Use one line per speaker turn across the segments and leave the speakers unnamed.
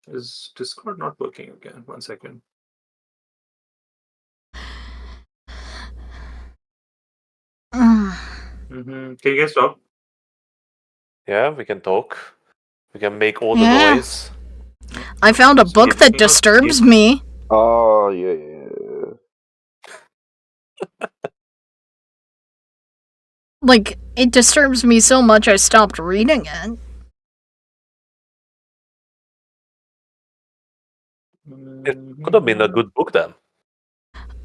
Is Discord not working again? 1 second. Can you guys talk?
Yeah, we can talk. We can make all the
Yeah.
noise.
I found a book that disturbs me.
Oh, yeah.
Like, it disturbs me so much I stopped reading it.
It could have been a good book then.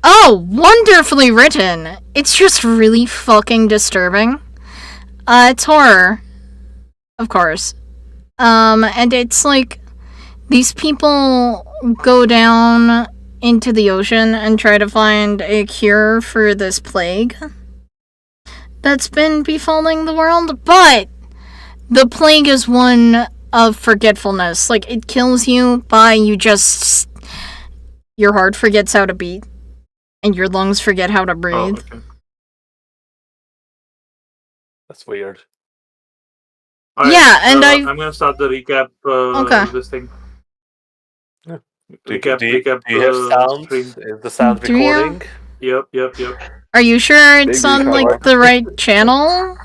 Oh, wonderfully written. It's just really fucking disturbing. It's horror, of course. And it's like these people go down into the ocean and try to find a cure for this plague that's been befalling the world, but the plague is one of forgetfulness. Like, it kills you by your heart forgets how to beat, and your lungs forget how to breathe.
Oh, okay.
That's weird.
Alright,
Yeah, and
I'm gonna start the recap.
Okay.
This thing.
Yeah.
Recap.
Do you have sound?
Stream.
Is the sound
Do you?
recording?
Yep.
Are you sure it's
Maybe
on,
it's
like, the right channel?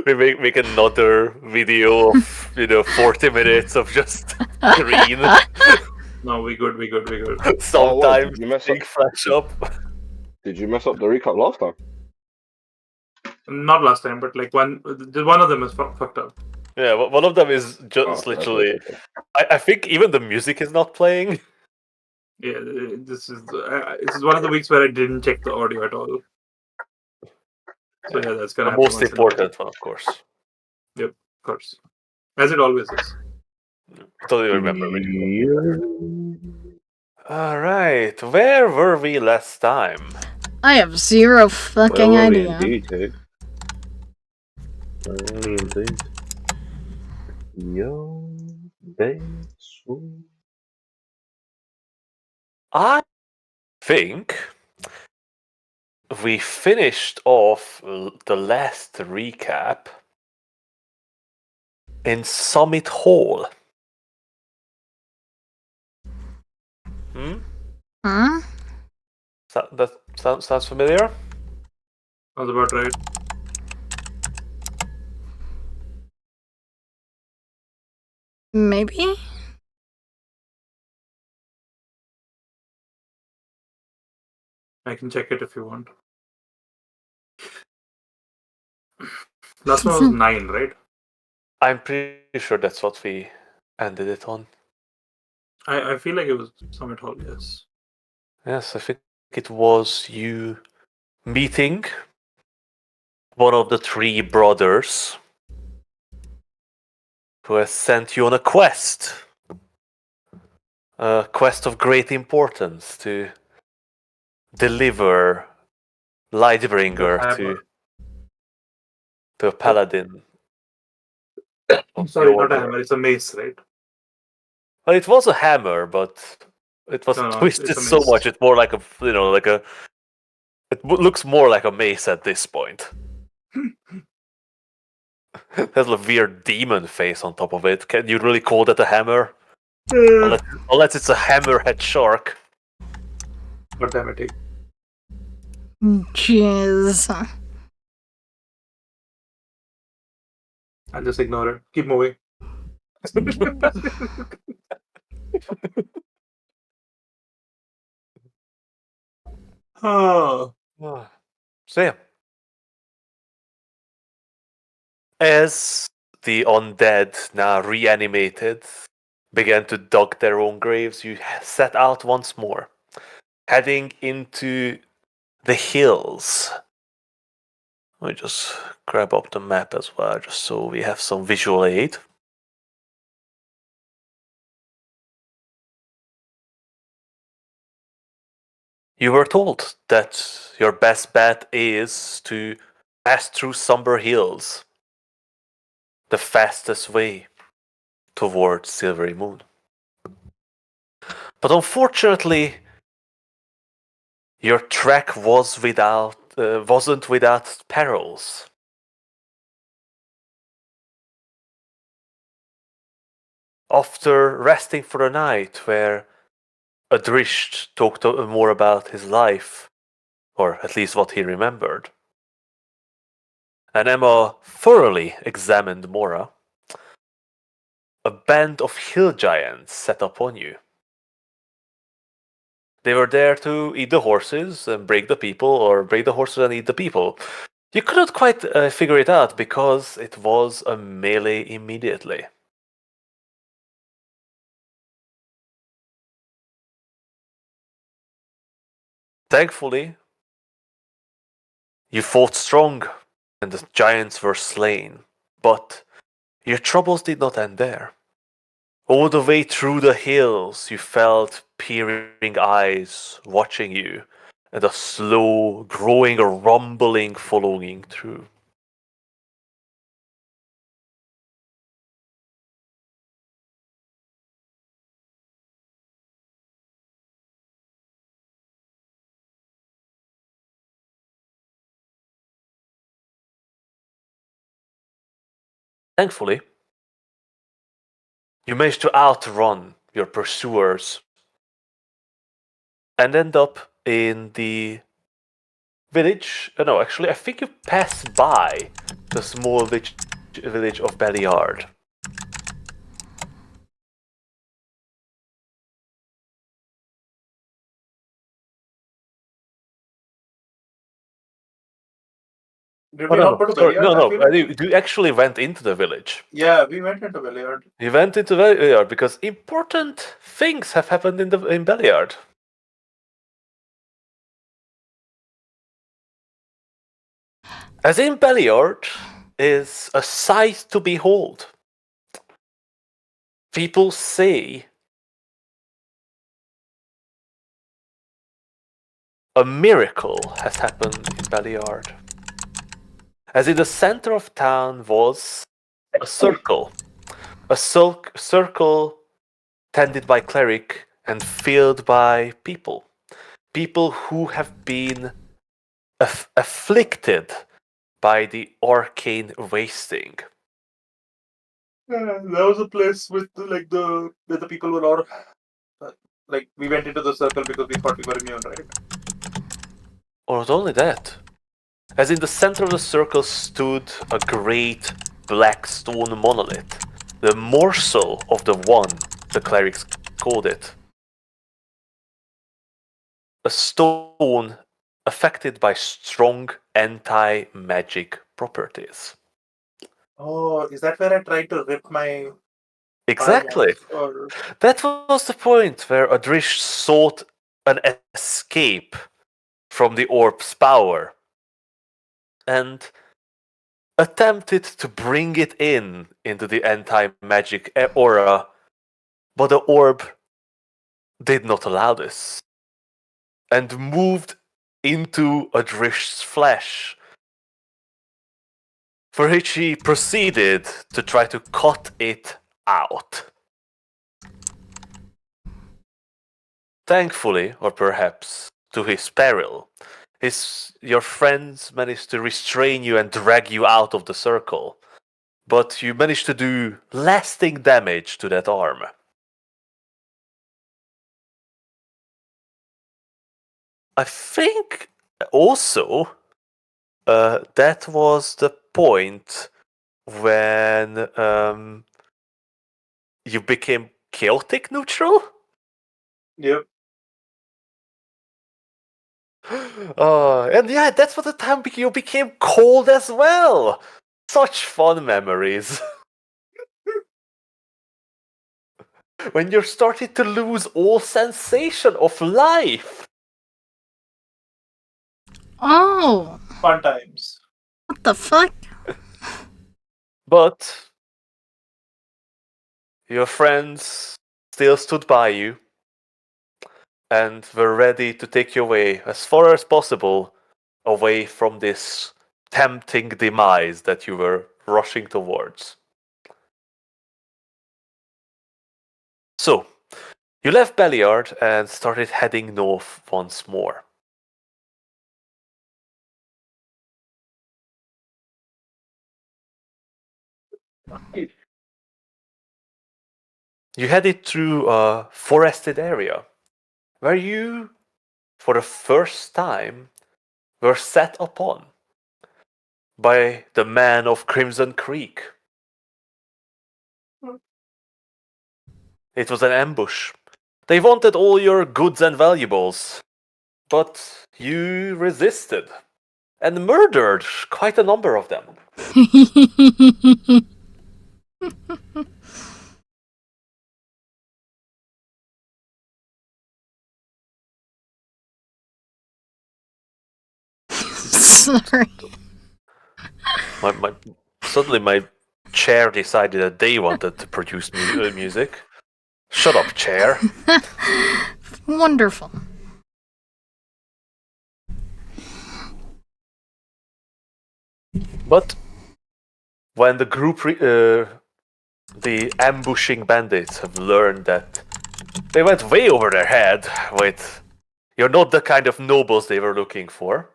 We make another video of 40 minutes of just green.
No, we good.
Sometimes
you mess
things
up?
flash up.
Did you mess up the recap last time?
Not last time, but like one of them is fucked up.
Yeah, one of them is just literally.
Okay.
I think even the music is not playing.
Yeah, this is one of the weeks where I didn't check the audio at all. So yeah, that's gonna
The
happen.
most important one, of course.
Yep, of course, as it always is.
I totally remember when you. All right, where were we last time?
I have zero fucking idea.
Indeed,
I think we finished off the last recap in Summit Hall.
Huh?
That sounds familiar?
Sounds about right.
Maybe?
I can check it if you want. Last one was 9, right?
I'm pretty sure that's what we ended it on.
I feel like it was Summit Hall, yes.
Yes, I think it was you meeting one of the 3 brothers who has sent you on a quest. A quest of great importance to deliver Lightbringer to a paladin.
I'm sorry, not a hammer. It's a mace, right?
Well, it was a hammer, but it was twisted so much. It's more like a, it looks more like a mace at this point. Has a weird demon face on top of it. Can you really call that a hammer? Unless it's a hammerhead shark.
God damn it.
Jeez.
I'll just ignore it. Keep moving. Oh.
So yeah. As the undead, now reanimated, began to dug their own graves, you set out once more, heading into the hills. Let me just grab up the map as well, just so we have some visual aid. You were told that your best bet is to pass through somber hills, the fastest way towards Silvery Moon. But unfortunately, your trek wasn't without perils. after resting for the night, where Adrisht talked more about his life, or at least what he remembered, and Emma thoroughly examined Mora, a band of hill giants set upon you. They were there to eat the horses and break the people, or break the horses and eat the people. You couldn't quite figure it out because it was a melee immediately. Thankfully, you fought strong and the giants were slain, but your troubles did not end there. All the way through the hills, you felt peering eyes watching you, and a slow, growing rumbling following through. Thankfully, you managed to outrun your pursuers and end up in the village. No, actually, I think you passed by the small village of Belliard.
Did
Oh,
we
no,
not
no,
go to
sorry,
Belliard? I feel like...
you actually went into the village.
Yeah, we went into Belliard.
You went into Belliard because important things have happened in Belliard. As in Belliard is a sight to behold. People say a miracle has happened in Belliard. As in the center of town was a circle. A circle tended by cleric and filled by people. People who have been afflicted by the arcane wasting.
Yeah, that was a place with like where the people were all like we went into the circle because we thought we were immune, right?
Or not only that, as in the center of the circle stood a great black stone monolith, the morsel of the one, the clerics called it. A stone affected by strong anti-magic properties.
Oh, is that where I tried to rip my
Exactly.
arm off? Or
That was the point where Adrish sought an escape from the orb's power and attempted to bring it into the anti-magic aura, but the orb did not allow this and moved into Adrish's flesh, for which he proceeded to try to cut it out. Thankfully, or perhaps to his peril, your friends managed to restrain you and drag you out of the circle, but you managed to do lasting damage to that arm. I think also that was the point when you became chaotic neutral.
yep.
And yeah, that's what the time you became cold as well. Such fun memories. When you started to lose all sensation of life.
Oh,
Fun times.
what the fuck?
But your friends still stood by you and were ready to take you away as far as possible away from this tempting demise that you were rushing towards. So, you left Belliard and started heading north once more. you headed through a forested area where you, for the first time, were set upon by the man of Crimson Creek. It was an ambush. They wanted all your goods and valuables, but you resisted and murdered quite a number of them.
Sorry.
Suddenly my chair decided that they wanted to produce music. Shut up, chair.
Wonderful.
But when the group, the ambushing bandits have learned that they went way over their head with, you're not the kind of nobles they were looking for.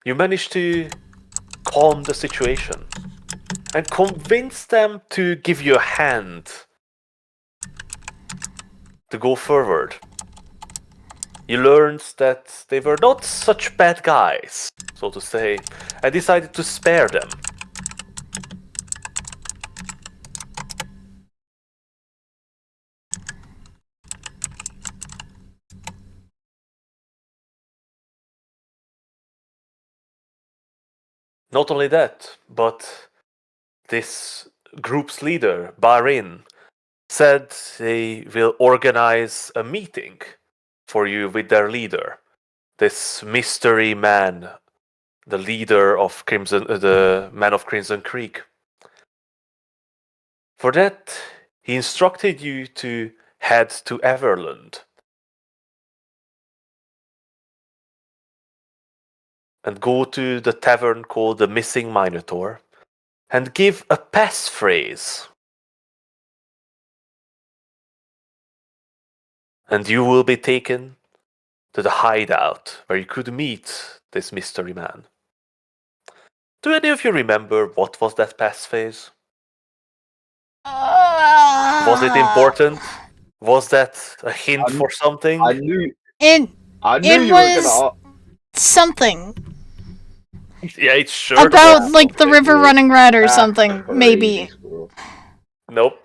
You managed to calm the situation and convince them to give you a hand to go forward. You learned that they were not such bad guys, so to say, and decided to spare them. Not only that, but this group's leader, Barin, said they will organize a meeting for you with their leader, this mystery man, the leader of the Man of Crimson Creek. For that, he instructed you to head to Everland and go to the tavern called the Missing Minotaur and give a passphrase. And you will be taken to the hideout where you could meet this mystery man. Do any of you remember what was that passphrase? Was it important? Was that a hint for something?
I knew
It
you were
was
gonna
something
Yeah, it's sure
about
was
like the
something.
river running red or something. Maybe.
Nope.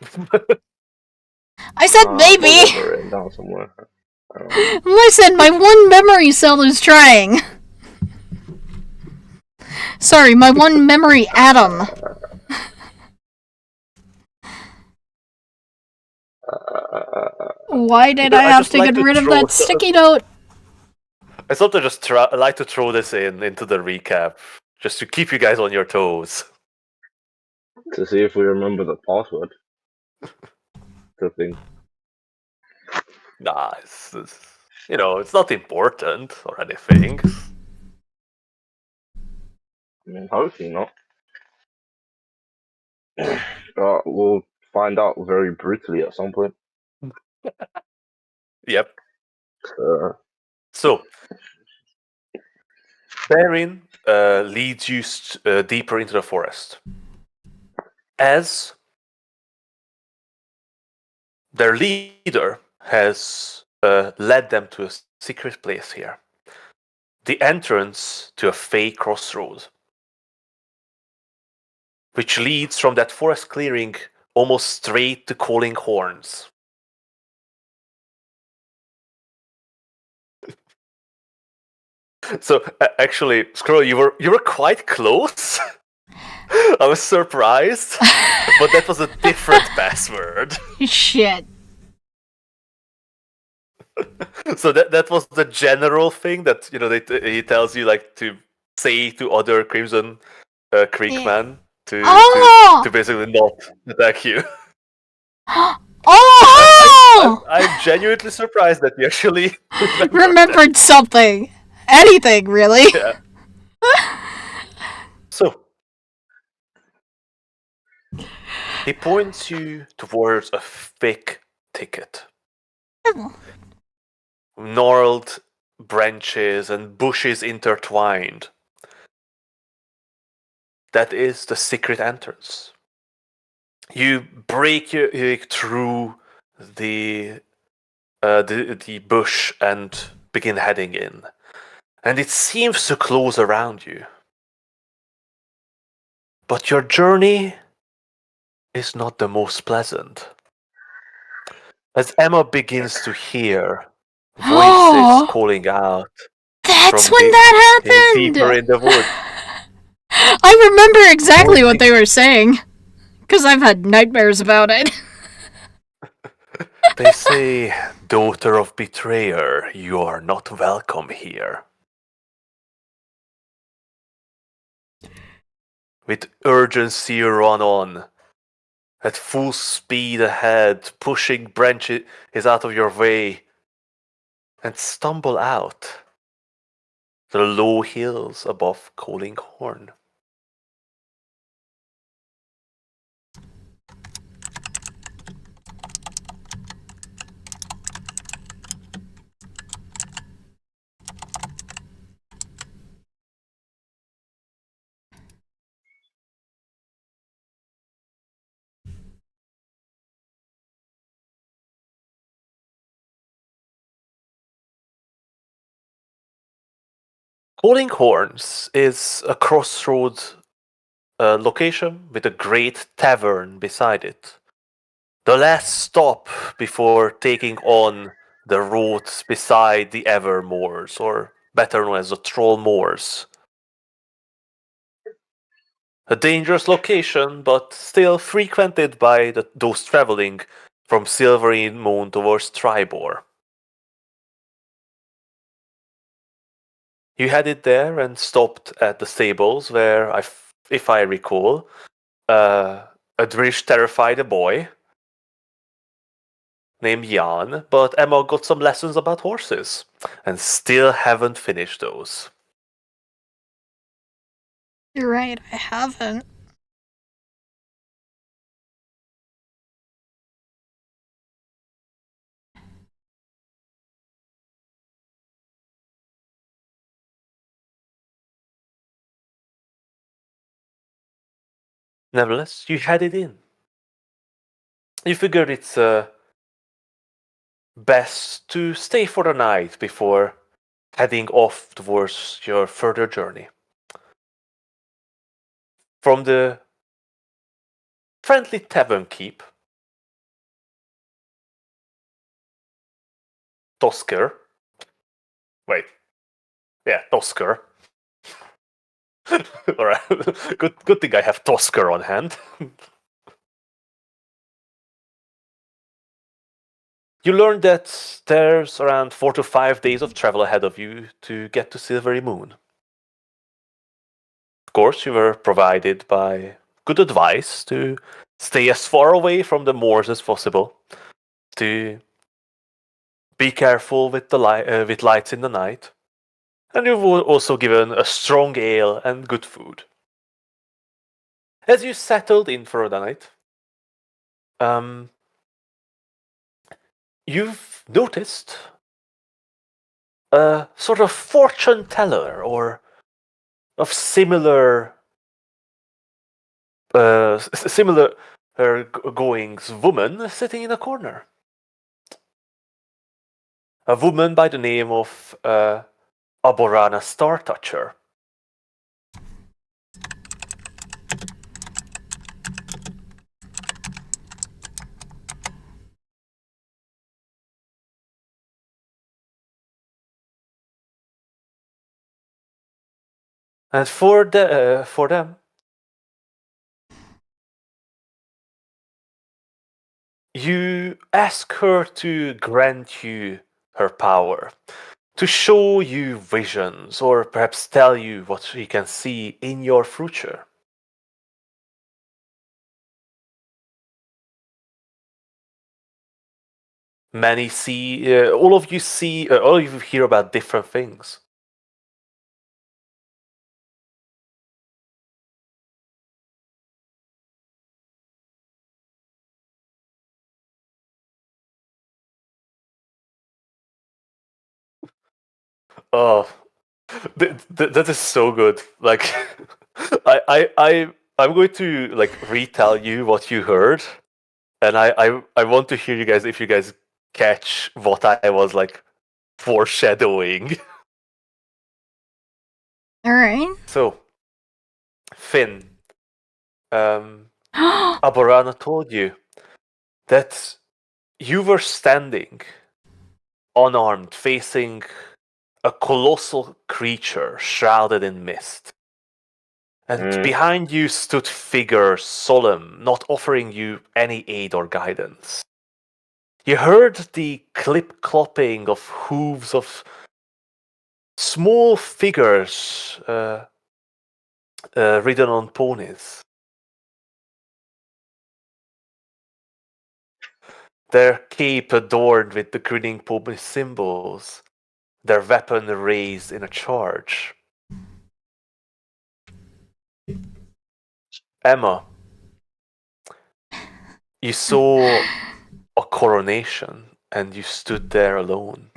I said
I've
maybe.
got it written down somewhere.
Listen, my one memory cell is trying. Sorry, my one memory atom. Why did I have
just
to
like
get
to
rid of
throw
that sticky note?
I sometimes just like to throw this into the recap, just to keep you guys on your toes.
To see if we remember the password. The thing.
Nah, it's not important or anything.
I mean, hopefully not. We'll find out very brutally at some point.
Yep.
Uh,
So, Barin leads you deeper into the forest. As their leader has led them to a secret place here. The entrance to a fey crossroad, which leads from that forest clearing almost straight to Calling Horns. So actually, Scroll, you were quite close. I was surprised, but that was a different password.
Shit.
So that was the general thing that he tells you like to say to other Crimson Creek man to basically not attack you.
Oh!
I'm genuinely surprised that you actually
remembered something. Anything, really.
Yeah. So he points you towards a thick thicket. Gnarled branches and bushes intertwined. that is the secret entrance. You break your through the the bush and begin heading in, and it seems to close around you. But your journey is not the most pleasant. As Emma begins to hear voices calling out
That's
from
when that
deeper
happened!
in the woods.
I remember exactly what they were saying. Because I've had nightmares about it.
They say, "Daughter of betrayer, you are not welcome here." With urgency, you run on at full speed ahead, pushing branches out of your way, and stumble out the low hills above Calling Horn. Calling Horns is a crossroad location with a great tavern beside it. The last stop before taking on the roads beside the Evermoors, or better known as the Troll Moors. A dangerous location, but still frequented by those traveling from Silvery Moon towards Tribor. You headed there and stopped at the stables where, if I recall, a Drish terrified a boy named Jan, but Emma got some lessons about horses and still haven't finished those.
You're right, I haven't.
Nevertheless, you headed in. You figured it's best to stay for the night before heading off towards your further journey. From the friendly tavern keep, Tosker. Wait. Yeah, Tosker. Alright. Good thing I have Tosker on hand. You learn that there's around 4 to 5 days of travel ahead of you to get to Silvery Moon. Of course, you were provided by good advice to stay as far away from the moors as possible, to be careful with with lights in the night, and you were also given a strong ale and good food. As you settled in for the night, you've noticed a sort of fortune teller or of similar similar goings woman sitting in a corner. A woman by the name of Aborana Startoucher. And for them, you ask her to grant you her power, to show you visions, or perhaps tell you what she can see in your future. Many see, all of you see, all of you hear about different things. Oh, that is so good. Like, I'm going to like retell you what you heard, and I want to hear you guys if you guys catch what I was like foreshadowing.
All right.
So, Finn, Aborana told you that you were standing unarmed, facing a colossal creature shrouded in mist. And behind you stood figures, solemn, not offering you any aid or guidance. You heard the clip-clopping of hooves of small figures ridden on ponies. Their cape adorned with the grinning pony symbols, their weapon raised in a charge. Emma, you saw a coronation and you stood there alone.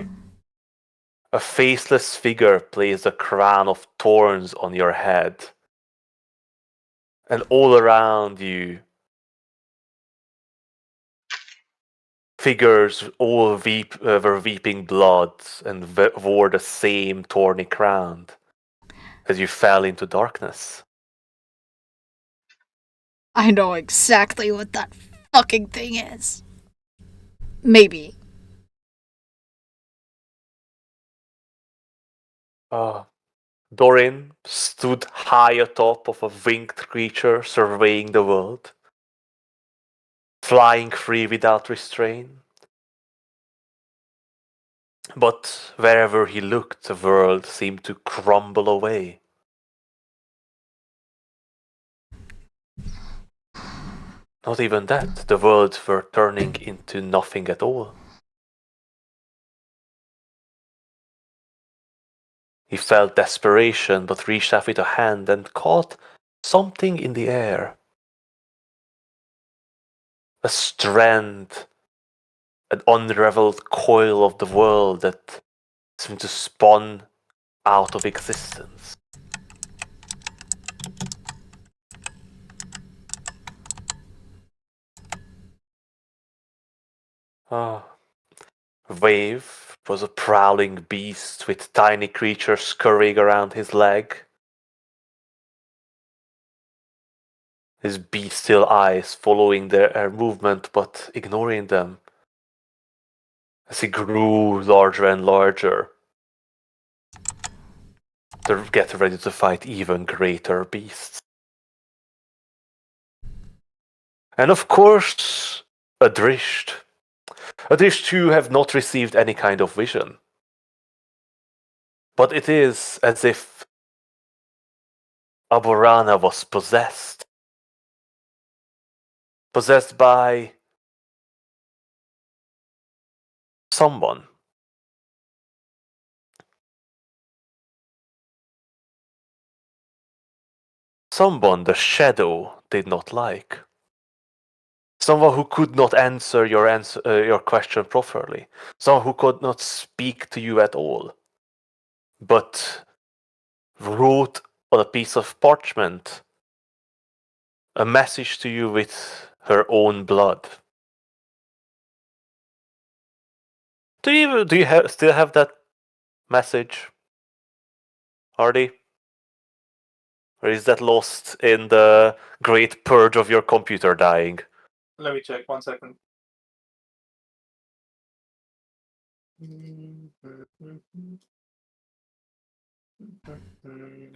A faceless figure placed a crown of thorns on your head. And all around you, figures all were weeping blood and wore the same thorny crown as you fell into darkness.
I know exactly what that fucking thing is. Maybe.
Dorin stood high atop of a winged creature surveying the world, flying free without restraint. But wherever he looked, the world seemed to crumble away. Not even that, the worlds were turning into nothing at all. He felt desperation, but reached out with a hand and caught something in the air. A strand, an unraveled coil of the world that seemed to spawn out of existence. Ah. Wave was a prowling beast with tiny creatures scurrying around his leg. His bestial eyes following their movement but ignoring them as he grew larger and larger to get ready to fight even greater beasts. And of course, Adrisht. Adrisht too have not received any kind of vision. But it is as if Aborana was possessed. Possessed by someone. Someone the shadow did not like. Someone who could not answer your question properly. Someone who could not speak to you at all. But wrote on a piece of parchment a message to you with her own blood. Do you still have that message, Hardy? Or is that lost in the great purge of your computer dying?
Let me check 1 second.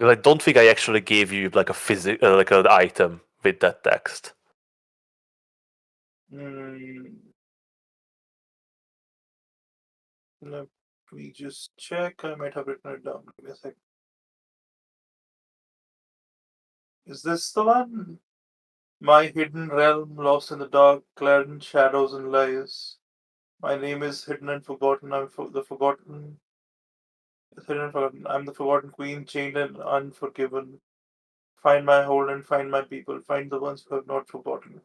I don't think I actually gave you like like an item with that text.
Let me just check. I might have written it down. Give me a sec. Is this the one? My hidden realm, lost in the dark, clad in shadows and lies. My name is hidden and forgotten. I'm the forgotten. Hidden and forgotten. I'm the forgotten queen, chained and unforgiven. Find my hold and find my people. Find the ones who have not forgotten.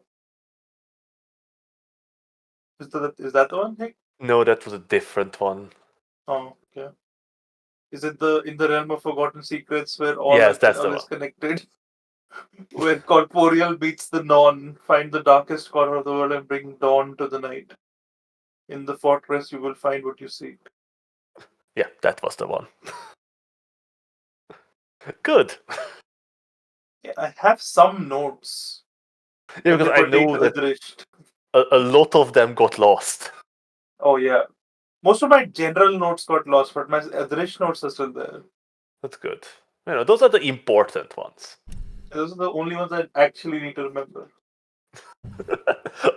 Is that the one? Nick?
No, that was a different one.
Oh, okay. Is it in the realm of forgotten secrets where all
Yes, that's the
all
one.
is connected? Where corporeal beats the non, find the darkest corner of the world and bring dawn to the night. In the fortress, you will find what you seek.
Yeah, that was the one. Good.
Yeah, I have some notes,
Yeah,
but
because
they
I
pertain
know
to
that
Adrisht.
a lot of them got lost.
Oh yeah, most of my general notes got lost, but my Adrisht notes are still there.
That's good. Those are the important ones.
Those are the only ones I actually need to remember.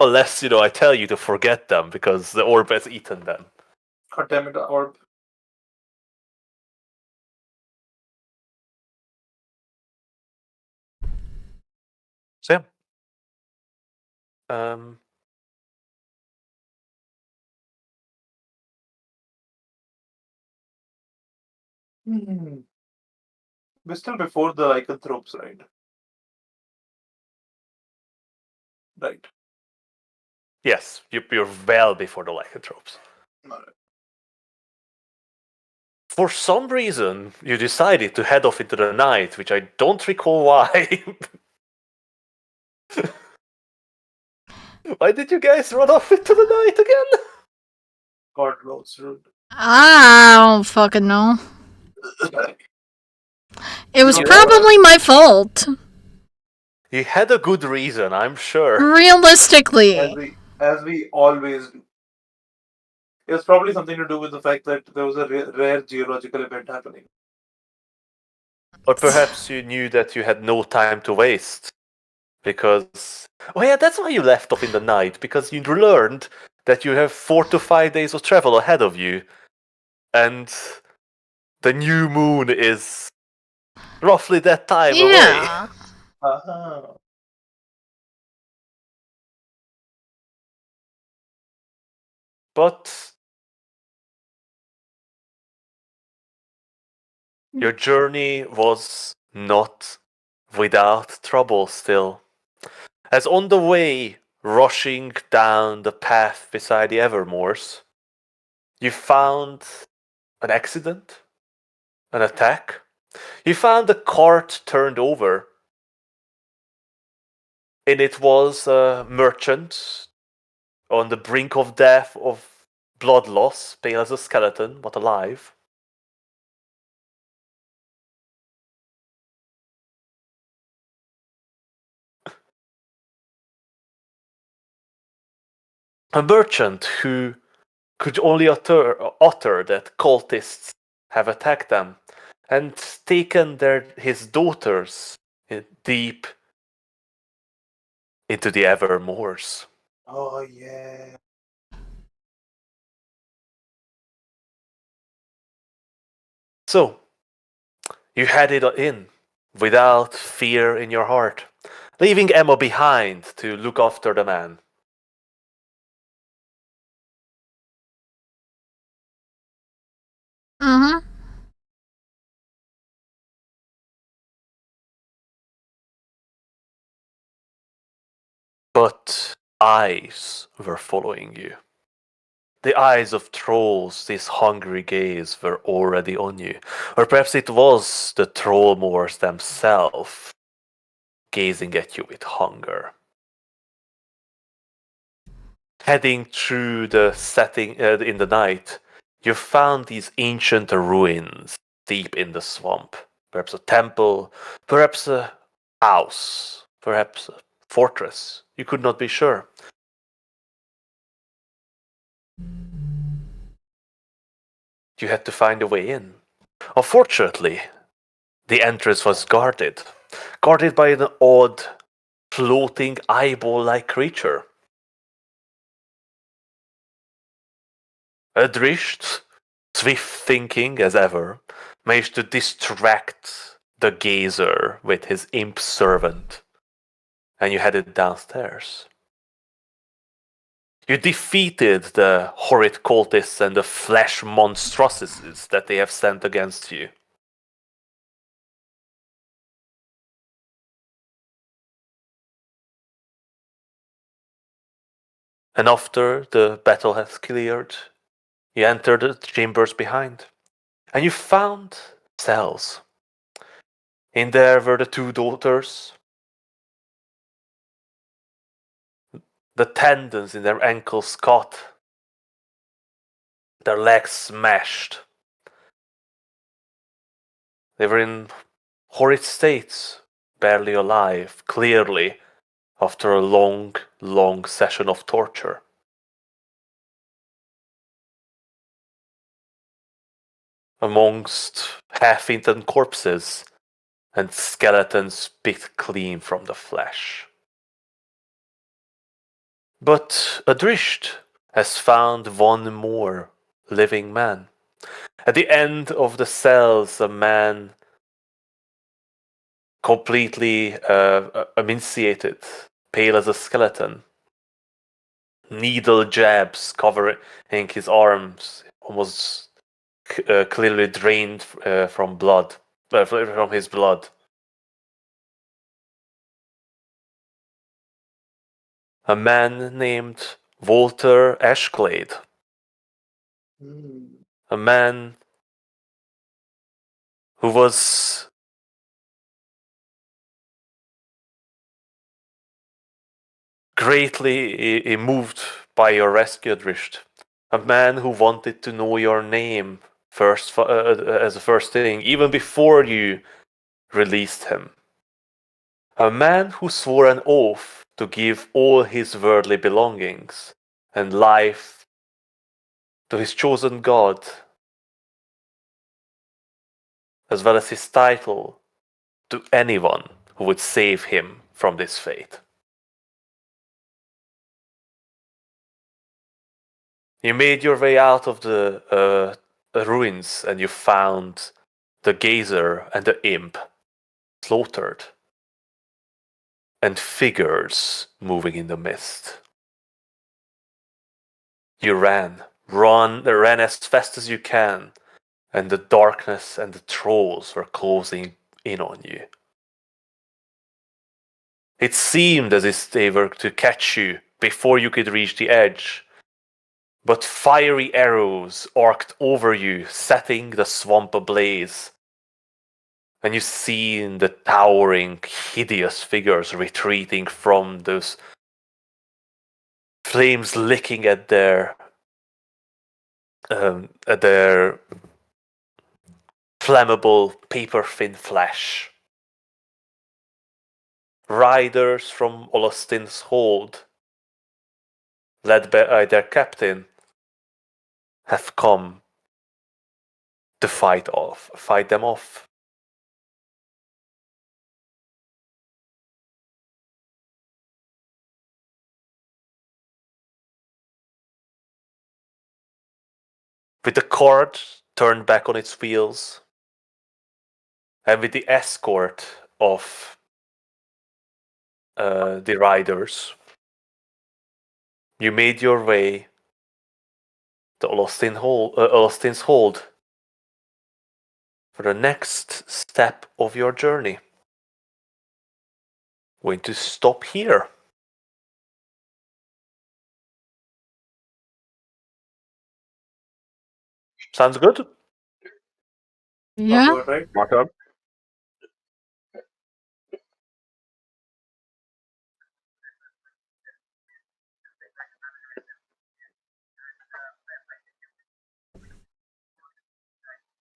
Unless, I tell you to forget them because the orb has eaten them.
God damn it, orb.
So yeah. Um,
Hmm. We're still before the lycanthropes, right? Right.
yes, you're well before the lycanthropes.
Alright.
For some reason, you decided to head off into the night, which I don't recall why. Why did you guys run off into the night again?
God knows, rude.
I don't fucking know. It was
You
know what?
probably my fault.
You had a good reason, I'm sure.
Realistically.
as we always do. It was probably something to do with the fact that there was a rare geological event happening.
Or perhaps you knew that you had no time to waste. Because. Oh, yeah, that's why you left off in the night, because you learned that you have 4 to 5 days of travel ahead of you. And the new moon is roughly that time away.
Yeah.
Uh-huh.
But your journey was not without trouble still. As on the way, rushing down the path beside the Evermoors, you found an accident, an attack. You found the cart turned over, and it was a merchant on the brink of death of blood loss, pale as a skeleton, but alive. A merchant who could only utter that cultists have attacked them and taken his daughters deep into the Evermoors.
Oh yeah.
So, you headed in without fear in your heart, leaving Emma behind to look after the man.
Mm-hmm.
But eyes were following you. The eyes of trolls, this hungry gaze, were already on you. Or perhaps it was the trollmoors themselves gazing at you with hunger. Heading through the setting in the night, you found these ancient ruins deep in the swamp. Perhaps a temple, perhaps a house, perhaps a fortress. You could not be sure. You had to find a way in. Unfortunately, the entrance was guarded by an odd, floating eyeball like creature. Adrisht, swift thinking as ever, managed to distract the gazer with his imp servant, and you headed downstairs. You defeated the horrid cultists and the flesh monstrosities that they have sent against you. And after the battle has cleared, you enter the chambers behind, and you found cells. In there were the two daughters, The tendons in their ankles cut, their legs smashed. They were in horrid states, barely alive, clearly, after a long, long session of torture. Amongst half-eaten corpses and skeletons picked clean from the flesh. But Adrisht has found one more living man. At the end of the cells, a man completely emaciated, pale as a skeleton. Needle jabs covering his arms, almost clearly drained from blood, from his blood. A man named Walter Ashglade. A man who was greatly moved by your rescue, Adrisht. A man who wanted to know your name first as a first thing, even before you released him. A man who swore an oath to give all his worldly belongings and life to his chosen god, as well as his title to anyone who would save him from this fate. You made your way out of the ruins and you found the gazer and the imp slaughtered, and figures moving in the mist. You ran as fast as you can, and the darkness and the trolls were closing in on you. It seemed as if they were to catch you before you could reach the edge, but fiery arrows arced over you, setting the swamp ablaze. And you see the towering, hideous figures retreating from those flames licking at their flammable, paper-thin flesh. Riders from Olostin's hold, led by their captain, have come to fight them off. With the cart turned back on its wheels, and with the escort of the riders, you made your way to Olostin's hold for the next step of your journey. Going to stop here. Sounds good?
Yeah.
All right.
My turn.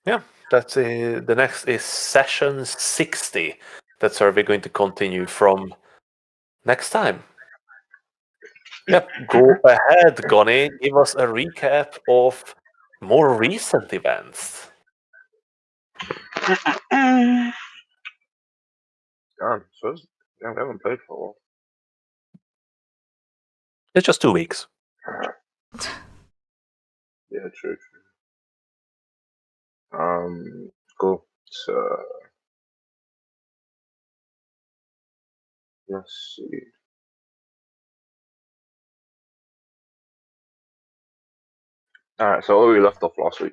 Yeah, that's the next is session 60. That's where we're going to continue from next time. Yep, go ahead, Gonny. Give us a recap of more recent events.
Damn, so we haven't played for a while.
It's just 2 weeks.
Yeah, true. Cool. So let's see. All right, so where we left off last week.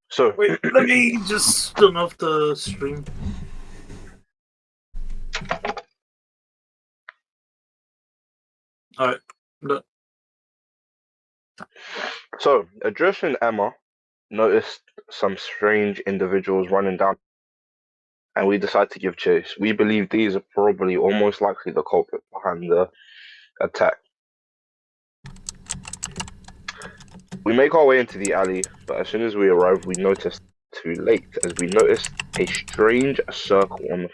So
Wait, let me just turn off the stream. All right. Done.
So Adrish and Emma noticed some strange individuals running down, and we decided to give chase. We believe these are probably almost likely the culprit behind the attack. We make our way into the alley, but as soon as we arrive, we notice too late, as we notice a strange circle on the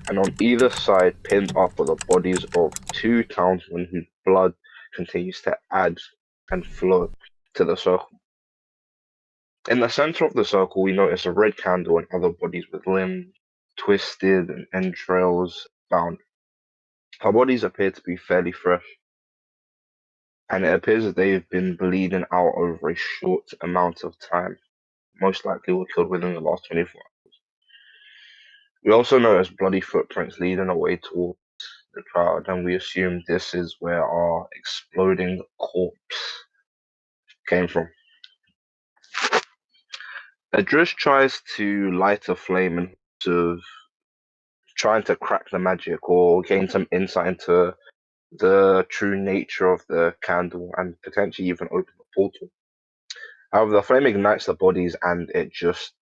and on either side, pinned up, are the bodies of two townsmen whose blood continues to add and flow to the circle. In the center of the circle, we notice a red candle and other bodies with limbs twisted and entrails bound. Our bodies appear to be fairly fresh, and it appears that they've been bleeding out over a short amount of time. Most likely were killed within the last 24 hours. We also notice bloody footprints leading away towards the crowd, and we assume this is where our exploding corpse came from. Adrish tries to light a flame and sort of trying to crack the magic or gain some insight into the true nature of the candle and potentially even open the portal. However, the flame ignites the bodies and it just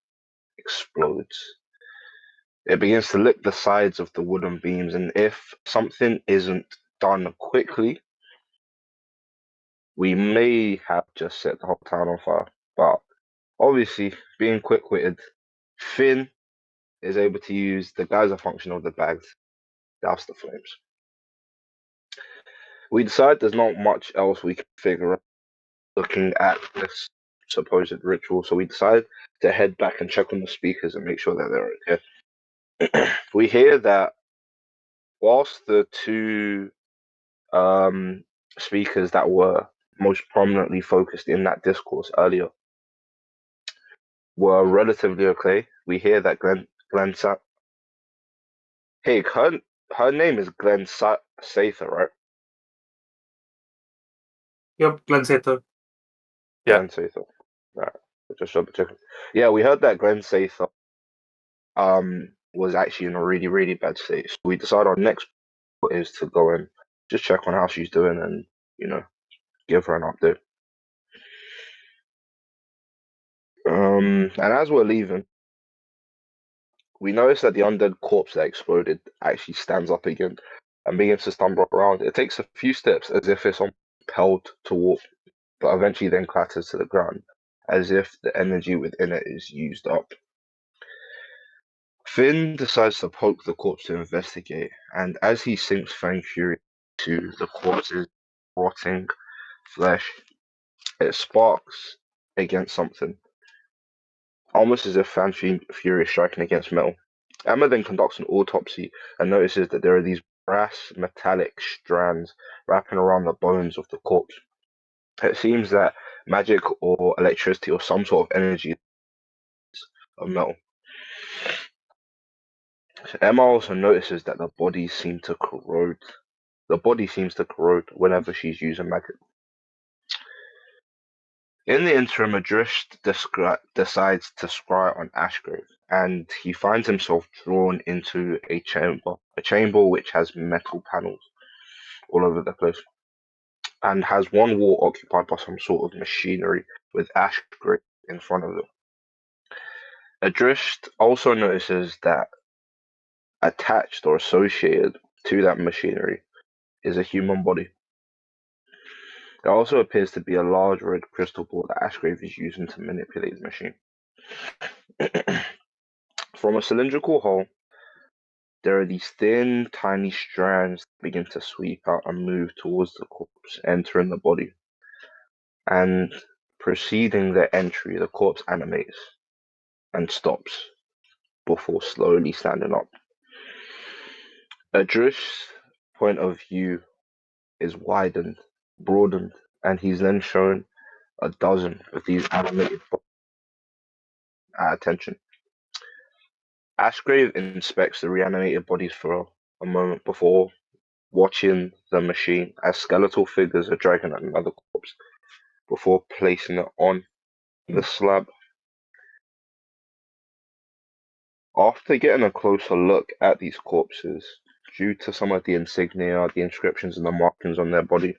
explodes. It begins to lick the sides of the wooden beams, and if something isn't done quickly, we may have just set the whole town on fire. But obviously, being quick-witted, Finn is able to use the geyser function of the bags to douse the flames. We decide there's not much else we can figure out looking at this supposed ritual, so we decide to head back and check on the speakers and make sure that they're okay. We hear that whilst the two speakers that were most prominently focused in that discourse earlier were relatively okay, we hear that Glenn hey, her name is Glenn Sather, right?
Yep, Glenn Sather.
Yeah.
Glenn Sather. Right. Just double checking. Yeah, we heard that Glenn Sather was actually in a really, really bad state. So we decide our next is to go and just check on how she's doing and, you know, give her an update. And as we're leaving, we notice that the undead corpse that exploded actually stands up again and begins to stumble around. It takes a few steps as if it's compelled to walk, but eventually then clatters to the ground as if the energy within it is used up. Finn decides to poke the corpse to investigate, and as he sinks Fang Fury to the corpse's rotting flesh, it sparks against something, almost as if Fan Fury is striking against metal. Emma then conducts an autopsy and notices that there are these brass metallic strands wrapping around the bones of the corpse. It seems that magic or electricity or some sort of energy of metal. Emma also notices that the body seems to corrode. The body seems to corrode whenever she's using magic. In the interim, Adrish decides to scry on Ashgrave, and he finds himself drawn into a chamber which has metal panels all over the place, and has one wall occupied by some sort of machinery with Ashgrave in front of it. Adrish also notices that attached or associated to that machinery is a human body. There also appears to be a large red crystal ball that Ashgrave is using to manipulate the machine. From a cylindrical hole, there are these thin, tiny strands that begin to sweep out and move towards the corpse, entering the body. And preceding their entry, the corpse animates and stops before slowly standing up. Adrish's point of view is widened, broadened, and he's then shown a dozen of these animated at attention. Ashgrave inspects the reanimated bodies for a moment before watching the machine as skeletal figures are dragging another corpse before placing it on the slab. After getting a closer look at these corpses, due to some of the insignia, the inscriptions, and the markings on their body,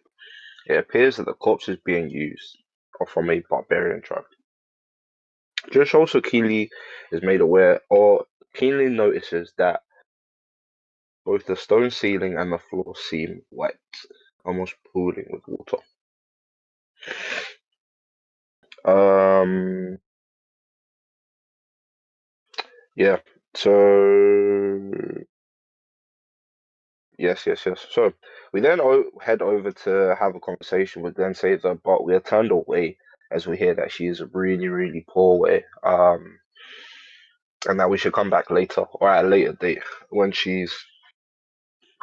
it appears that the corpses being used are from a barbarian tribe. Josh also keenly is made aware or keenly notices that both the stone ceiling and the floor seem wet, almost pooling with water. Yeah. So yes. So we then head over to have a conversation with then Saver, but we are turned away as we hear that she is really, really poor way. And that we should come back later or at a later date when she's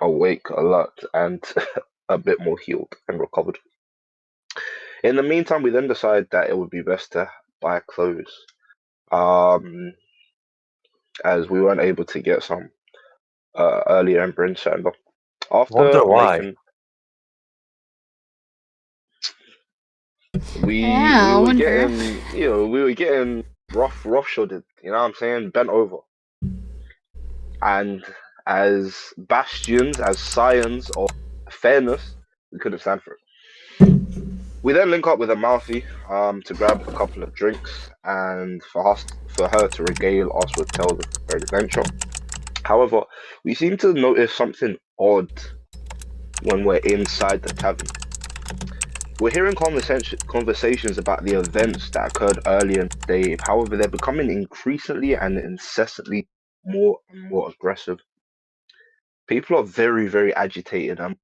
awake, alert, and a bit more healed and recovered. In the meantime, we then decide that it would be best to buy clothes, as we weren't able to get some earlier in Bryn Chamber. After
Wonder why.
making, we
Yeah, I
were
wonder.
getting, we were getting roughshod, you know what I'm saying, bent over, and as bastions, as scions of fairness, we couldn't stand for it. We then link up with a mouthy to grab a couple of drinks and for her to regale us with tales of her adventure. However, we seem to notice something odd when we're inside the tavern. We're hearing conversations about the events that occurred earlier in the day. However, they're becoming increasingly and incessantly more and more aggressive. People are very, very agitated and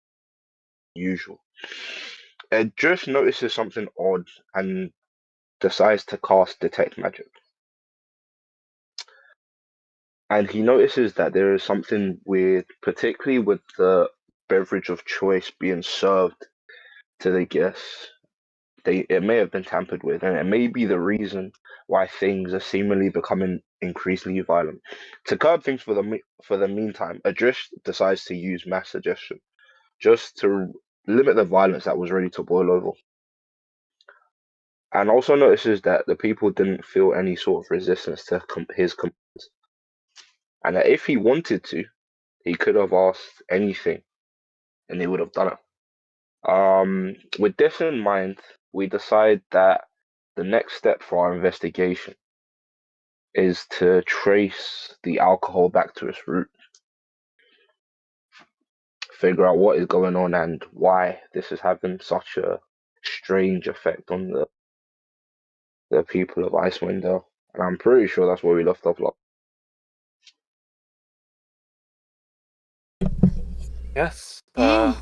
unusual. Ed just notices something odd and decides to cast Detect Magic. And he notices that there is something weird, particularly with the beverage of choice being served to the guests. It may have been tampered with, and it may be the reason why things are seemingly becoming increasingly violent. To curb things for the meantime, Adrish decides to use mass suggestion just to limit the violence that was ready to boil over. And also notices that the people didn't feel any sort of resistance to his commands, and that if he wanted to, he could have asked anything, and they would have done it. With this in mind, we decide that the next step for our investigation is to trace the alcohol back to its root, figure out what is going on and why this is having such a strange effect on the people of Icewind Dale. And I'm pretty sure that's where we left off last.
Yes.
Eh.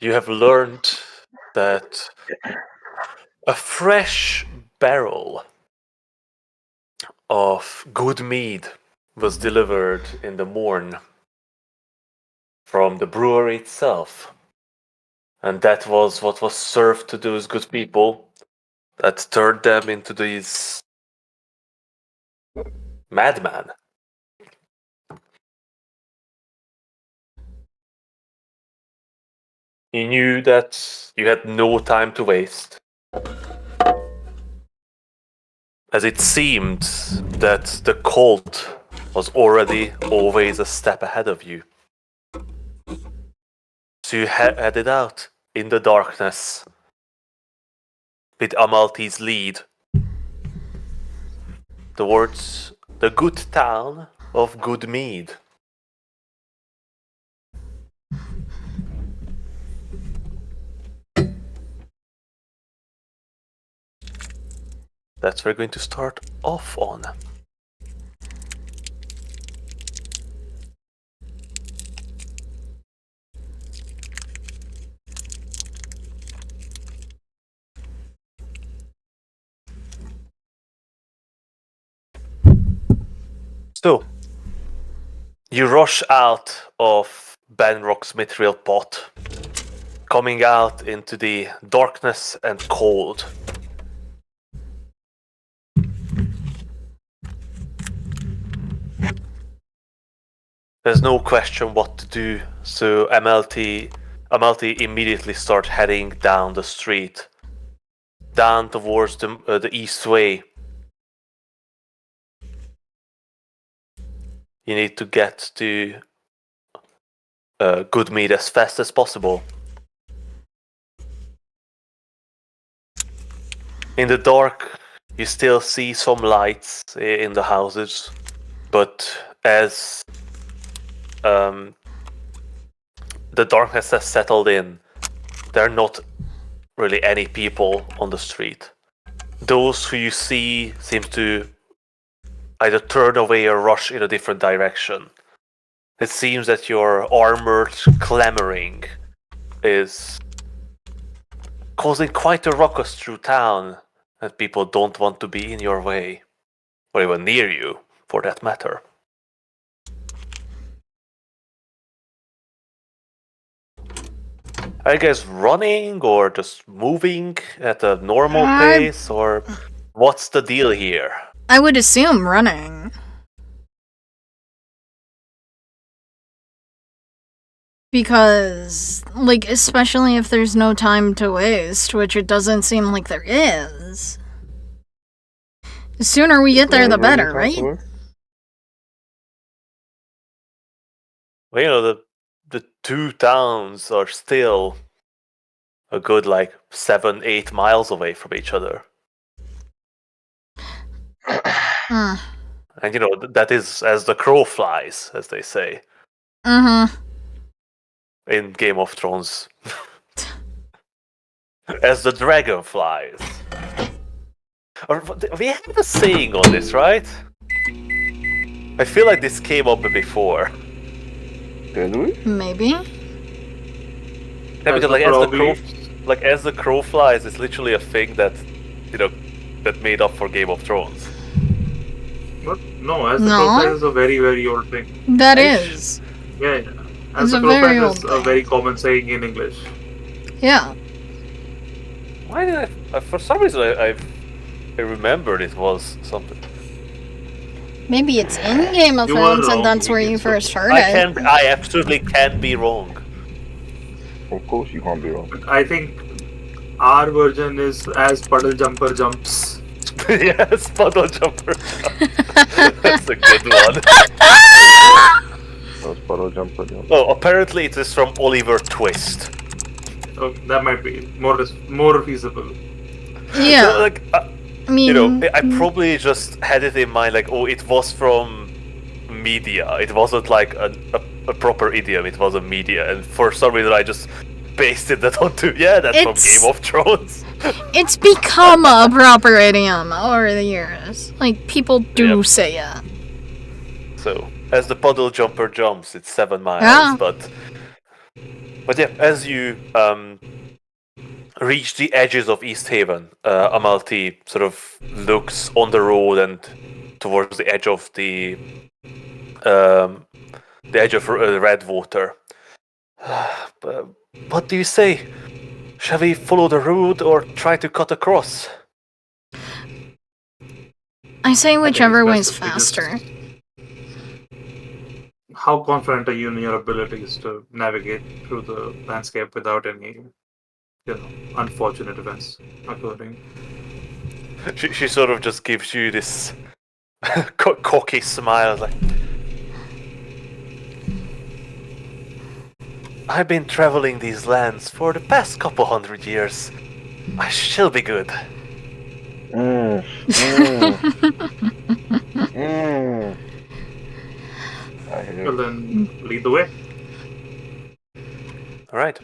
You have learned that a fresh barrel of good mead was delivered in the morn from the brewery itself. And that was what was served to those good people that turned them into these madmen. You knew that you had no time to waste, as it seemed that the cult was already always a step ahead of you. So you headed out in the darkness with Amalti's lead towards the good town of Goodmead. That's where we're going to start off on. So, you rush out of Benrock's mithril pot, coming out into the darkness and cold. There's no question what to do, so Amalti immediately start heading down the street, down towards the east way. You need to get to Goodmead as fast as possible. In the dark, you still see some lights in the houses, but as the darkness has settled in, there are not really any people on the street. those who you see seem to either turn away or rush in a different direction. It seems that your armored clamoring is causing quite a ruckus through town, and people don't want to be in your way, or even near you, for that matter. Are you guys running or just moving at a normal pace, or what's the deal here?
I would assume running. Because, like, especially if there's no time to waste, which it doesn't seem like there is. The sooner we get there, the better, right?
Well, you know, the two towns are still a good, 7-8 miles away from each other.
Mm.
And, you know, that is as the crow flies, as they say.
Mm-hmm.
In Game of Thrones. As the dragon flies. We have a saying on this, right? I feel like this came up before.
Did we?
Maybe.
Yeah, because as the crow flies, it's literally a thing that, you know, that made up for Game of Thrones.
What? No, as the crow flies is a very, very old thing.
That is.
Yeah. As
It's
the
a
crow
very
flies
old
is a
thing.
very common saying in English.
Yeah.
Why did for some reason I remembered it was something.
Maybe it's in Game of
You are
Thrones and
wrong.
that's where you first heard
I
it.
absolutely can be wrong.
Of course you can't be wrong.
But I think our version is as puddle jumper jumps.
Yes, puddle jumper. That's a good one.
That was puddle jumper.
Oh, apparently it is from Oliver Twist.
Oh, that might be more feasible.
Yeah. I mean,
you know, I probably just had it in mind like, oh, it was from media. It wasn't like a proper idiom. It was a media, and for some reason I just pasted that onto. Yeah, that's from Game of Thrones.
It's become a proper idiom over the years. Like, people do say it.
So, as the puddle jumper jumps, it's 7 miles.
Yeah.
But yeah, as you reach the edges of East Haven, Amalti sort of looks on the road and towards the edge of the Redwater. What do you say? Shall we follow the road or try to cut across?
I say whichever way's faster.
How confident are you in your abilities to navigate through the landscape without any, unfortunate events occurring?
She sort of just gives you this cocky smile, like, I've been traveling these lands for the past couple 100 years. I shall be good.
Well then, lead the way.
Alright.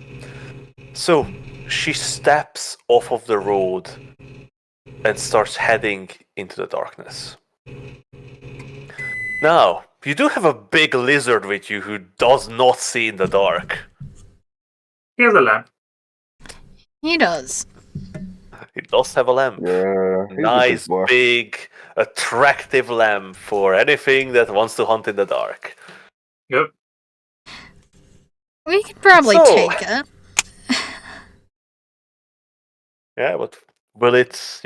So, she steps off of the road and starts heading into the darkness. Now, you do have a big lizard with you who does not see in the dark.
He has a lamp.
He does.
He does have a lamp.
Yeah,
Nice, big, attractive lamp for anything that wants to hunt in the dark.
Yep.
We could probably take it.
Yeah, but will it,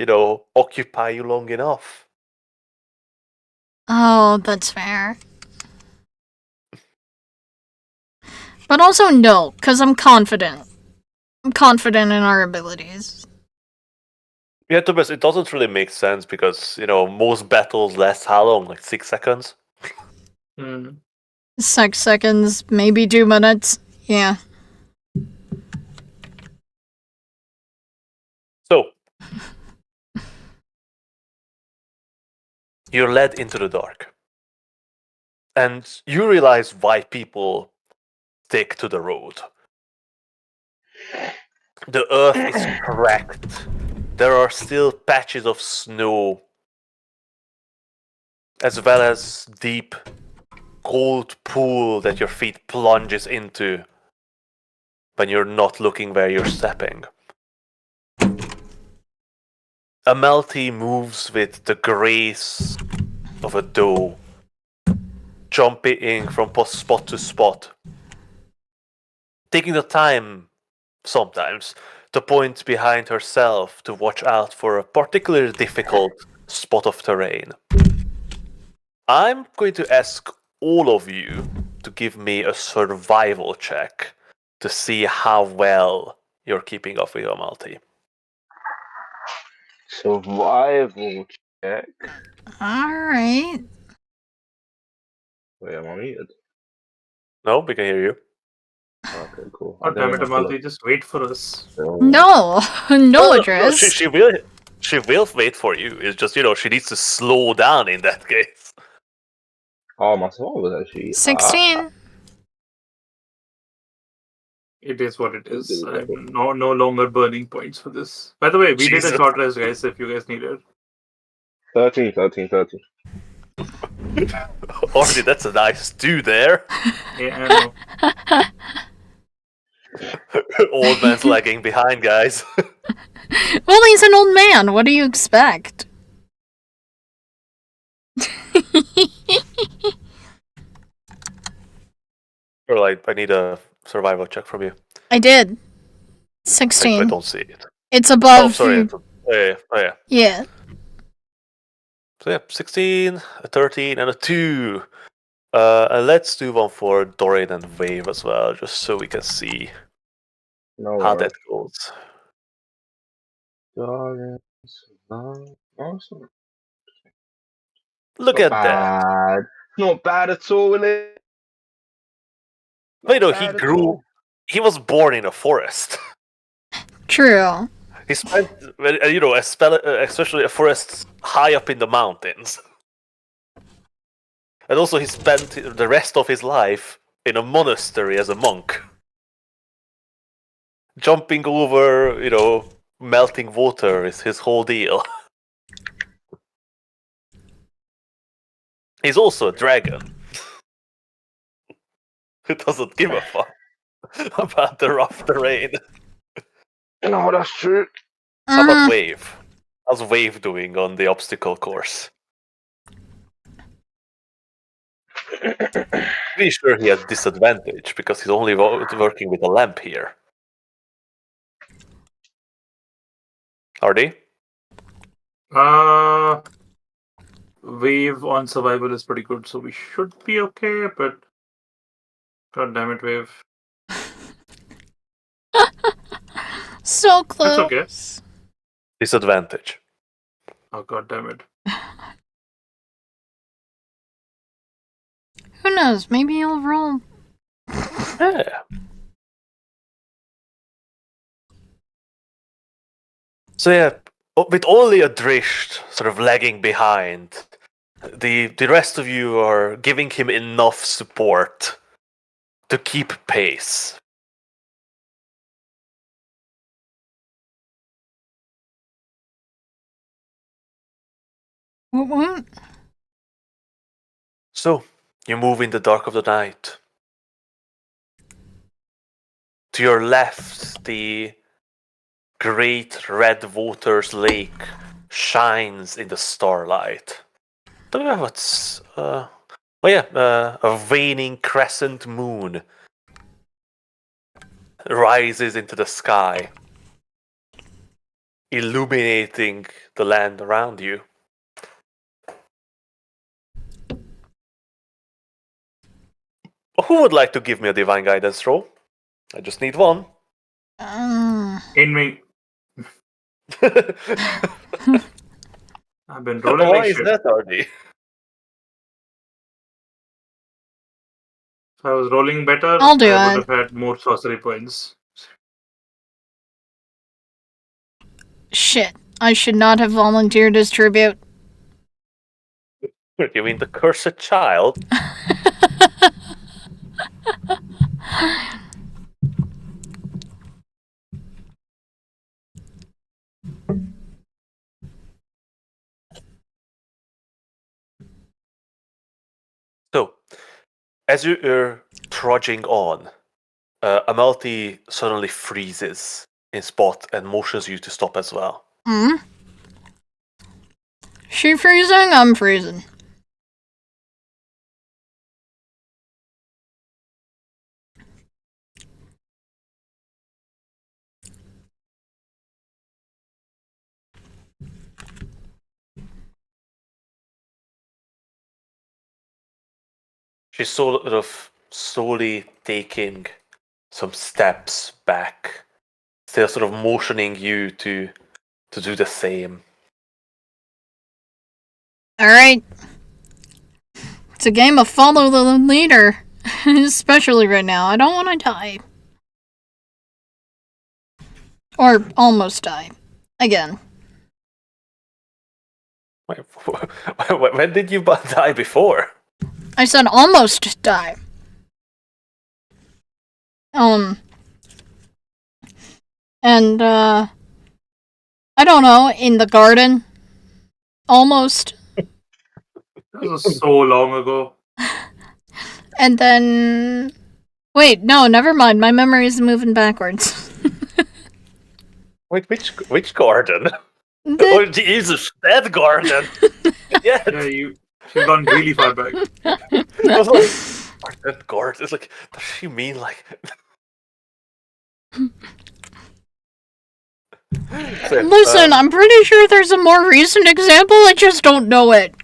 occupy you long enough?
Oh, that's fair. But also no, because I'm confident. I'm confident in our abilities.
Yeah, to be honest, it doesn't really make sense because, most battles last how long? Like 6 seconds?
6 seconds, maybe 2 minutes. Yeah.
So, you're led into the dark. And you realize why people stick to the road. The earth is cracked there are still patches of snow, as well as deep, cold pool that your feet plunges into when you're not looking where you're stepping. Amalti moves with the grace of a doe, jumping from spot to spot, taking the time sometimes to point behind herself to watch out for a particularly difficult spot of terrain. I'm going to ask all of you to give me a survival check to see how well you're keeping up with Amalti.
Survival check.
Alright.
Wait, am I muted?
No, we can hear you.
Okay, cool.
Oh, damn it, Amalti, just wait for us.
No, no
No,
address.
she will. She will wait for you. It's just she needs to slow down in that case.
Oh, my survival was actually
16.
It is what it is.
Good, good,
I'm no longer burning points for this. By the way, we did
Jesus.
a short rest, guys, if you guys need it.
13.
Already, that's a nice do there.
Yeah, I know.
Old man's lagging behind, guys.
Well, he's an old man. What do you expect?
Or like, I need a survival check from you.
I did.
I
16.
don't see it.
It's above.
Oh, sorry.
you-
Yeah.
Yeah.
So yeah, 16, a 13, and a 2. And let's do one for Dorian and Wave as well, just so we can see
No
how
worries.
that goes.
Awesome.
Look
Not
at that.
bad. Not bad at all, Willie.
But,
Not
he
bad at
grew.
all.
He was born in a forest.
True.
He spent, especially a forest high up in the mountains. And also, he spent the rest of his life in a monastery as a monk. Jumping over, melting water is his whole deal. He's also a dragon. Who doesn't give a fuck about the rough terrain?
No, that's true.
How about
Uh,
Wave? How's Wave doing on the obstacle course? Pretty sure he has disadvantage because he's only working with a lamp here. Hardy?
Wave on survival is pretty good, so we should be okay, but god damn it, Wave.
so close.
okay.
Disadvantage.
Oh god damn it.
Who knows? Maybe he'll roll.
Yeah. So yeah, with only Adrisht sort of lagging behind, the rest of you are giving him enough support to keep pace.
What?
So, you move in the dark of the night. To your left, the great red waters lake shines in the starlight. Don't know what's a waning crescent moon rises into the sky, illuminating the land around you. Who would like to give me a divine guidance roll? I just need one.
In me. I've been rolling
Why
like
is
shit.
that, Ardy?
If I was rolling better,
I'll do
I
it.
would have had more sorcery points.
Shit. I should not have volunteered as tribute.
You mean the cursed child? As you're trudging on, Amalti suddenly freezes in spot and motions you to stop as well.
Hmm? She freezing? I'm freezing.
She's sort of slowly taking some steps back, still sort of motioning you to do the same.
Alright. It's a game of follow the leader. Especially right now. I don't want to die. Or almost die. Again.
When did you die before?
I said almost die. And, I don't know, in the garden. Almost.
This was so long ago.
And then... Wait, no, never mind. My memory is moving backwards.
Wait, which garden? Oh,
The-
Jesus, that garden! Yeah,
Yeah, she's gone really far back.
I was like, that garden? It's like, does she mean like... So,
Listen, I'm pretty sure there's a more recent example, I just don't know it.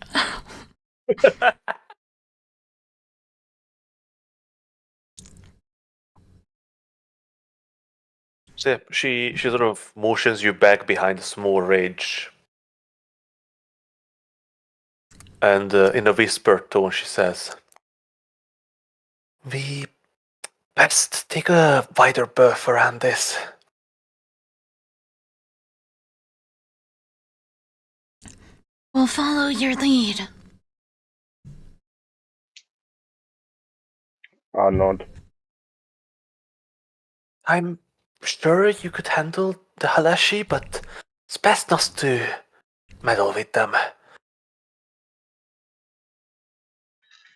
So yeah, she sort of motions you back behind a small ridge. And in a whispered tone, she says, "We best take a wider berth around this."
We'll follow your lead.
I nod.
I'm sure you could handle the Halashi, but it's best not to meddle with them.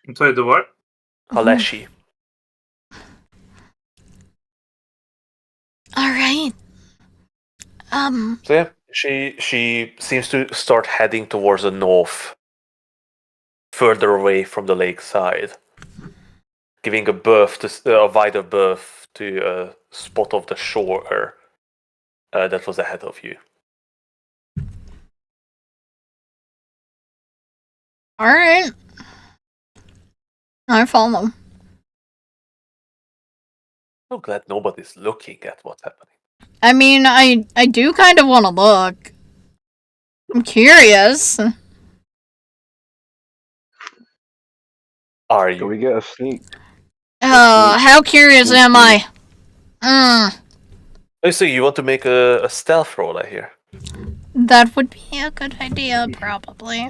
I'm sorry, the what?
Halashi.
Alright.
So yeah, she seems to start heading towards the north, further away from the lakeside, giving a wider berth to a spot of the shore that was ahead of you.
Alright. I follow.
So glad nobody's looking at what's happening.
I mean, I do kind of want to look. I'm curious.
Are
Can
you?
we get a sneak?
Oh, how curious am I?
I see you want to make a stealth roll, I hear.
That would be a good idea, probably.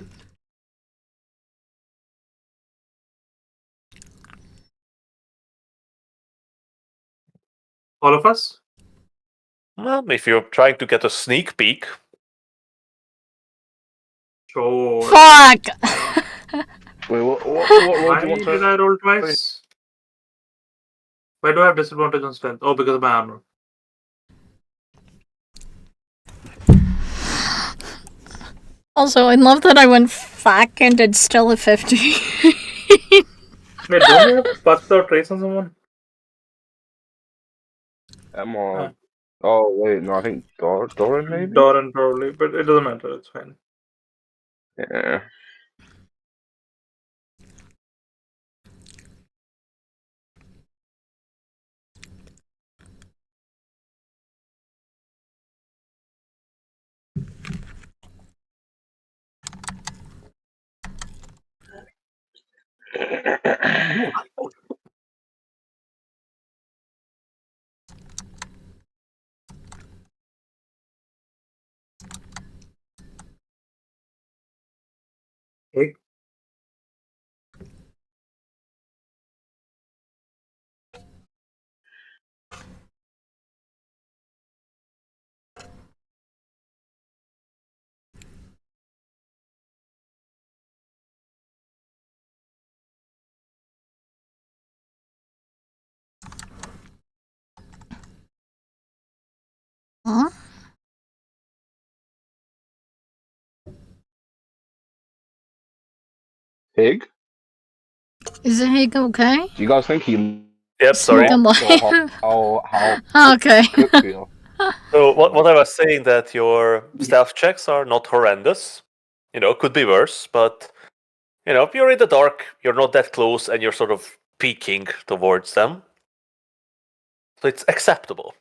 All of us?
Well, if you're trying to get a sneak peek,
Sure.
Fuck!
Wait, what roll
Why
do you want
did
to?
I roll twice? Why do I have disadvantage on strength? Oh, because of my armor.
Also, I love that I went fuck and did still a 50.
Wait, don't you have passed out trace on someone?
Emma. Oh wait, no, I think Doran maybe.
Doran probably, but it doesn't matter. It's fine.
Yeah.
Hey,
Huh?
Pig?
Is Hig okay?
Do you guys think he
Yep, sorry.
Something
lost or
like.
how
Okay.
cooked we are?
So what I was saying that your stealth checks are not horrendous. Could be worse, but if you're in the dark, you're not that close, and you're sort of peeking towards them. So it's acceptable.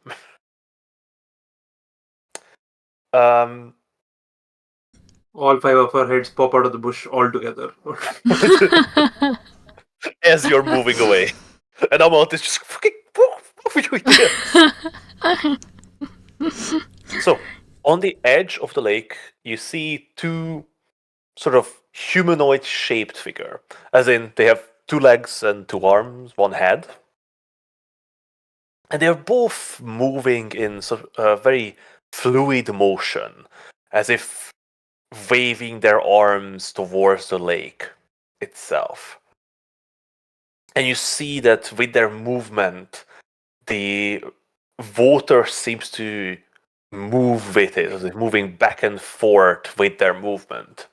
um,
All 5 of our heads pop out of the bush all together.
as you're moving away, and Amount is just fucking. What are you doing? So on the edge of the lake, you see two sort of humanoid-shaped figure, as in they have 2 legs and 2 arms, 1 head. And they're both moving in sort of very fluid motion, as if waving their arms towards the lake itself. And you see that with their movement, the water seems to move with it, so moving back and forth with their movement.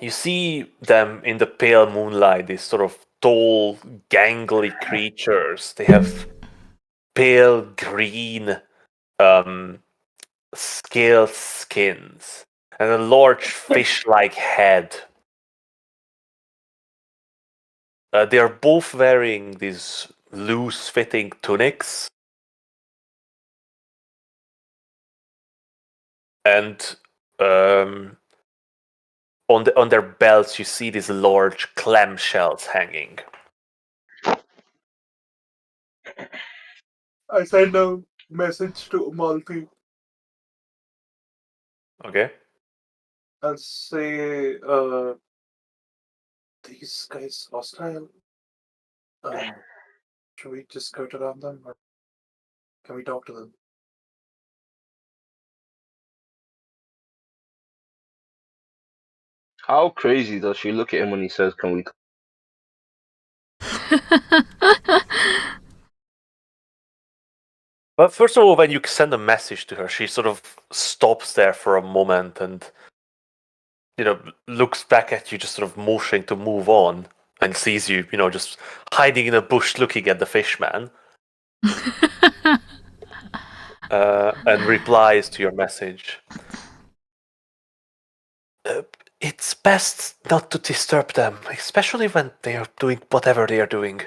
You see them in the pale moonlight, these sort of tall, gangly creatures. They have pale green scaled skins and a large fish-like head. They are both wearing these loose-fitting tunics, and on their belts you see these large clamshells hanging.
I send a message to Malfi
Okay.
and say, these guys hostile. Should we just skirt around them, or can we talk to them?
How crazy does she look at him when he says, "Can we?"
But first of all, when you send a message to her, she sort of stops there for a moment and looks back at you, just sort of motioning to move on, and sees you, just hiding in a bush looking at the fishman. And replies to your message. It's best not to disturb them, especially when they are doing whatever they are doing.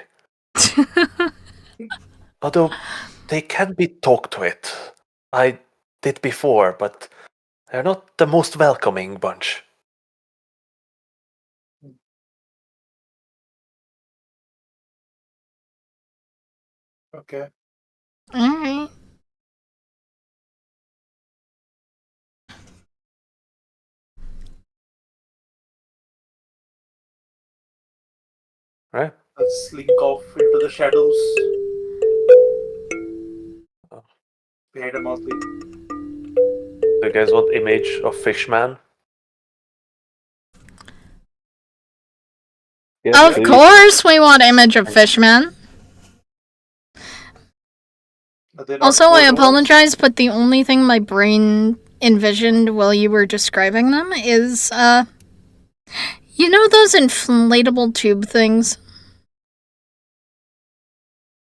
Although they can be talked to it. I did before, but they're not the most welcoming bunch.
Okay.
Alright.
Right?
Let's slink off into the shadows.
Oh.
Behind a Malfi.
Do you guys want image of Fishman?
Yes,
Of
please.
course we want image of Fishman.
Are they not
Also, I
photos?
apologize, but the only thing my brain envisioned while you were describing them is, you know those inflatable tube things?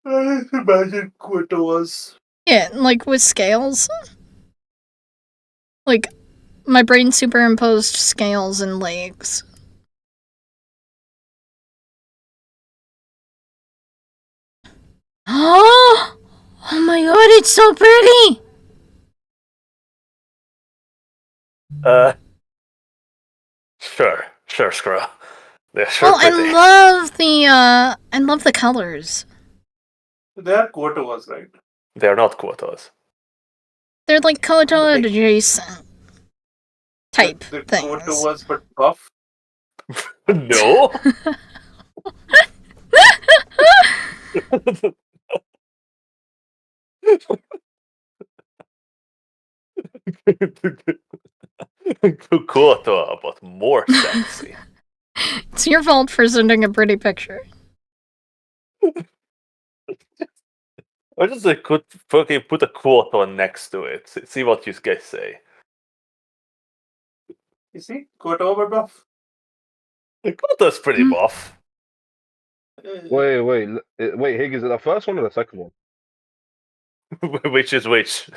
I imagine Quintoas.
Yeah, like with scales. Like, my brain superimposed scales and legs. Oh! Oh my god, it's so pretty!
Sure, Screw. They're sure
Well,
pretty.
I love the colors.
They are Quintoas, right?
They're not quotas.
They're like Koto
Like-
adjacent type
They're
things.
Quintoas, but buff.
No. Quota, but more sexy.
It's your fault for sending a pretty picture.
Or just put a quote on next to it. See what you guys say.
You see, quote over buff.
The quote's pretty buff.
Wait, Hig, is it the first one or the second one?
Which is which?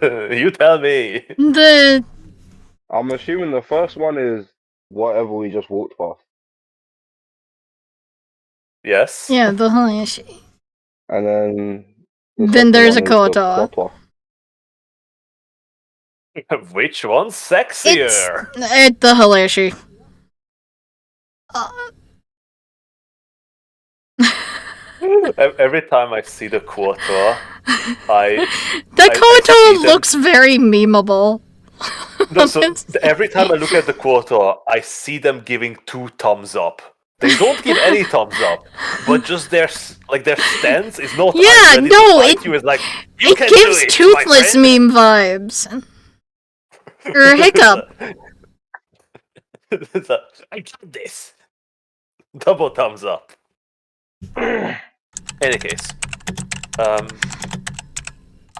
You tell me.
The
I'm assuming the first one is whatever we just walked past.
Yes.
yeah, the Halayashi.
And then the
Then
second
there's
one
a
is the
Koto.
Quatoa.
Which one's
It's
sexier?
the Halayashi.
Every time I see the quota,
The
I see
Koto
them-
looks very memeable.
no, so every time I look at the quota, I see them giving 2 thumbs up. They don't give any thumbs up, but just their stance is not.
Yeah,
I'm ready
no,
to fight you. Is like you
It
can
gives
do it,
toothless
my friend.
meme vibes. Or Hiccup.
It's a, I got this. Double thumbs up. Any case,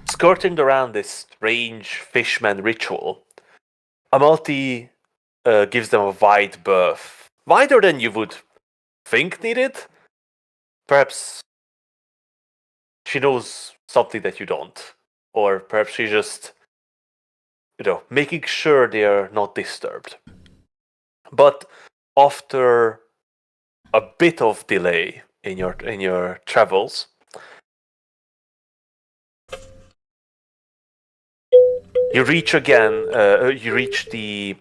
skirting around this strange fishman ritual, Amalti gives them a wide berth, wider than you would think needed. Perhaps she knows something that you don't, or perhaps she's just, making sure they are not disturbed. But after a bit of delay in your travels, you reach the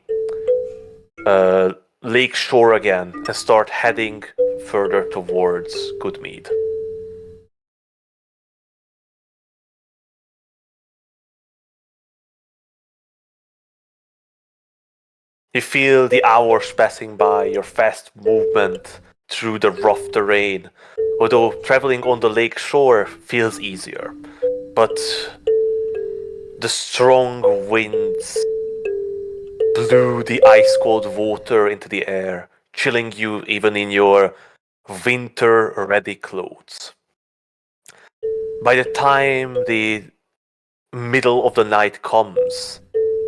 lake shore again and start heading further towards Goodmead. You feel the hours passing by, your fast movement through the rough terrain, although traveling on the lake shore feels easier. But the strong winds blew the ice-cold water into the air, chilling you even in your winter-ready clothes. By the time the middle of the night comes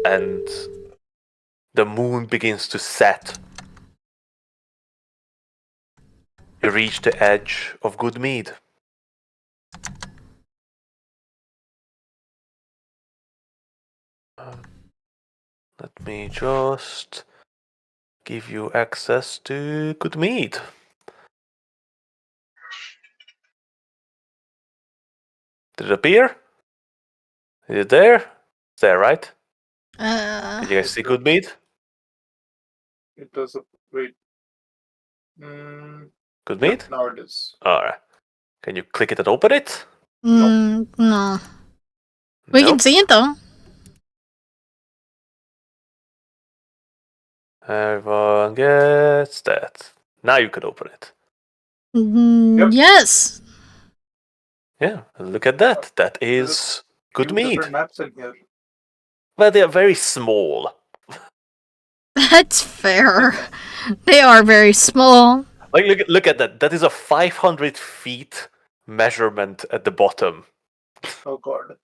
and the moon begins to set, you reach the edge of Goodmead. Let me just give you access to Goodmead. Did it appear? Is it there? It's there, right? Did you guys see Goodmead?
It does. Wait. Mm,
Goodmead?
yep, now it is.
Alright. Can you click it and open it?
No. We can
Nope.
see it though.
Everyone gets that. Now you can open it.
Yep.
Yes.
Yeah, look at that. That
There's
is
Few
Goodmead.
different maps in here.
Well, they are very small.
That's fair. They are very small.
Like, look at that. That is a 500 feet measurement at the bottom.
Oh god.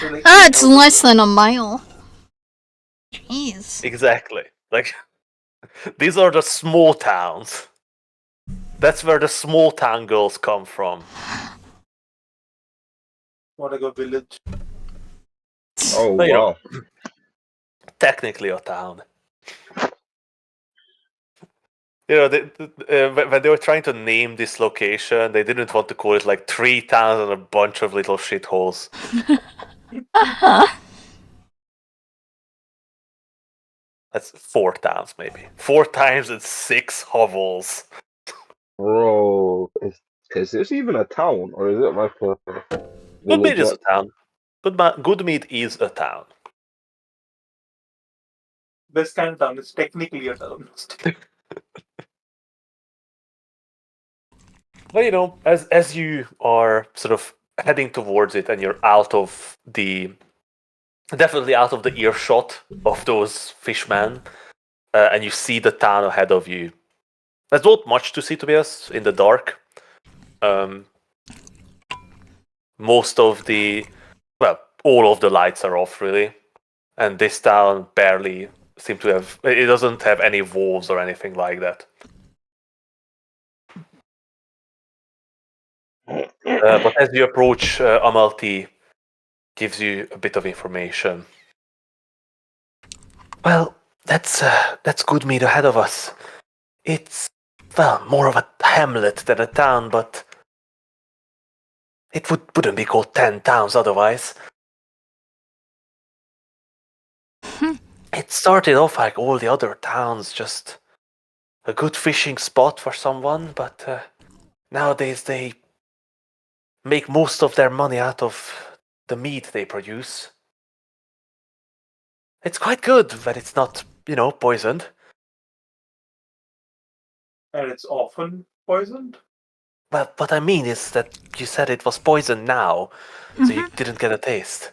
Really?
It's less than a mile. Jeez.
Exactly. Like, these are the small towns. That's where the small town girls come from.
Wanna go village?
Oh,
But,
wow.
Technically a town. When they were trying to name this location, they didn't want to call it like 3 towns and a bunch of little shitholes. That's 4 towns, maybe. 4 times and 6 hovels.
Bro, is this even a town or is it like a
Goodmead
village?
is a town. Goodmead is a town.
This kind of town is technically a town.
Well, as you are sort of heading towards it and you're definitely out of the earshot of those fishmen, and you see the town ahead of you. There's not much to see, to be honest, in the dark. most of the, well, all of the lights are off really, and this town barely seem to have. It doesn't have any walls or anything like that. But as you approach, Amalti gives you a bit of information. Well, that's good meat ahead of us. It's, well, more of a hamlet than a town, but it wouldn't be called 10 towns otherwise. It started off like all the other towns, just a good fishing spot for someone, but nowadays they make most of their money out of the meat they produce. It's quite good, but it's not, poisoned.
And it's often poisoned?
Well, what I mean is that you said it was poisoned now, so you didn't get a taste.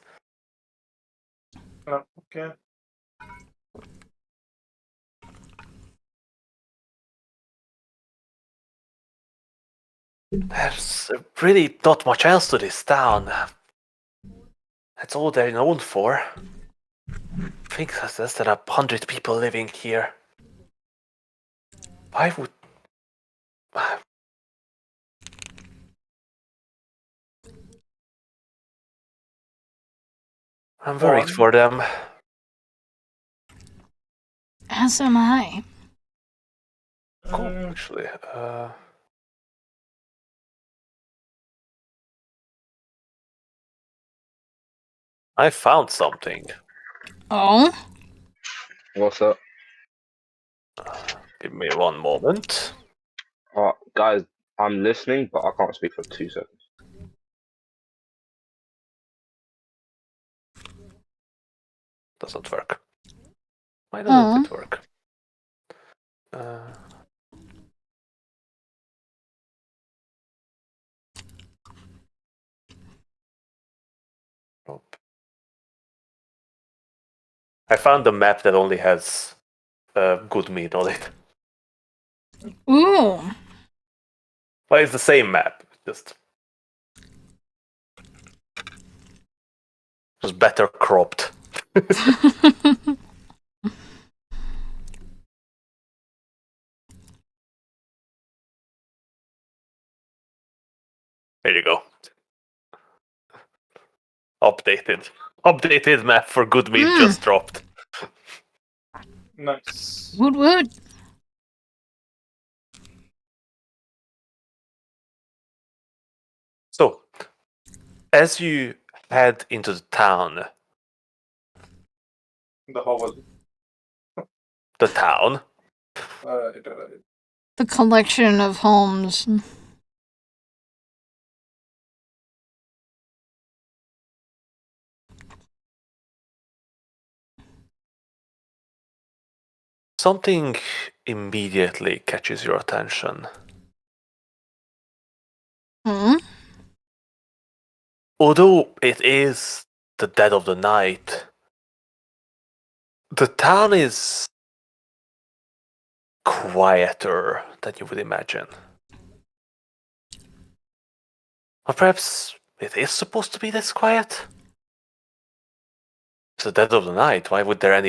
Oh, okay.
There's really not much else to this town. That's all they're known for. I think there's less than 100 people living here. Why would... I'm worried for them.
As am I.
Cool, actually. I found something.
Oh?
What's up?
Give me one moment.
Guys, I'm listening, but I can't speak for 2 seconds.
Doesn't work. Why doesn't it work? Nope. I found a map that only has good meat on it.
Ooh.
Well, it's the same map, just better cropped. There you go. Updated map for good meat just dropped.
Nice.
Woot woot.
So, as you head into the town,
The hovel.
the town,
Alright.
The collection of homes.
something immediately catches your attention. Although it is the dead of the night, the town is quieter than you would imagine. Or perhaps it is supposed to be this quiet? It's the dead of the night. Why would there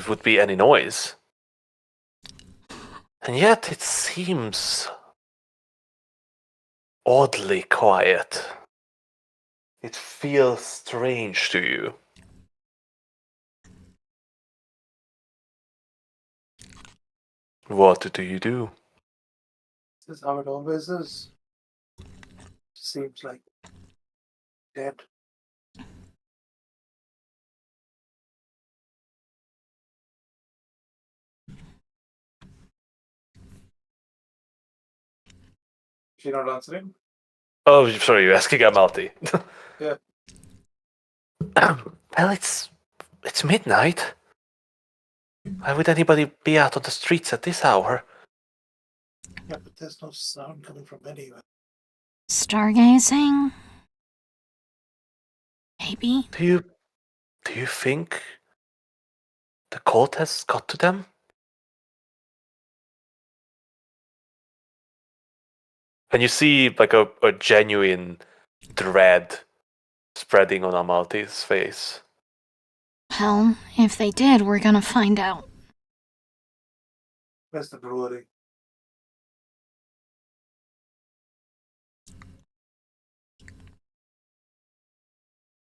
would be any noise? And yet it seems oddly quiet. It feels strange to you. What do you do?
This is how it always is. Seems like dead. She not answering?
Oh, sorry, you're asking Amalti.
Yeah.
Well, it's midnight. Why would anybody be out on the streets at this hour?
Yeah, but there's no sound coming from anywhere.
Stargazing? Maybe?
Do you think the cult has got to them? And you see like a genuine dread spreading on Amalthe's face.
Hell, if they did, we're gonna find out.
Where's the brewery?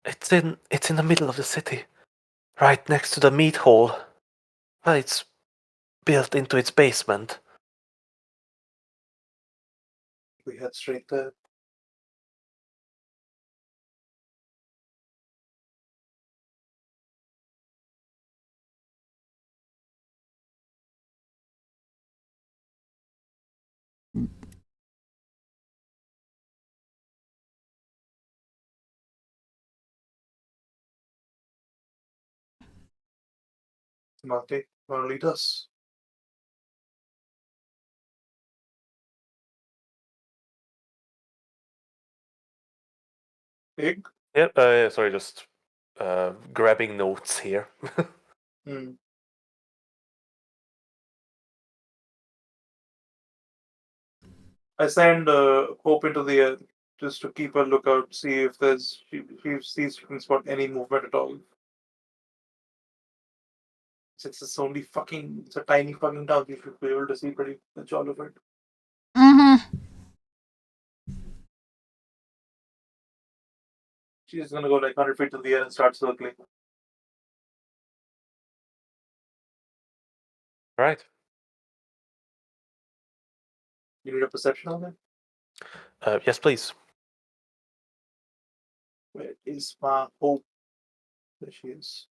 It's in the middle of the city, right next to the meat hall. Well, it's built into its basement.
We head straight there. Marty, wanna lead us? Pig?
Yep. Sorry, just grabbing notes here.
Hmm. I send Hope into the air just to keep a lookout, see if she sees she can spot any movement at all. It's only fucking, it's a tiny fucking town. You should be able to see pretty much all of it.
Mm-hmm.
She's gonna go like 100 feet in the air and start circling.
Right.
You need a perception on that?
Yes, please.
Where is my Hope? There she is.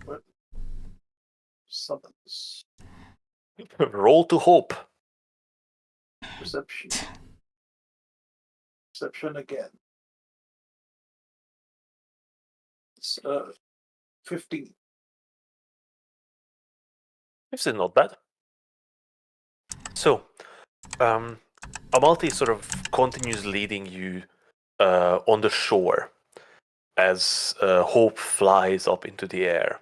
What? Summons.
Roll to hope.
Perception. Perception again. It's 15.
This is not bad. So, Amalthi sort of continues leading you on the shore as Hope flies up into the air.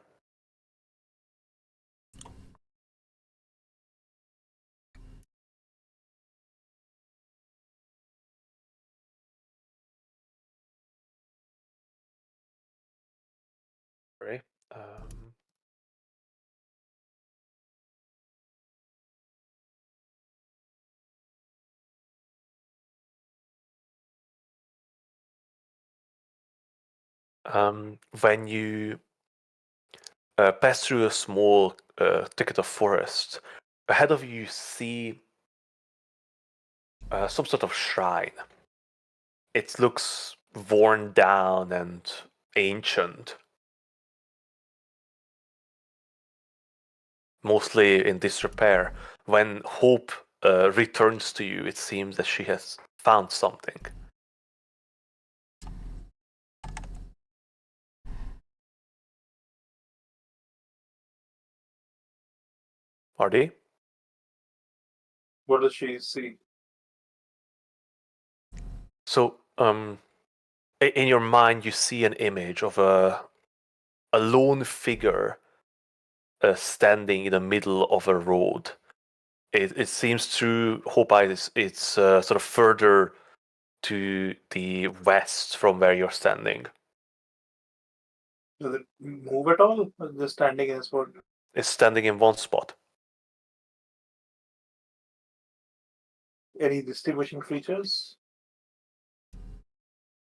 Right. When you pass through a small thicket of forest, ahead of you see some sort of shrine. It looks worn down and ancient, mostly in disrepair. When Hope returns to you, it seems that she has found something. Are they?
What does she see?
So, in your mind, you see an image of a lone figure standing in the middle of a road. It seems through Hope Eyes, it's sort of further to the west from where you're standing.
Does it move at all? Or just standing in a spot?
It's standing in one spot.
Any distinguishing features?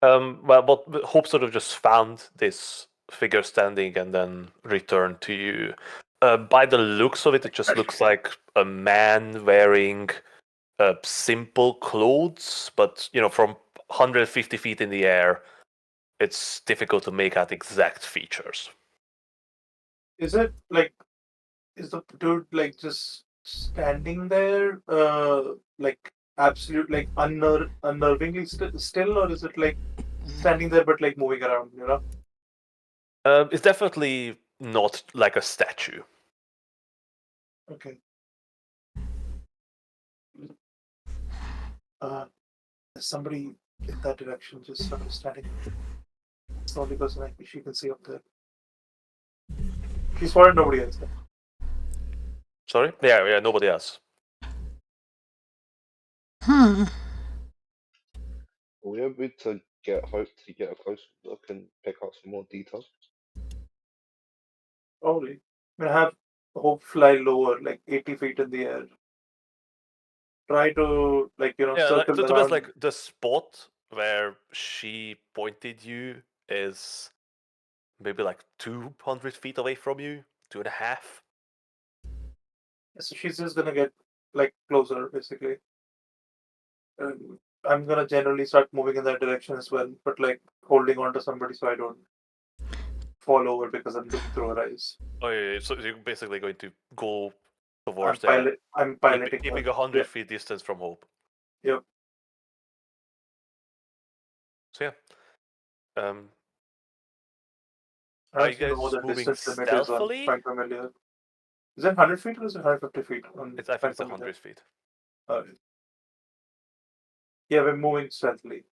Well, but Hope sort of just found this figure standing and then returned to you. By the looks of it, it just looks like a man wearing simple clothes, but from 150 feet in the air, it's difficult to make out exact features.
Is it like, is the dude like just standing there, like absolute, like unnervingly still, or is it like standing there but like moving around?
It's definitely not like a statue.
Okay. There's somebody in that direction, just sort of standing. It's the only person she can see up there. She's spotted nobody else.
Sorry? Yeah, nobody else.
Hmm.
Are we able to get a closer look and pick out some more details?
Probably. I mean, have Hope fly lower, like 80 feet in the air. Try to, circle
to be honest,
around.
like the spot where she pointed you is maybe like 200 feet away from you, 2.5.
So she's just gonna get, closer, basically. I'm gonna generally start moving in that direction as well, but, holding on to somebody so I don't fall over because I'm looking through her eyes.
Oh, yeah, so you're basically going to go
I'm,
towards there,
I'm piloting
keeping
her.
100 feet distance from Hope.
Yep.
So yeah,
I
are
don't
you
even know
guys
what the
moving
distance limit is on
stealthily?
Find Familiar. Is that 100 feet or is it 150 feet on
I think
Find
it's
Familiar?
100 feet.
Yeah, we're moving stealthily.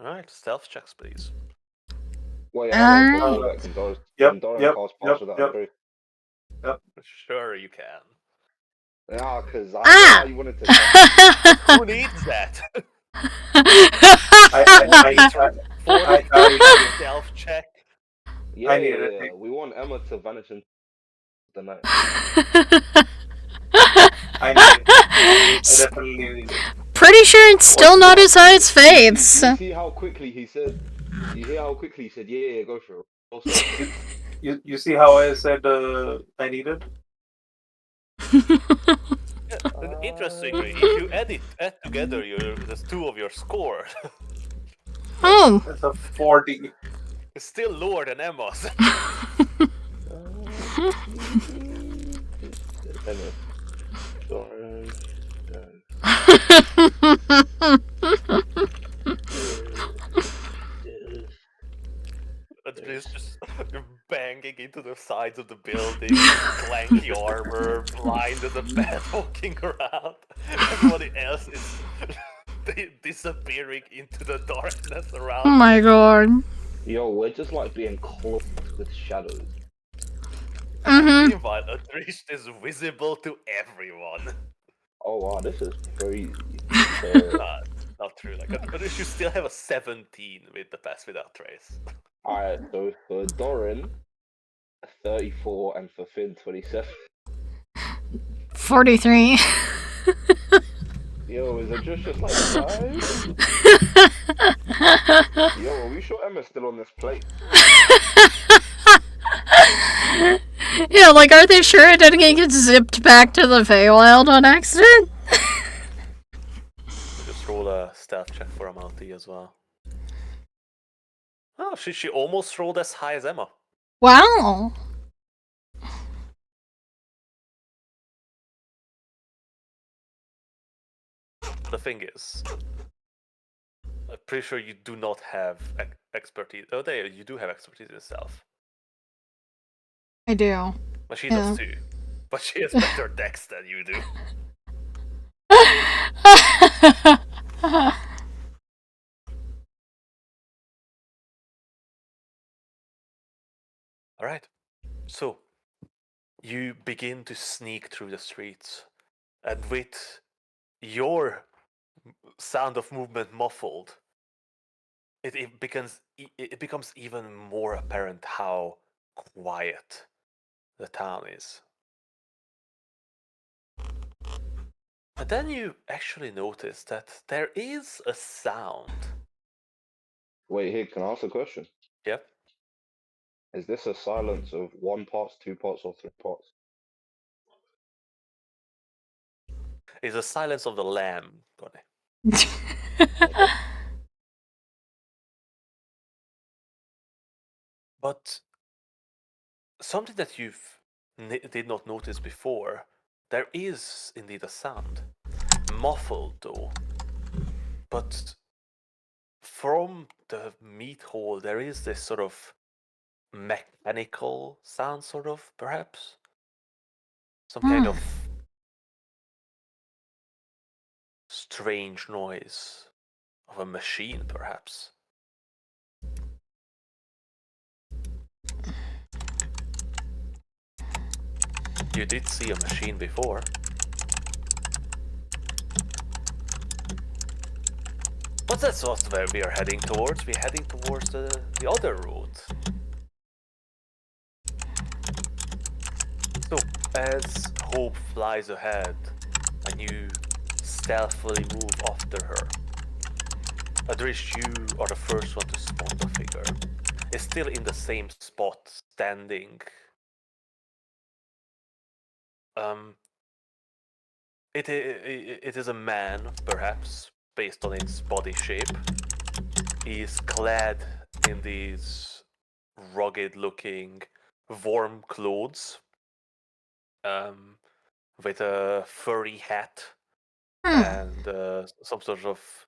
All right, stealth checks, please.
Wait, hold on. Before
Alright.
that, can
Yep,
Doran
yep,
cast
yep,
Pass Without
yep.
a Trace?
Sure, you can.
Yeah, because I know
Ah!
how you wanted to.
Who needs that?
I
Stealth check.
Yeah,
need
yeah,
it.
yeah. We want Emma to vanish into the night.
I need it. I definitely need it.
Pretty sure it's still not as high as Faith's.
You see how quickly he said? You hear how quickly he said? Yeah, go for it. Also,
You see how I said I need it?
Interestingly, if you add together the two of your score,
Oh.
That's a 40.
it's still lower than Emma's.
Emma, Doran,
It's just banging into the sides of the building, clanky armor, blind as a bat walking around. Everybody else is disappearing into the darkness around.
Oh my god.
Yo, we're just like being clothed with shadows.
Mm-hmm.
Meanwhile, Adrish is visible to everyone.
Oh wow, this is crazy.
Not true. Like Adrish, you still have a 17 with the Pass Without Trace.
Alright, so for Doran, 34, and for Finn, 27.
43.
Yo, is it just like 5? Yo, are we sure Emma's still on this plate?
Yeah, like, are they sure it didn't get zipped back to the Feywild on accident?
Just roll a stealth check for a Mountie as well. Oh, she almost rolled as high as Emma.
Wow.
The thing is, I'm pretty sure you do not have expertise. Oh, there, you do have expertise in stealth.
I do.
But she
Yeah.
does too. But she has better dex than you do. Alright. So, you begin to sneak through the streets. And with your sound of movement muffled, it becomes even more apparent how quiet the town is. And then you actually notice that there is a sound.
Wait, here, can I ask a question?
Yep.
Is this a silence of 1 part, 2 parts, or 3 parts?
It's the silence of the lamb, Connie. But something that you've did not notice before, there is indeed a sound. Muffled though. But from the meat hole there is this sort of mechanical sound, sort of, perhaps? Some kind of strange noise of a machine, perhaps. You did see a machine before. But that's not where we are heading towards. We're heading towards the other route. So, as Hope flies ahead, and you stealthily move after her, Adrish, you are the first one to spot the figure. It's still in the same spot, standing. It is a man, perhaps, based on its body shape. He's clad in these rugged-looking, warm clothes, with a furry hat and some sort of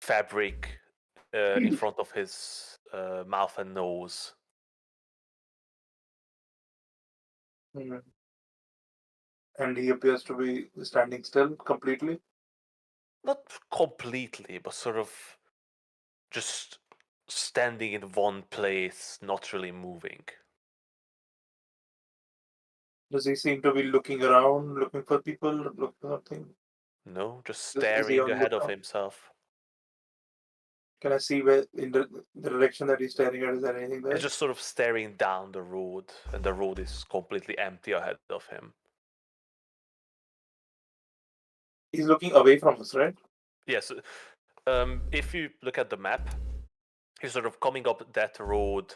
fabric in front of his mouth and nose.
Hmm. And he appears to be standing still completely.
Not completely, but sort of just standing in one place, not really moving.
Does he seem to be looking around, looking for people, looking for something?
No, just
Is he
staring
on
ahead of
lookout?
himself.
Can I see where in the direction that he's staring at? Is there anything there?
He's just sort of staring down the road, and the road is completely empty ahead of him.
He's looking away from us, right?
Yes, if you look at the map, he's sort of coming up that road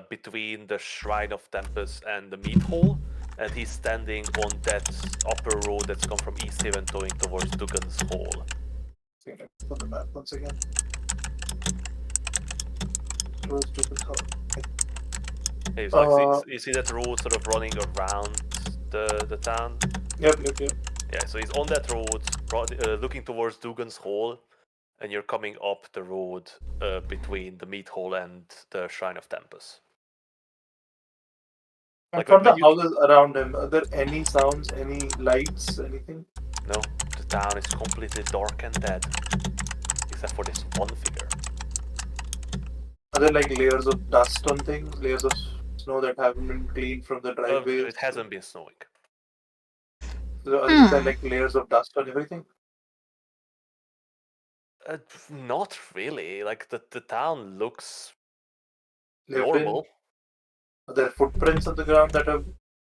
between the Shrine of Tempest and the Meat Hall, and he's standing on that upper road that's come from East Haven going towards Dugan's Hall.
Okay, let's put the map once again. Towards Dugan's Hall.
Hey, so like, you see that road sort of running around the town?
Yep.
Yeah, so he's on that road, looking towards Dugan's Hall, and you're coming up the road between the Meat Hall and the Shrine of Tempest.
And
Like
from the
when you
houses around him, are there any sounds, any lights, anything?
no, the town is completely dark and dead, except for this one figure.
Are there like layers of dust on things, layers of snow that haven't been cleaned from the driveways?
It hasn't been snowing.
So, is there like layers of dust on everything?
Not really. Like the town looks
Lived in?
normal.
Are there footprints on the ground that are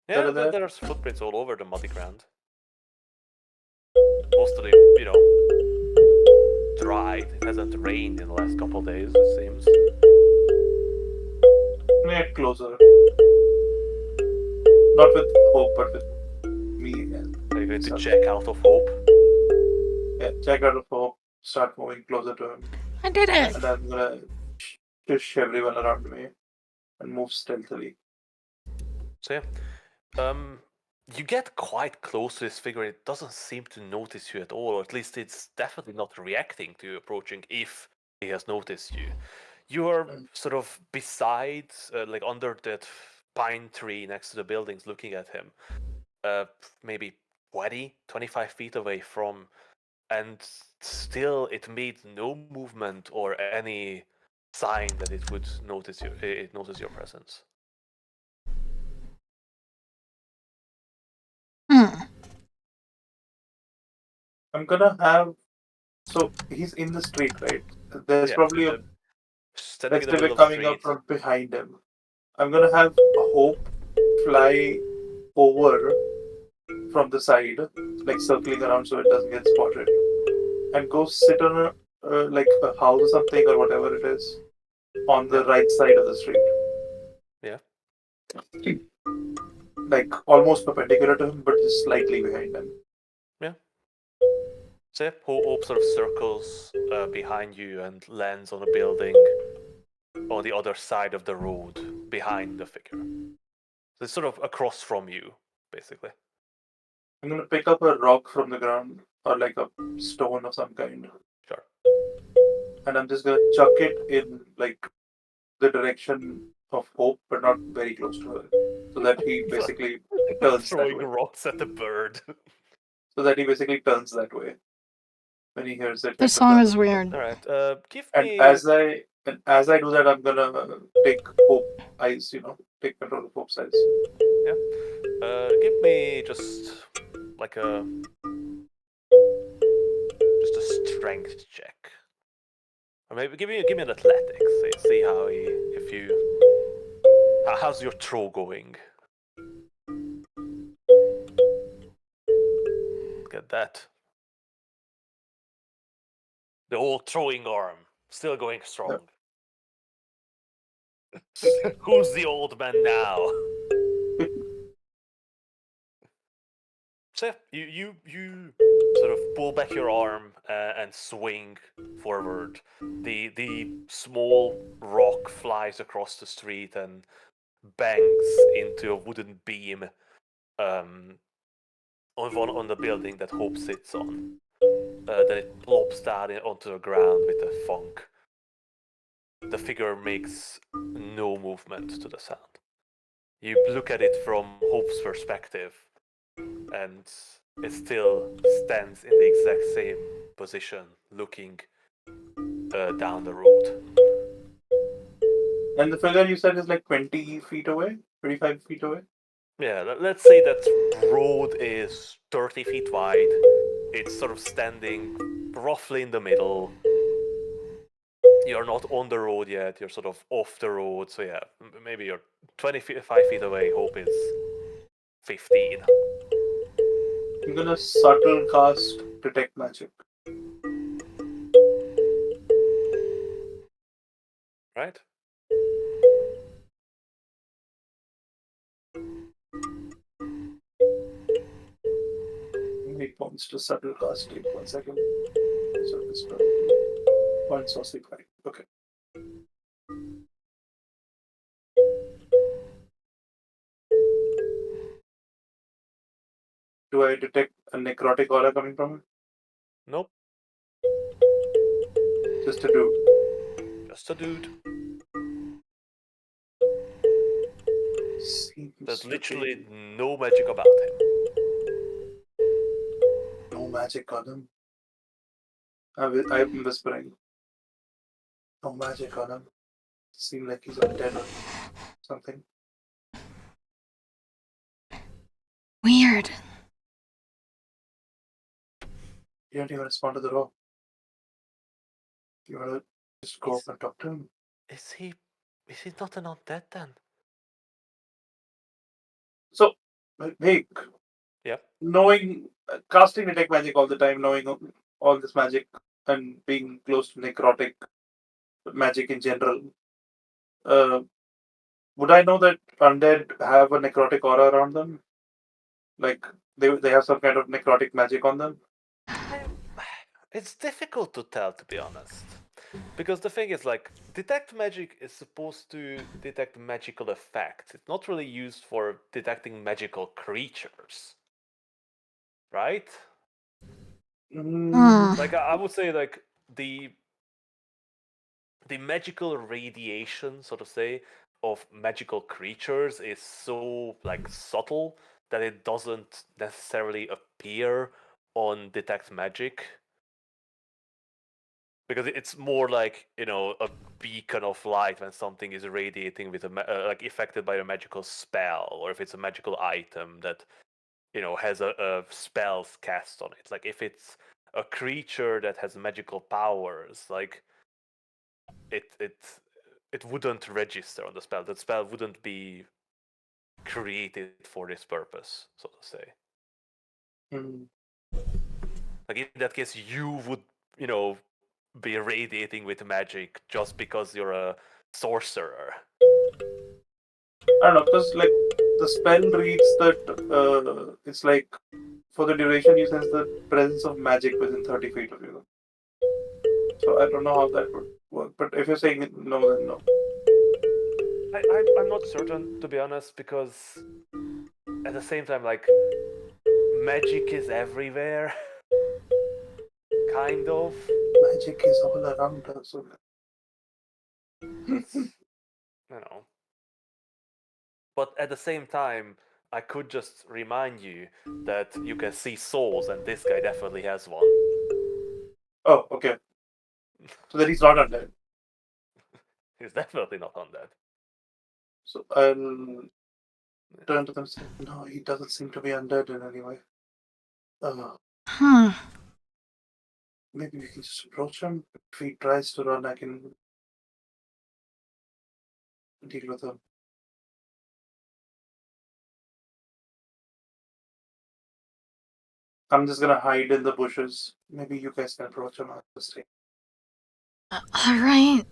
Yeah,
there?
there's footprints all over the muddy ground. Mostly, dried. It hasn't rained in the last couple of days, it seems.
Let me get closer. Not with Hope, but with me.
Are you going to check out of Hope?
Yeah, check out of Hope. Start moving closer to him.
I did it.
And I'm gonna shush everyone around me and move stealthily.
So yeah, you get quite close to this figure. It doesn't seem to notice you at all, or at least it's definitely not reacting to you approaching if he has noticed you. You are sort of beside, like under that pine tree next to the buildings, looking at him. Maybe 20, 25 feet away from, and still it made no movement or any sign that it would notice you. It notices your presence.
I'm gonna have. So he's in the street, right? There's
Yeah,
probably a
standing
let's
in the
say
middle
we're
of the
coming up
street.
from behind him. I'm gonna have Hope fly over from the side, like circling around so it doesn't get spotted, and go sit on like a house or something or whatever it is on the right side of the street.
Yeah.
Like almost perpendicular to him, but just slightly behind him.
Yeah. So Hope sort of circles behind you and lands on a building on the other side of the road behind the figure. So it's sort of across from you, basically.
I'm gonna pick up a rock from the ground or like a stone of some kind.
Sure.
And I'm just gonna chuck it in like the direction of Hope, but not very close to her, so that he basically turns that
Throwing
way.
rocks at the bird.
So that he basically turns that way when he hears it.
This song is weird.
All right. Give
And
me.
as I do that, I'm gonna take Hope eyes. Take control of Hope's eyes.
Yeah. Give me just like a strength check. Or maybe give me an athletics. See how how's your throw going? Look at that. The old throwing arm still going strong. Who's the old man now? So you sort of pull back your arm and swing forward. The small rock flies across the street and bangs into a wooden beam on the building that Hope sits on. Then it plops down onto the ground with a thunk. The figure makes no movement to the sound. You look at it from Hope's perspective, and it still stands in the exact same position, looking down the road.
And the figure you said is like 20 feet away? 25 feet away?
Yeah, let's say that road is 30 feet wide. It's sort of standing roughly in the middle. You're not on the road yet, you're sort of off the road, so yeah, maybe you're 25 feet away, Hope is 15.
I'm gonna subtle cast Detect Magic.
Right?
8 points to subtle cast. Take 1 second. So it's 1 saucy right. Okay. Do I detect a necrotic aura coming from it?
Nope,
Just a dude.
just a dude.
Seems
There's
to
literally
be
no magic about him.
no magic on him. I'm whispering. No magic on him. Seems like he's undead or something.
Weird.
You don't even respond to the roll. You wanna just go up and talk to him?
Is he not an undead then?
So, hey,
Yep.
knowing, casting detect magic all the time, knowing all this magic and being close to necrotic magic in general, would I know that undead have a necrotic aura around them? Like they have some kind of necrotic magic on them?
It's difficult to tell, to be honest. Because the thing is, like, detect magic is supposed to detect magical effects. It's not really used for detecting magical creatures. Right?
Hmm.
Like, I would say, like, the magical radiation, so to say, of magical creatures is so, like, subtle that it doesn't necessarily appear on detect magic. Because it's more like, you know, a beacon of light when something is radiating with like affected by a magical spell, or if it's a magical item that, you know, has a spells cast on it. Like if it's a creature that has magical powers, like it wouldn't register on the spell. That spell wouldn't be created for this purpose, so to say.
Mm.
Like in that case, you would, you know, be radiating with magic just because you're a sorcerer.
I don't know, because like the spell reads that it's like for the duration you sense the presence of magic within 30 feet of you. So I don't know how that would work. But if you're saying no, then no.
I'm not certain, to be honest, because at the same time, like, magic is everywhere. Kind of.
Magic is all around us. So
That's, you know. But at the same time, I could just remind you that you can see souls, and this guy definitely has one.
oh, okay. So then he's not undead.
He's definitely not undead.
So I'll turn to them and say, no, he doesn't seem to be undead in any way.
Huh.
Maybe we can just approach him. If he tries to run, I can deal with him. I'm just gonna hide in the bushes. Maybe you guys can approach him. I'll just stay.
Alright.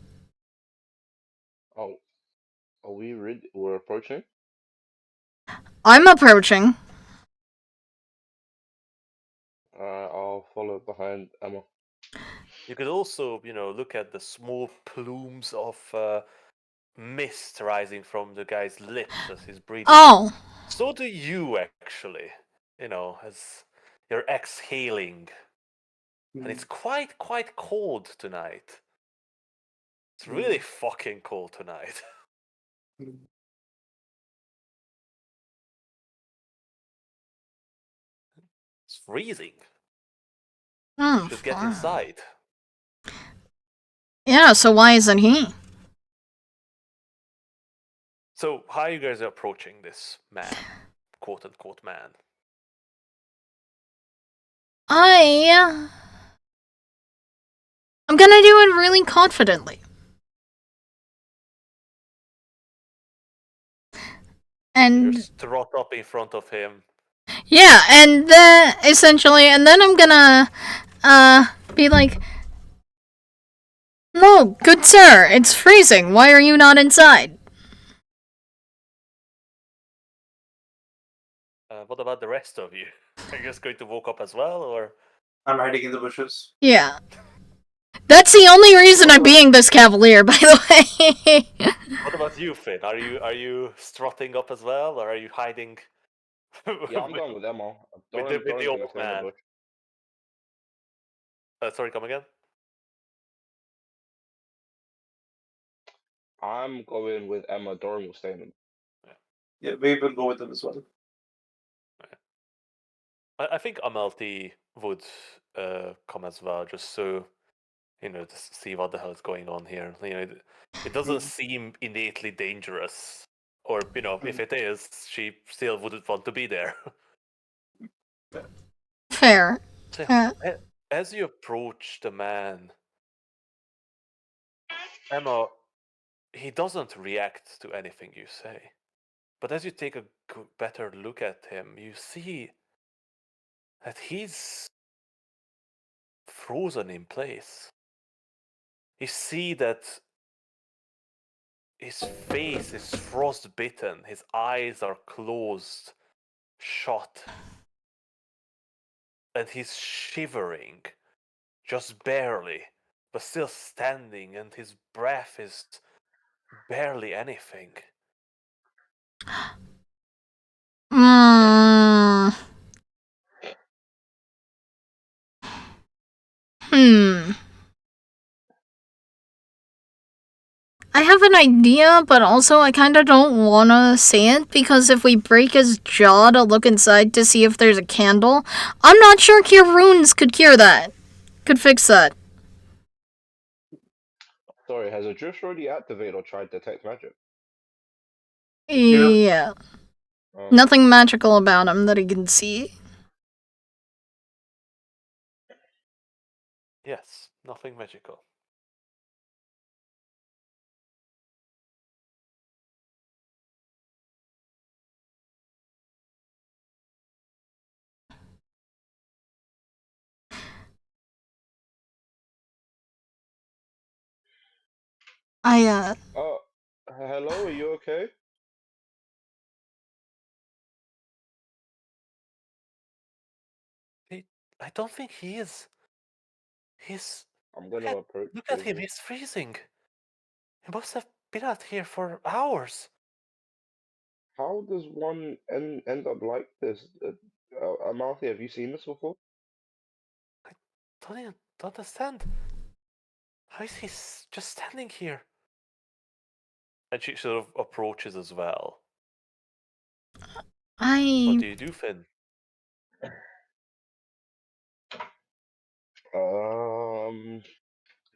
Oh, are we ready? We're approaching?
I'm approaching.
I'll follow behind Emma.
You could also, look at the small plumes of mist rising from the guy's lips as he's breathing.
Oh.
So do you, actually. As you're exhaling. And it's quite cold tonight. It's really fucking cold tonight. It's freezing.
Oh,
Should get
fine.
inside.
Yeah, so why isn't he?
So, how are you guys approaching this man? Quote unquote man.
I'm gonna do it really confidently. And
Just trot up in front of him.
yeah, and then essentially, and then I'm gonna be like, "No, good sir, it's freezing. Why are you not inside?"
What about the rest of you? Are you just going to walk up as well, or?
I'm hiding in the bushes.
Yeah. That's the only reason I'm being this cavalier, by the way.
What about you, Finn? Are you strutting up as well, or are you hiding?
Yeah, I'm going with Emma.
with
Doran's
the
gonna
old
stay in the
man.
bush.
Sorry, come again?
I'm going with Emma. Doran will stay in the.
Yeah, we will go with them as well.
I think Amalti would come as well, just so to see what the hell is going on here. It doesn't seem innately dangerous, or if it is, she still wouldn't want to be there.
Fair.
So, as you approach the man, Emma, he doesn't react to anything you say. But as you take a better look at him, you see that he's frozen in place. You see that his face is frostbitten, his eyes are closed, shut, and he's shivering, just barely, but still standing, and his breath is barely anything.
Mm. I have an idea, but also I kinda don't wanna say it because if we break his jaw to look inside to see if there's a candle, I'm not sure Cure Runes could cure that. Could fix that.
Sorry, has a Adrift already activated or tried detect magic?
Yeah. Nothing magical about him that he can see.
Yes, nothing magical.
Oh, hello. Are you okay?
I don't think he is. He's.
I'm gonna approach.
Look at him, he's freezing. He must have been out here for hours.
How does one end up like this? Amalthea, have you seen this before?
I don't even understand. How is he just standing here? And she sort of approaches as well. What do you do, Finn?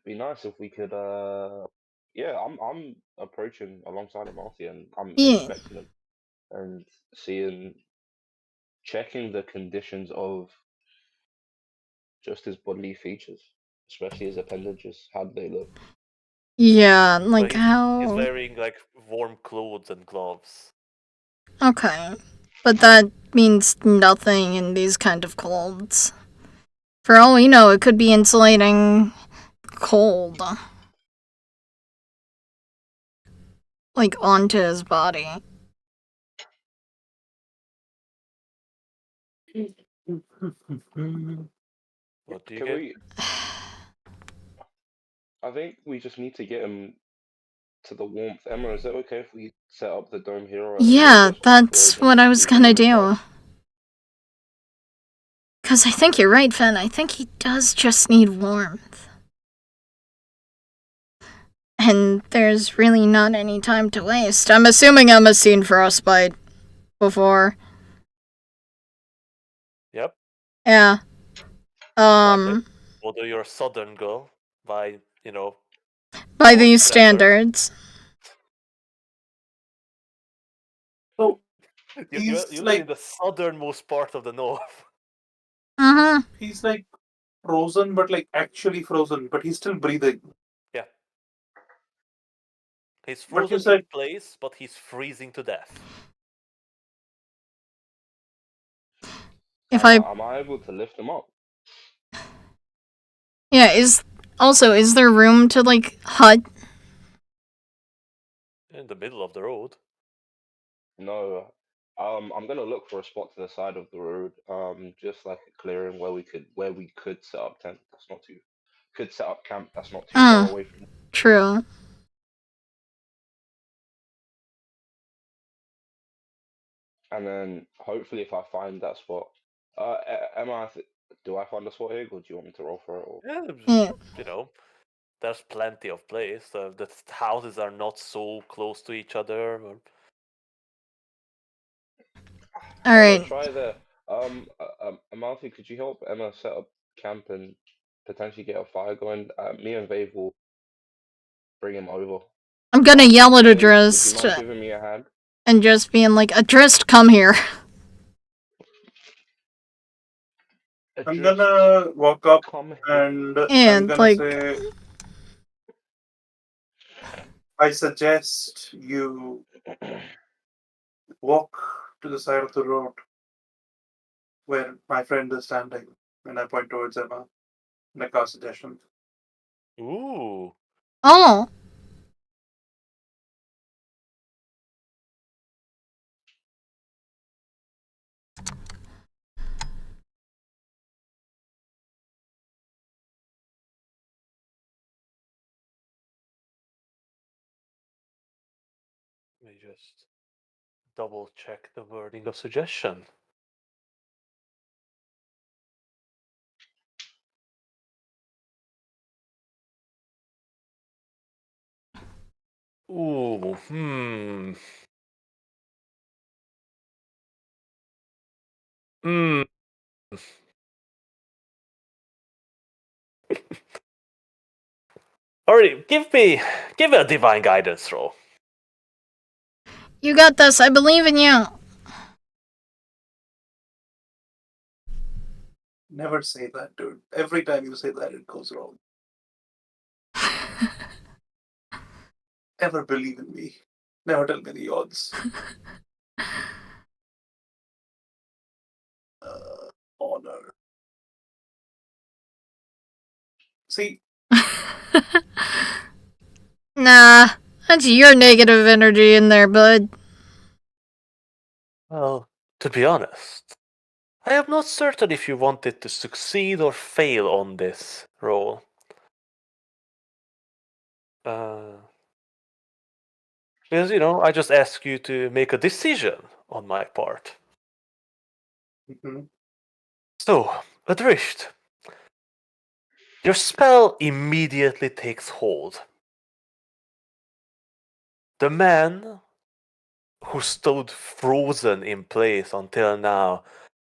Be nice if we could. Yeah, I'm approaching alongside Amalthea, and I'm inspecting him and checking the conditions of just his bodily features, especially his appendages. How do they look?
Yeah,
But
like
he's
how.
wearing like warm clothes and gloves.
Okay. But that means nothing in these kind of colds. For all we know, it could be insulating cold. Like, onto his body.
What do you
Can
get?
we? I think we just need to get him to the warmth. Emma, is it okay if we set up the dome here, or is it
Yeah,
just
that's
awkward
what
him
I was
sleeping
gonna
in his bed?
do. Because I think you're right, Finn. I think he does just need warmth. And there's really not any time to waste. I'm assuming Emma's seen frostbite before.
Yep.
Yeah.
Slightly. Although you're a southern girl, by
By
most
these
standards.
standards.
So
You
he's
live in
like
the southernmost part of the north.
he's like frozen, but like actually frozen, but he's still breathing.
Yeah. He's
But you
frozen in
said
place, but he's freezing to death.
If
Am
I.
I am I able to lift him up?
Yeah, is there room to, like, hut?
In the middle of the road.
No. I'm gonna look for a spot to the side of the road. Just like a clearing where we could set up tent. That's not too. Could set up camp. That's not too far away from.
True.
And then hopefully, if I find that spot, Emma, do I find a spot here, or do you want me to roll for it? Or
Yeah.
There's plenty of place. The houses are not so close to each other.
Emma,
Alright.
try there. Amalfi, could you help Emma set up camp and potentially get a fire going? Me and Vave will bring him over.
I'm gonna yell at
Would you
Adrist
mind giving me a hand?
and just being like, Adrist, come here.
I'm
Just
gonna walk up
come here.
and I'm
And,
gonna
like,
say, I suggest you walk to the side of the road where my friend is standing. And I point towards Emma and I cast suggestion.
Ooh.
oh.
Let me just double check the wording of suggestion. Ooh, hmm. Hmm. Alright, give me a divine guidance roll.
You got this. I believe in you.
Never say that, dude. Every time you say that, it goes wrong. Ever believe in me. Never tell me the odds. Honor. See,
Nah. That's your negative energy in there, bud.
Well, to be honest, I am not certain if you wanted to succeed or fail on this roll. Because, I just ask you to make a decision on my part.
mhm.
So, Adrisht, your spell immediately takes hold. The man who stood frozen in place until now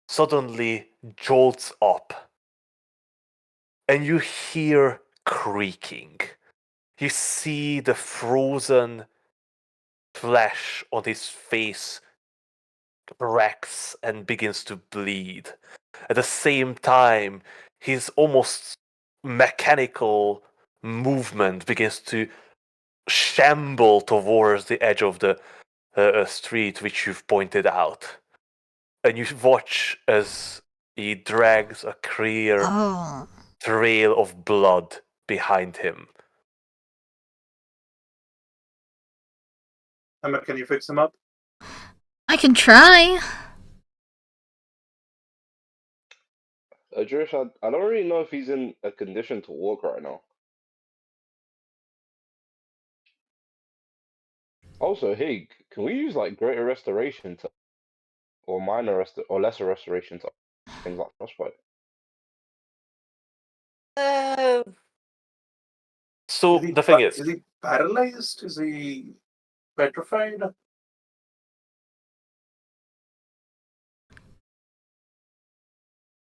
suddenly jolts up, and you hear creaking. You see the frozen flesh on his face cracks and begins to bleed. At the same time, his almost mechanical movement begins to shamble towards the edge of the street which you've pointed out. And you watch as he drags a clear
Oh.
trail of blood behind him.
Emma, can you fix him up?
I can try.
Jurish, I don't really know if he's in a condition to walk right now. Also, hey, can we use like greater restoration to, or or lesser restoration to things like frostbite?
So the thing
Is he paralyzed? Is he petrified?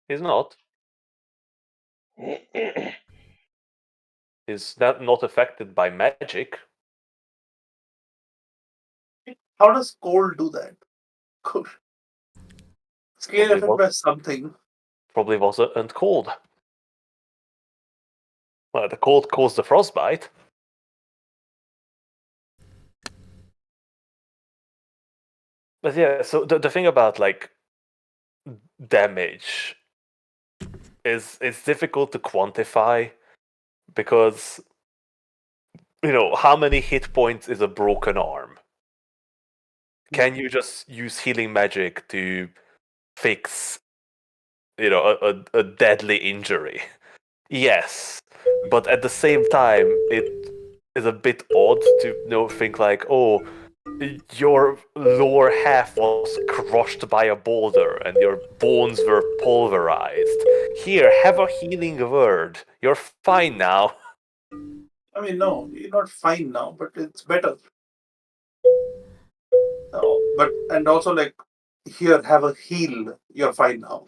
he's not. He's not affected by magic.
How does cold do that? Cold. Scale
Probably
affected by something.
Probably wasn't cold. Well, the cold caused the frostbite. But yeah, so the thing about like damage is it's difficult to quantify because how many hit points is a broken arm? Can you just use healing magic to fix a deadly injury? Yes, but at the same time, it is a bit odd to think like, oh, your lower half was crushed by a boulder and your bones were pulverized. Here, have a healing word. You're fine now.
I mean, no, you're not fine now, but it's better. And also like, here, have a heal. You're fine now.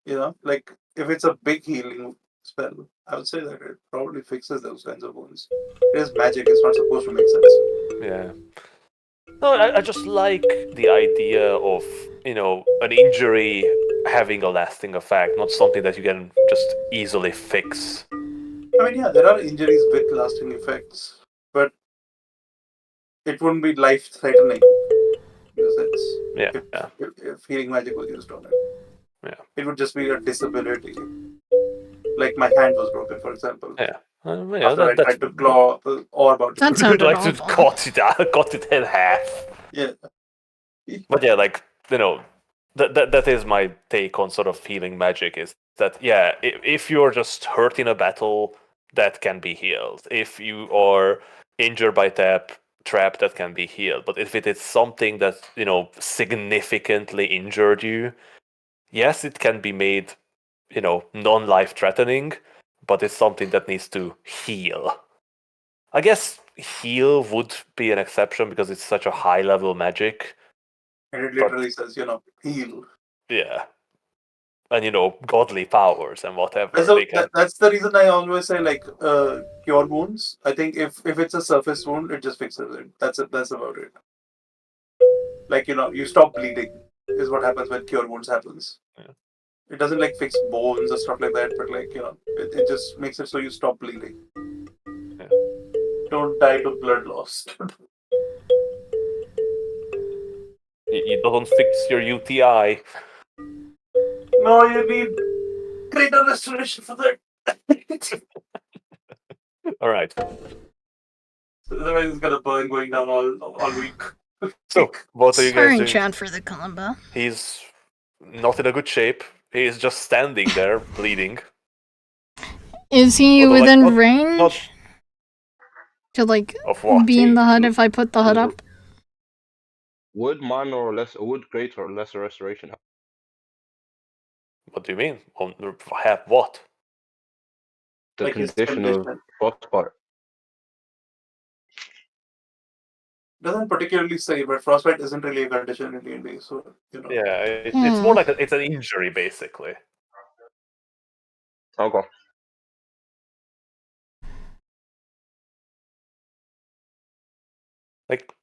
Yeah.
Like if it's a big healing spell, I would say that it probably fixes those kinds of wounds. It is magic. It's not supposed to make sense.
Yeah. No, I just like the idea of, an injury having a lasting effect, not something that you can just easily fix.
I mean, yeah, there are injuries with lasting effects, but it wouldn't be life-threatening in a sense.
Yeah.
If healing magic was used on it,
Yeah.
it would just be a disability. Like my hand was broken, for example.
Yeah.
After I tried to claw the orb out.
That
You'd
sounded
like to
awful.
cut it in half.
Yeah.
But yeah, like, that is my take on sort of healing magic is that, yeah, if you're just hurt in a battle, that can be healed. If you are injured by trap, that can be healed. But if it is something that, significantly injured you, yes, it can be made, non-life threatening, but it's something that needs to heal. I guess heal would be an exception because it's such a high level magic.
And it literally says, heal.
Yeah. And godly powers and whatever.
So
They can
that's the reason I always say like cure wounds. I think if it's a surface wound, it just fixes it. That's it. That's about it. Like you stop bleeding is what happens when cure wounds happens.
Yeah.
It doesn't like fix bones or stuff like that, but like it just makes it so you stop bleeding.
Yeah.
Don't die to blood loss.
it doesn't fix your UTI.
No, you need greater restoration for that.
All right.
Otherwise, it's gonna burn going down all week.
So, what are you guys
Sorry,
doing?
Chad, for the combo.
He's not in a good shape. He's just standing there, bleeding.
Is he
Although,
within
not
range to like
of what?
be in the HUD if I put the HUD up?
Would greater or lesser restoration help?
What do you mean? Have what?
The
Like his
condition of
condition.
frostbite.
Doesn't particularly say, but frostbite isn't really a condition in D&D, so
Yeah, it's more like it's an injury, basically.
Okay.
Like,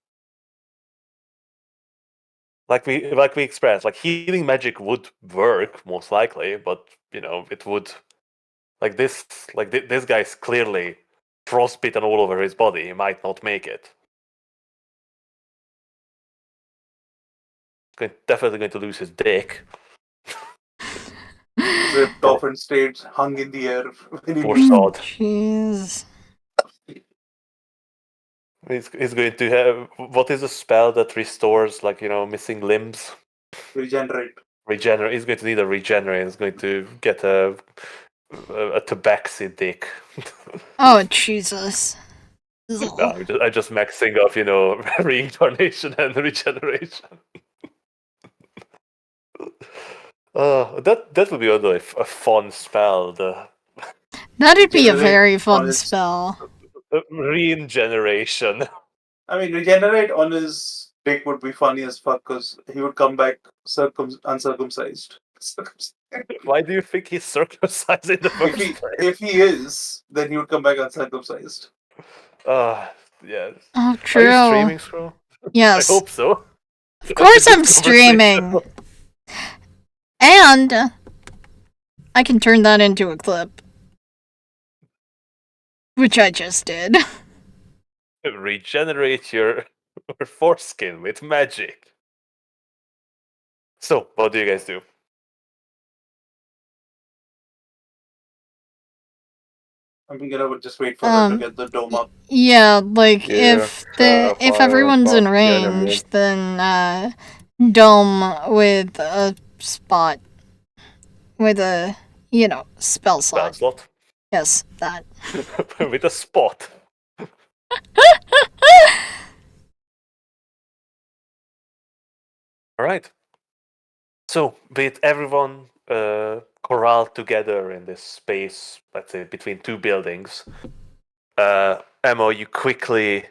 like we expressed, like healing magic would work most likely, but it would this guy's clearly frostbitten all over his body. He might not make it. Definitely going to lose his dick.
Ripped off and stayed hung in the air.
Poor sod.
Jeez.
He's going to have, what is a spell that restores missing limbs?
Regenerate.
Regenerate. He's going to need a regenerate. He's going to get a tabaxi dick.
Oh, Jesus.
I just maxing off, reincarnation and regeneration. That would be a fun spell.
That'd be a
Regenerate
very fun
on his-
spell.
Regeneration.
I mean, regenerate on his dick would be funny as fuck because he would come back uncircumcised.
Why do you think he's circumcised in the first place?
If he is, then he would come back uncircumcised.
Yeah.
Oh,
Are
true.
you streaming, Scroll?
Yes.
I hope so.
Of course I'm
Good
streaming. And I can turn that into a clip. Which I just did.
Regenerate your foreskin with magic. So, what do you guys do?
I'm gonna just wait for her to get the dome up.
Yeah, like
Yeah,
if
try to
if
fire
everyone's in
up, get him
range, then dome with a spot with a spell
Spell
slot.
slot
Yes, that.
with a spot. All right. So, with everyone corralled together in this space, let's say between two buildings, Emma, you quickly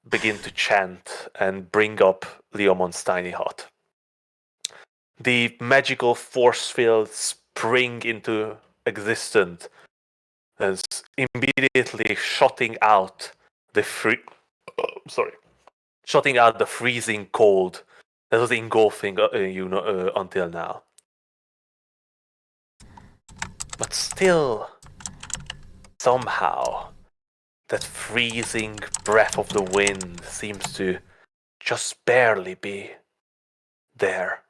begin to chant and bring up Leomon's tiny hut. The magical force field spring into existence and immediately shutting out the shutting out the freezing cold that was engulfing until now. But still, somehow, that freezing breath of the wind seems to just barely be there.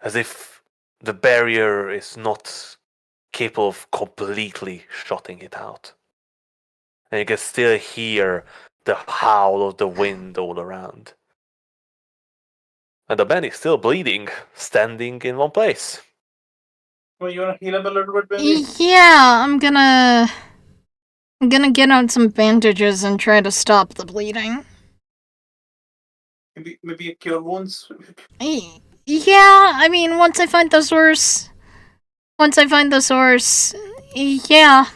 As if the barrier is not capable of completely shutting it out. And you can still hear the howl of the wind all around. And the man is still bleeding, standing in one place.
Well, you wanna heal him a little bit, maybe?
Yeah, I'm gonna get out some bandages and try to stop the bleeding.
Maybe a cure wounds.
Yeah, I mean, once I find the source, yeah.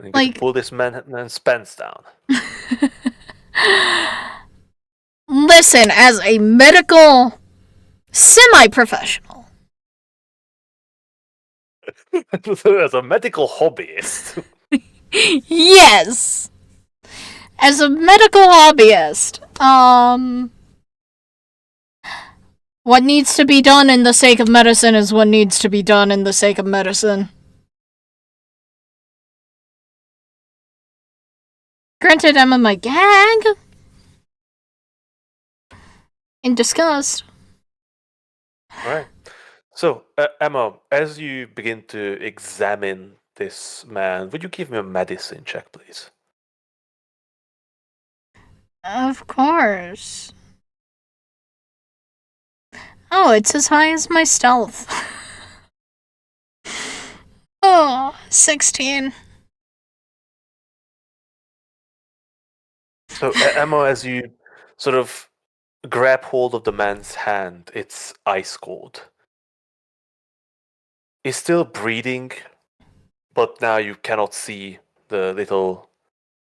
You
Like-
pull this man's pants down.
Listen, as a medical semi-professional,
As a medical hobbyist.
yes, as a medical hobbyist, what needs to be done in the sake of medicine is what needs to be done in the sake of medicine. Granted, I'm in my gag. In disgust.
Alright. So, Emma, as you begin to examine this man, would you give me a medicine check, please?
Of course. Oh, it's as high as my stealth. Oh, 16.
So, Emma, as you sort of grab hold of the man's hand, it's ice cold. He's still breathing, but now you cannot see the little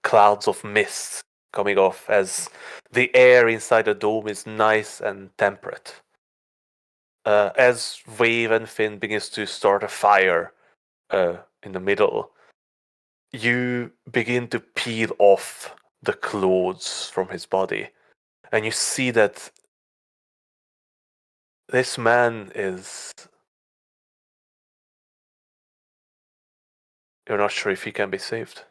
clouds of mist coming off as the air inside the dome is nice and temperate. As Wave and Finn begins to start a fire in the middle, you begin to peel off the clothes from his body. and you see that this man is... You're not sure if he can be saved.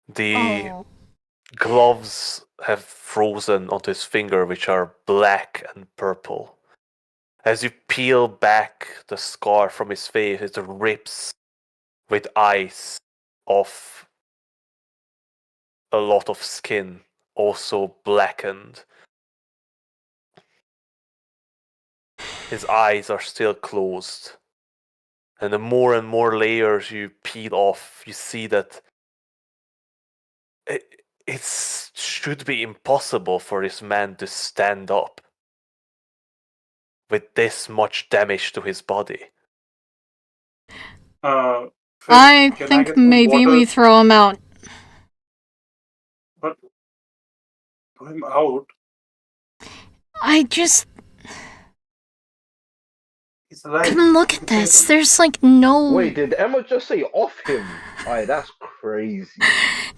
The
Oh.
gloves have frozen onto his finger, which are black and purple. As you peel back the scar from his face, it rips with ice off a lot of skin, also blackened. His eyes are still closed. And the more and more layers you peel off, you see that it should be impossible for this man to stand up with this much damage to his body.
Phil,
I
can I
think
get some
maybe
water?
we throw him out.
But throw him out.
I just...
He's alive.
Come look
You
at
can save
this.
him.
There's like no...
Wait, did Emma just say off him? Aye, that's crazy.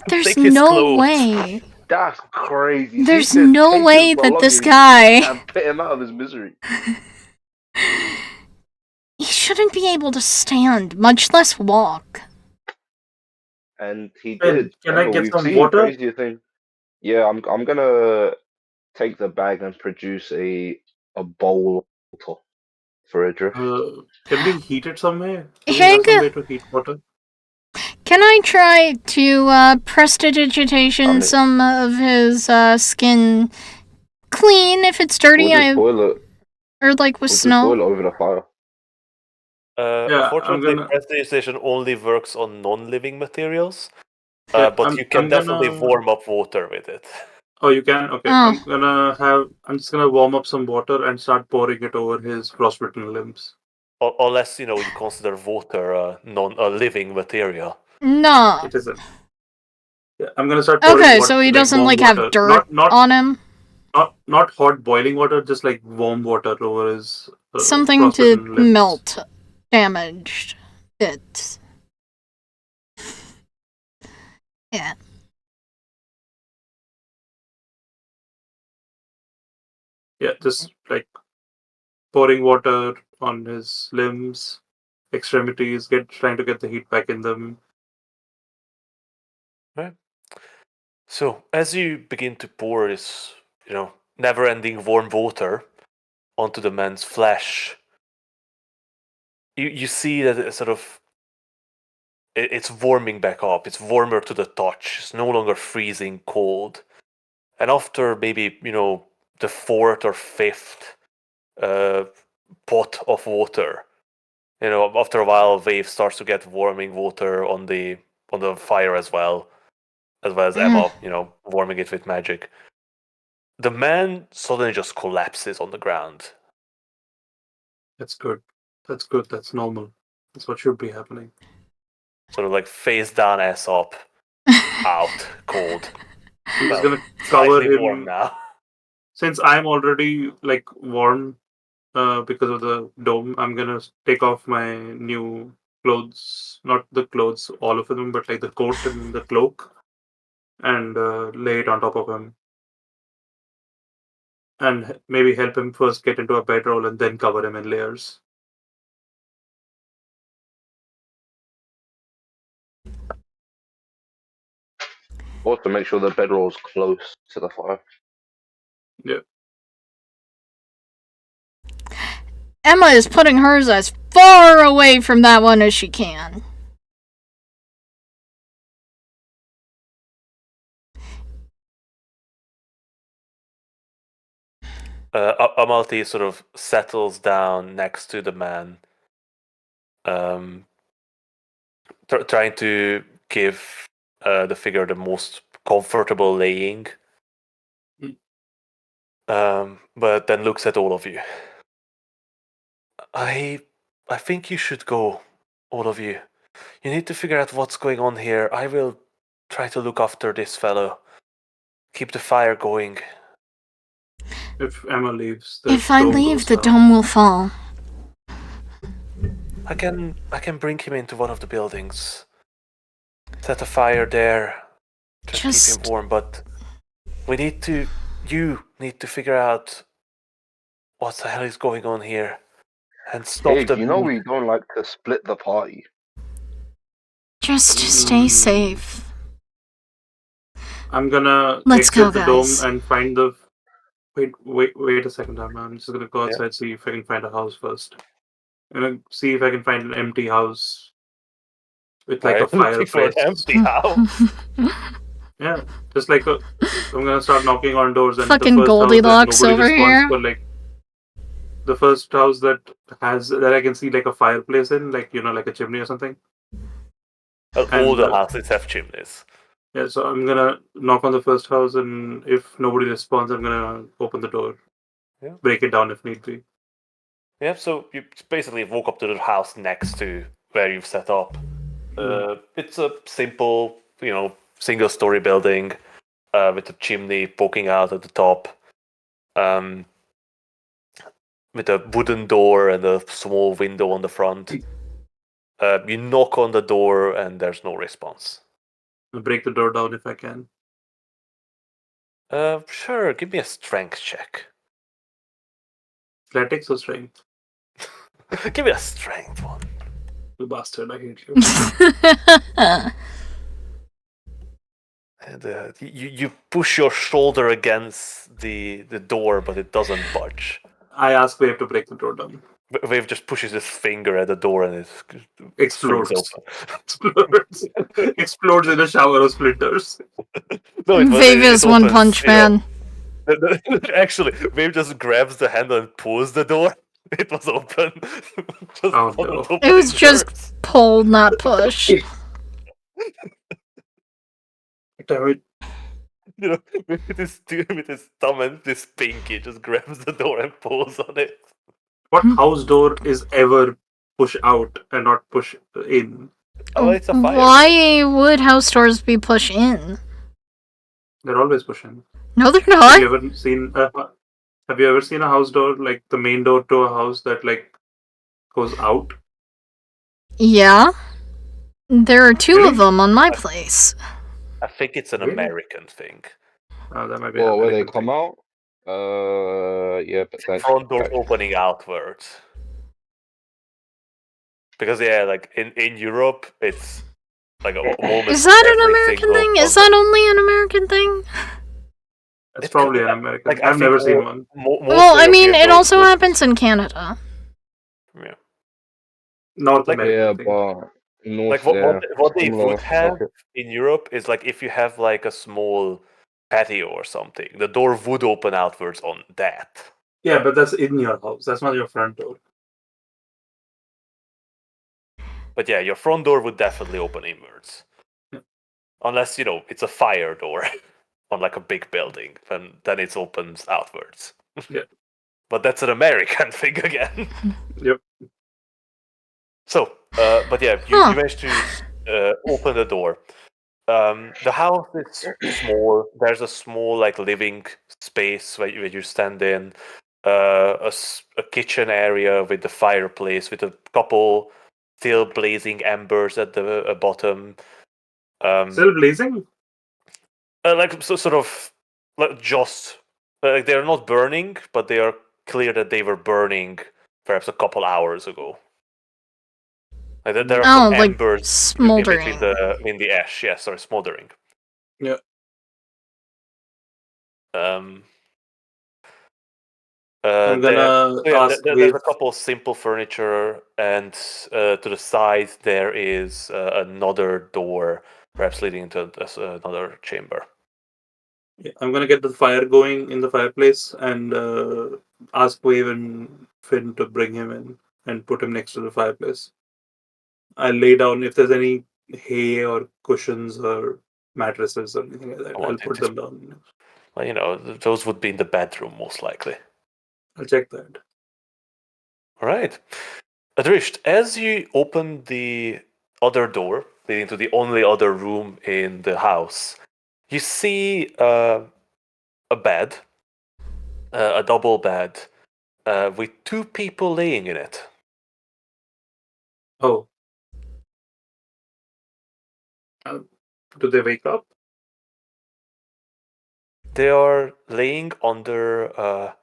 There's
Take his
no
clothes.
way.
That's crazy.
There's
She said
no
take
way
his
that this
belongings
guy...
and put him out of his misery.
He shouldn't be able to stand, much less walk.
And he
Phil,
did.
can I
Emma,
get
we've
some
seen
water?
crazier things. Yeah, I'm gonna take the bag and produce a bowl for a drift.
Can we heat it somewhere? Do we
Hank,
have some way to heat water?
can I try to prestidigitation
I mean-
some of his skin clean if it's dirty?
We'll just boil it.
Or like with
We'll just
snow?
boil it over the fire.
Yeah,
Unfortunately,
I'm gonna-
prestidigitation only works on non-living materials,
Yeah,
but you can
I'm
definitely
gonna-
warm up water with it.
Oh, you can? Okay.
Oh.
I'm just gonna warm up some water and start pouring it over his frostbitten limbs.
Unless, you consider water a living material.
No.
It isn't. Yeah, I'm gonna start pouring
Okay,
water,
so he doesn't
warm
like
water.
have dirt
not
on him?
not hot boiling water, just like warm water over his
Something to
frostbitten limbs.
melt damaged bits. Yeah.
Yeah, just like pouring water on his limbs, extremities, trying to get the heat back in them.
Right. So, as you begin to pour this, never-ending warm water onto the man's flesh, you see that it's warming back up. It's warmer to the touch. It's no longer freezing cold. And after maybe, the fourth or fifth pot of water, after a while, Wave starts to get warming water on the fire as well as Emma, warming it with magic. The man suddenly just collapses on the ground.
That's good. That's good. That's normal. That's what should be happening.
Sort of like face down, ass up, out, cold.
I'm just
Well,
gonna cover
slightly
him.
warm now.
Since I'm already like warm because of the dome, I'm gonna take off my new clothes. Not the clothes, all of them, but like the coat and the cloak, and lay it on top of him. And maybe help him first get into a bedroll and then cover him in layers.
Also, make sure the bedroll's close to the fire.
Yeah.
Emma is putting hers as far away from that one as she can.
Amalti sort of settles down next to the man, trying to give the figure the most comfortable laying. But then looks at all of you. I think you should go, all of you. You need to figure out what's going on here. I will try to look after this fellow. Keep the fire going.
If Emma leaves,
If I
dome
leave,
goes
the
down.
dome will fall.
I can bring him into one of the buildings. Set a fire there. Just keep him warm, but we need to You need to figure out what the hell is going on here and stop
Hey,
the
you know
beat.
we don't like to split the party.
Just stay safe.
I'm gonna
Let's
exit
go,
the dome
guys.
and find the. Wait a second, time. I'm just gonna go
Yeah.
outside, see if I can find a house first. I'm gonna see if I can find an empty house with
Why
like
are
a
you looking for an
fireplace.
empty house?
Yeah, just like I'm gonna start knocking on doors, and the
Fucking
first house that
Goldilocks
nobody
over
responds
here.
for, like the first house that I can see like a fireplace in, like like a chimney or something.
All
And
the houses have chimneys.
yeah, so I'm gonna knock on the first house, and if nobody responds, I'm gonna open the door,
Yeah.
break it down if need be.
Yeah, so you basically walk up to the house next to where you've set up. It's a simple, single-story building with a chimney poking out at the top, um, with a wooden door and a small window on the front. You knock on the door and there's no response.
I'll break the door down if I can.
Sure, give me a strength check.
Athletics or strength?
Give me a strength one.
You bastard! I hate you.
And you push your shoulder against the door, but it doesn't budge.
I ask Wave to break the door down.
Wave just pushes his finger at the door and it swings
Explodes.
open.
Explodes. Explodes in a shower of splinters.
No,
Wave
it
is One
opens.
Punch Man.
Actually, Wave just grabs the handle and pulls the door. It was open. Just
Oh,
doesn't
no.
open
It was just
inwards.
pull, not push.
Damn it.
With his thumb and his pinky, just grabs the door and pulls on it.
What house door is ever push out and not push in?
Oh, it's a fire.
Why would house doors be push in?
They're always pushing.
No, they're
Have
not.
you ever seen a house door, like the main door to a house that like goes out?
Yeah. There are two
Really?
of them on my place.
I think it's an
Really?
American thing.
Oh, that might be an
Well, where they
American
come
thing.
out? Yeah, potentially.
Front doors opening outwards. Because like in Europe, it's like almost
Is that an
every
American
single
thing? Is
front door.
that only an American thing?
It's
It could-
probably an American thing.
I
I've
think
never seen one.
most
Well, I mean,
European
it
doors
also
would-
happens in Canada.
Yeah.
North
Like-
American
Yeah,
thing.
but North,
Like what they
similar
would have
market.
in Europe is like if you have like a small patio or something, the door would open outwards on that.
Yeah, but that's in your house. That's not your front door.
But yeah, your front door would definitely open inwards.
Yeah.
Unless, it's a fire door on like a big building, then it opens outwards.
Yeah.
But that's an American thing again.
Yep.
So, but yeah, you managed to open the door. The house is small. There's a small like living space where you stand in. A kitchen area with the fireplace with a couple still blazing embers at the bottom.
Still blazing?
Like sort of like just like they're not burning, but they are clear that they were burning perhaps a couple hours ago. Like there are
Oh,
some
like
embers in
smoldering.
between the ash. Yes, or smoldering.
Yeah.
Um.
I'm gonna ask
There's
Wave.
a couple simple furniture, and to the side there is another door, perhaps leading into another chamber.
Yeah, I'm gonna get the fire going in the fireplace and ask Wave and Finn to bring him in and put him next to the fireplace. I'll lay down if there's any hay or cushions or mattresses or anything like that.
Come on,
I'll put them down.
well, those would be in the bedroom most likely.
I'll check that.
All right, Adrisht, as you open the other door leading to the only other room in the house, you see a bed, a double bed, with two people laying in it.
Oh. Do they wake up?
They are laying under a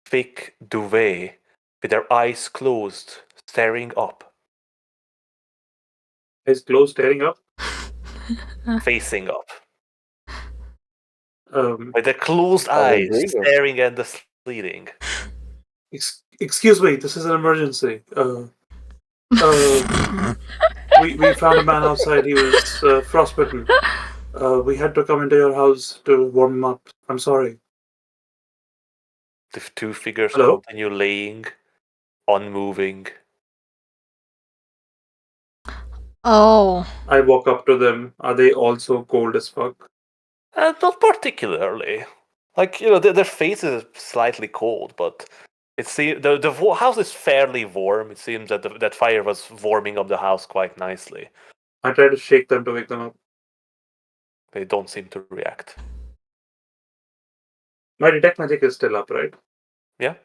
thick duvet with their eyes closed, staring up,
His clothes tearing up.
facing up,
Um,
with their closed
Are they
eyes
breathing?
staring at the ceiling.
excuse me, this is an emergency. We found a man outside. He was frostbitten. We had to come into your house to warm him up. I'm sorry.
The two figures
Hello?
continue laying, unmoving.
Oh.
I walk up to them. Are they also cold as fuck?
Not particularly. Like, their faces are slightly cold, but it seems the house is fairly warm. It seems that that fire was warming up the house quite nicely.
I try to shake them to wake them up.
They don't seem to react.
My detect magic is still up, right?
Yeah?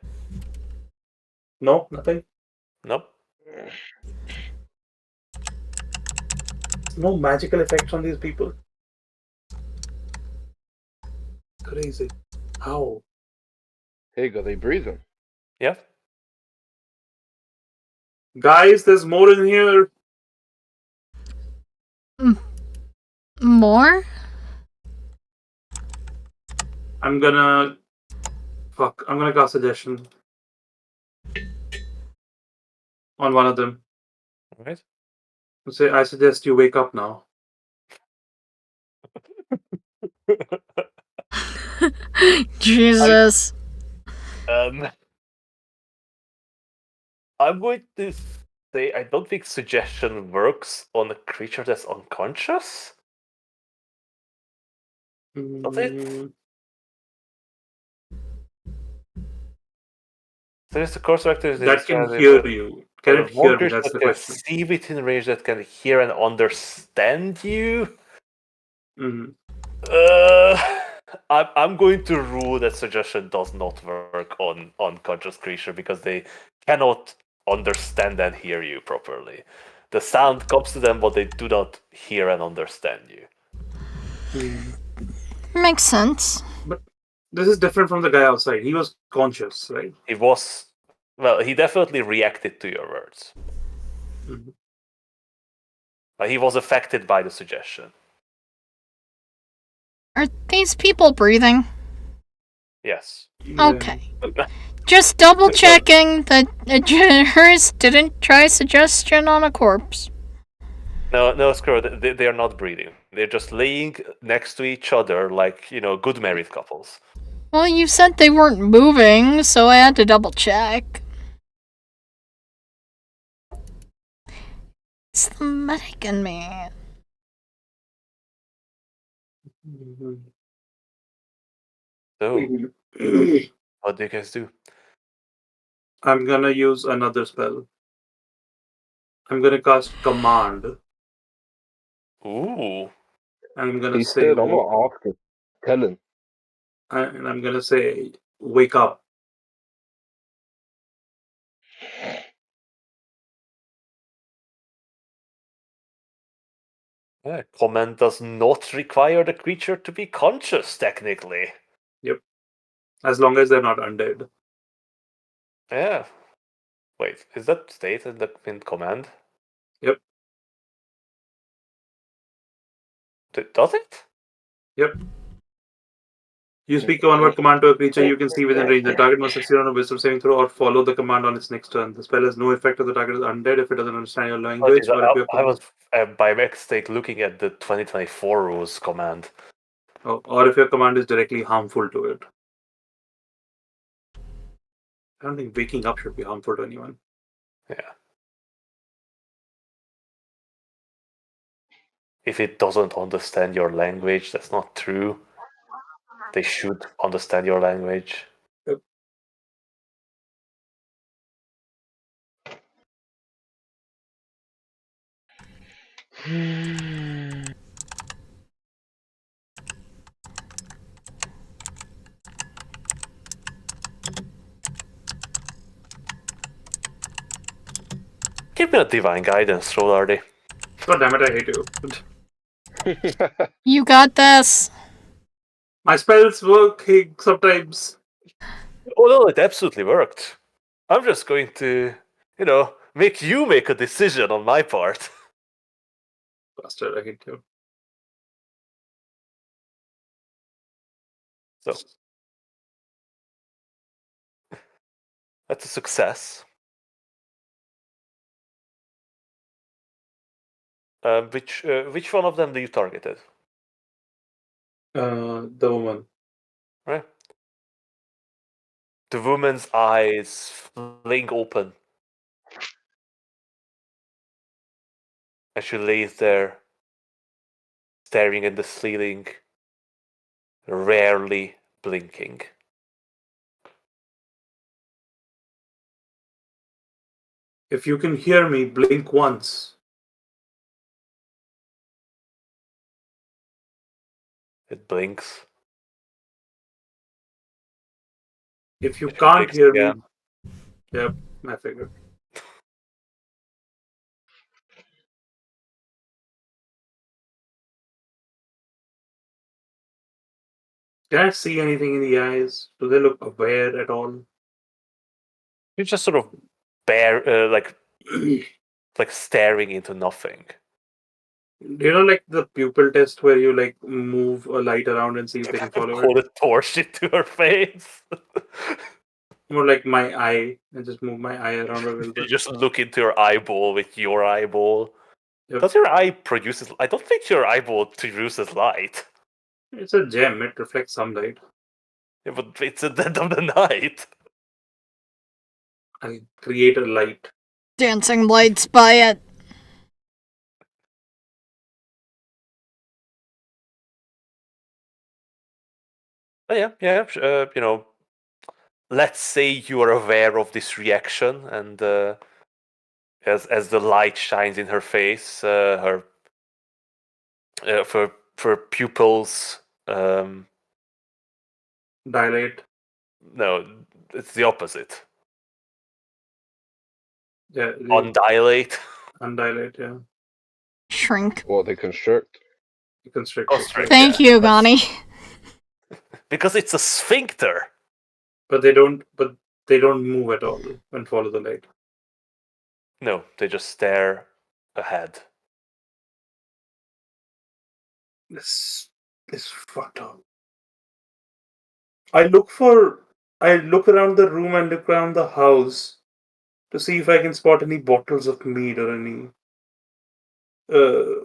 No, nothing.
No?
No magical effects on these people. Crazy. How?
Hey, are they breathing?
Yeah?
Guys, there's more in here.
More?
I'm gonna cast suggestion on one of them.
Alright.
Say, I suggest you wake up now.
Jesus.
um, I'm going to say I don't think suggestion works on a creature that's unconscious. Does it?
Mm,
There's the course vector
that can hear you. Can it hear me?
monsters
That's
that
the
can
question.
see within range that can hear and understand you.
Mm.
Uh, I'm going to rule that suggestion does not work on unconscious creature because they cannot understand and hear you properly. The sound comes to them, but they do not hear and understand you.
Mm.
Makes sense.
But this is different from the guy outside. He was conscious, right?
He was, well, he definitely reacted to your words.
Mhm.
He was affected by the suggestion.
Are these people breathing?
Yes.
Yeah.
Okay. Just double checking that hers didn't try suggestion on a corpse.
No, screw it. They are not breathing. They're just laying next to each other like, good married couples.
Well, you said they weren't moving, so I had to double check. It's the medic in me.
Mhm.
So, what do you guys do?
I'm gonna use another spell. I'm gonna cast command.
Ooh.
And I'm gonna
He
say,
said, I'm not asking. Tell him.
and I'm gonna say, wake up.
Yeah, command does not require the creature to be conscious, technically.
Yep. As long as they're not undead.
Yeah. Wait, is that stated in command?
Yep.
Does it?
Yep. You speak one word command to a creature you can see within range. The target must succeed on a wisdom saving throw or follow the command on its next turn. The spell has no effect if the target is undead, if it doesn't understand your language,
Apologies,
or if you're
I was by mistake looking at the 2024 rules command.
or if your command is directly harmful to it. I don't think waking up should be harmful to anyone.
Yeah. If it doesn't understand your language, that's not true. They should understand your language.
Yep.
Give me a divine guidance roll, Ardy.
God damn it, I hate you.
You got this.
My spells work sometimes.
Oh no, it absolutely worked. I'm just going to, make you make a decision on my part.
Bastard, I hate you.
So that's a success. Which one of them do you targeted?
The woman.
Right. The woman's eyes fling open, and she lays there, staring at the ceiling, rarely blinking.
If you can hear me, blink once.
It blinks.
If you
It
can't
blinks
hear me,
again.
yep, I figured. Can I see anything in the eyes? Do they look aware at all?
You just sort of like staring into nothing.
Do you know, like the pupil test where you like move a light around and see if they can follow it?
Hold a torch into her face.
More like my eye. I just move my eye around a little
You
bit.
just look into your eyeball with your eyeball.
Yep.
Does your eye produces? I don't think your eyeball produces light.
It's a gem. It reflects sunlight.
Yeah, but it's at the end of the night.
I create a light.
Dancing lights by it.
Oh, yeah. Let's say you are aware of this reaction, and as the light shines in her face, her pupils.
Dilate.
No, it's the opposite.
Yeah.
Undilate.
Undilate, yeah.
Shrink.
Or they constrict.
Constrict.
Constrict.
Thank
Yeah,
you, Gani.
because it's a sphincter.
But they don't move at all and follow the light.
No, they just stare ahead.
This is fucked up. I look around the room and look around the house to see if I can spot any bottles of mead or any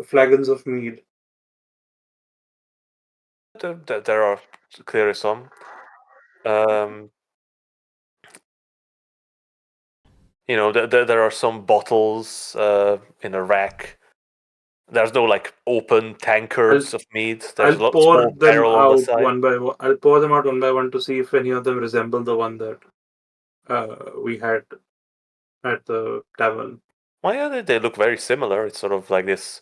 flagons of mead.
There are clearly some. Um, there are some bottles in a rack. There's no like open
I'll
tankards of mead. There's
I'll
a
pour
small
them
barrel on the
out
side.
one by one. I'll pour them out one by one to see if any of them resemble the one that we had at the tavern.
Well, yeah, they look very similar. It's sort of like this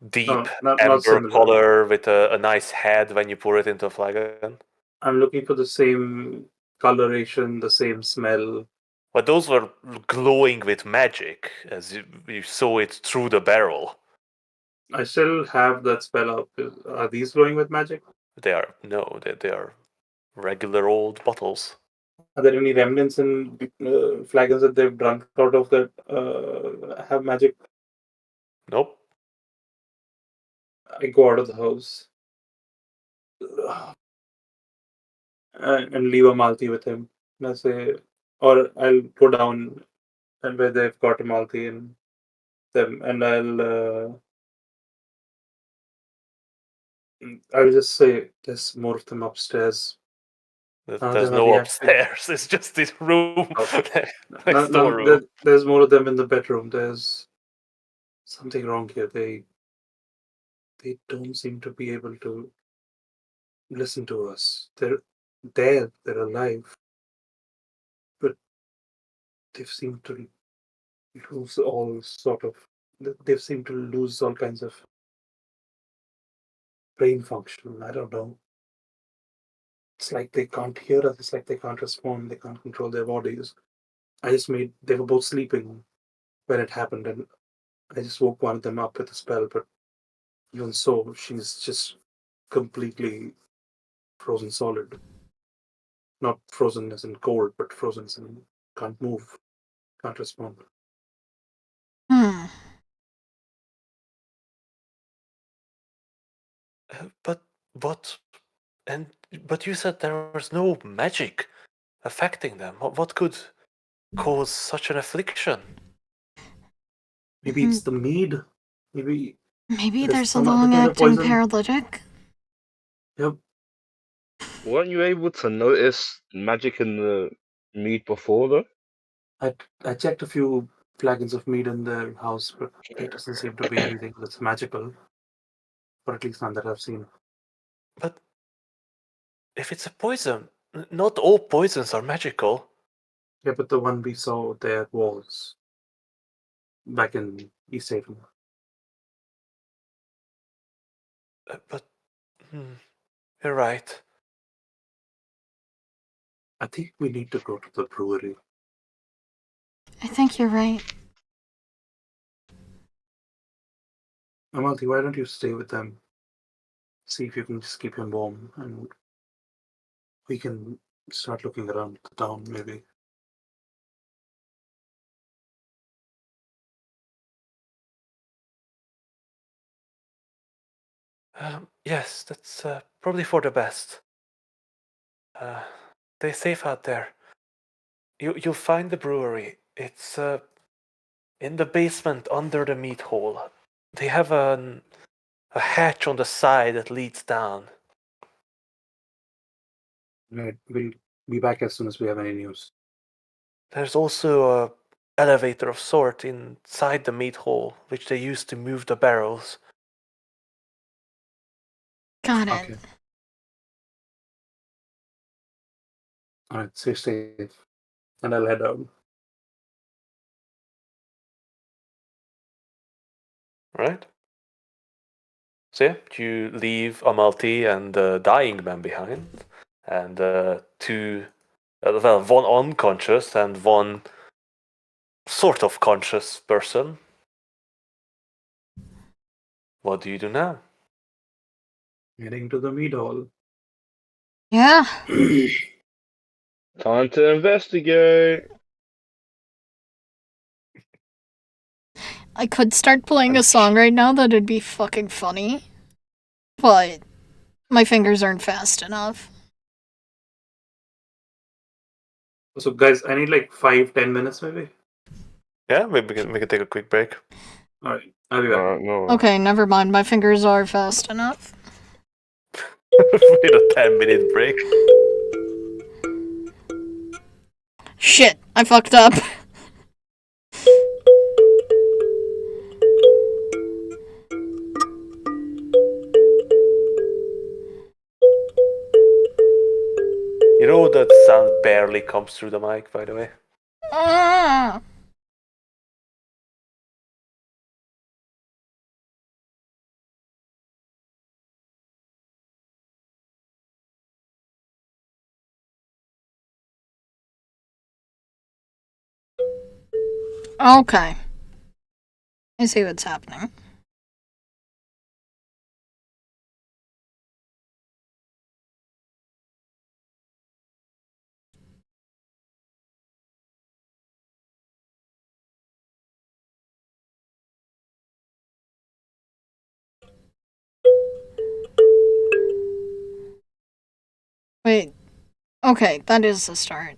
deep
No, not
amber
similar.
color with a nice head when you pour it into a flagon.
I'm looking for the same coloration, the same smell.
But those were glowing with magic as you saw it through the barrel.
I still have that spell up. Are these glowing with magic?
They are regular old bottles.
Are there any remnants in flagons that they've drunk out of that have magic?
Nope.
I go out of the house and leave a Malti with him. And I say, or I'll go down and where they've got a Malti in them, and I'll just say, there's more of them upstairs. None of
There's
them are
no
reacting.
upstairs. It's just this room,
Oh,
next door room.
there's more of them in the bedroom. There's something wrong here. They don't seem to be able to listen to us. They're there. They're alive, but they've seemed to lose all sort of. They've seemed to lose all kinds of brain function. I don't know. It's like they can't hear us. It's like they can't respond. They can't control their bodies. They were both sleeping when it happened, and I just woke one of them up with a spell, but even so, she's just completely frozen solid. Not frozen as in cold, but frozen as in can't move, can't respond.
Hmm.
But but you said there was no magic affecting them. What could cause such an affliction?
Maybe it's the mead. Maybe
Maybe
it is
there's a
some other kind of
long-acting
poison.
paralytic.
Yep.
Weren't you able to notice magic in the mead before, though?
I checked a few flagons of mead in their house, but there doesn't seem to be anything that's magical, or at least none that I've seen.
But if it's a poison, not all poisons are magical.
Yeah, but the one we saw there was back in East Haven.
But you're right.
I think we need to go to the brewery.
I think you're right.
Amalti, why don't you stay with them? See if you can just keep him warm, and we can start looking around the town, maybe.
Yes, that's probably for the best. Stay safe out there. You'll find the brewery. It's in the basement under the meat hall. They have a hatch on the side that leads down.
Right, we'll be back as soon as we have any news.
There's also a elevator of sort inside the meat hall, which they use to move the barrels.
Got it.
Okay. Alright, stay safe. And I'll head out.
Right? So yeah, you leave Amalti and the dying man behind, and one unconscious and one sort of conscious person. What do you do now?
Heading to the mead hall.
Yeah.
Time to investigate.
I could start playing a song right now that'd be fucking funny. But my fingers aren't fast enough.
So, guys, I need like 5-10 minutes, maybe.
Yeah, maybe we can take a quick break.
Alright, I'll be back.
No.
Okay, never mind. My fingers are fast enough.
Wait a 10-minute break.
Shit, I fucked up.
You know that sound barely comes through the mic, by the way.
Ah. Okay. I see what's happening. Wait. Okay, that is the start.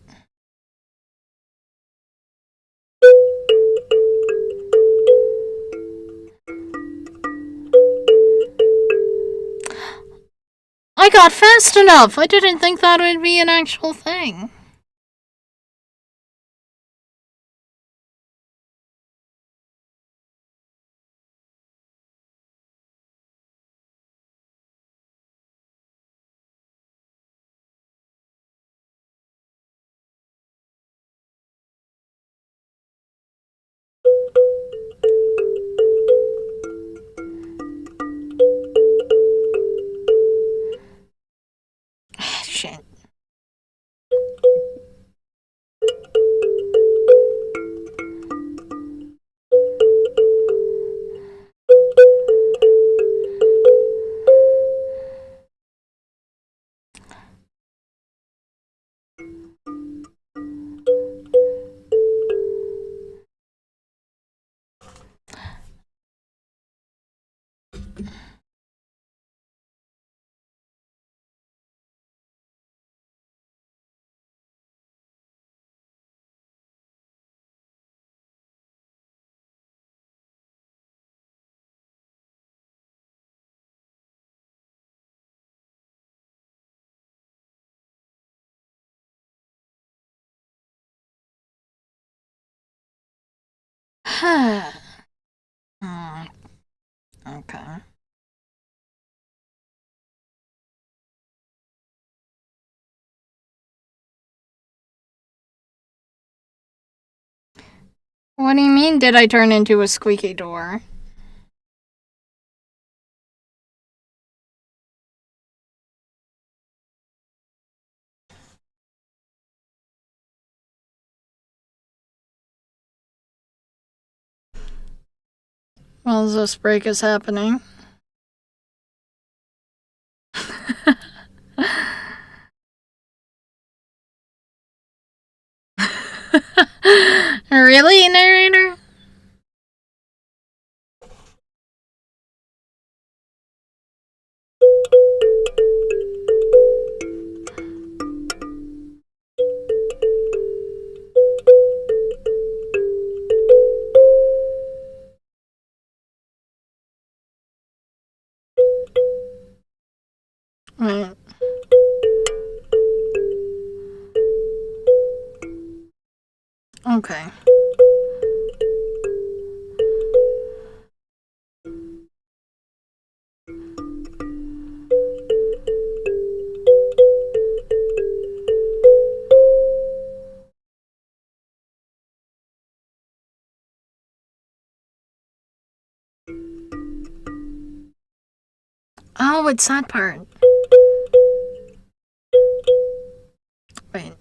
I got fast enough! I didn't think that would be an actual thing. Shit. Okay. What do you mean, did I turn into a squeaky door? While this break is happening. Really, narrator? Wait. Okay. Oh, it's that part. Wait.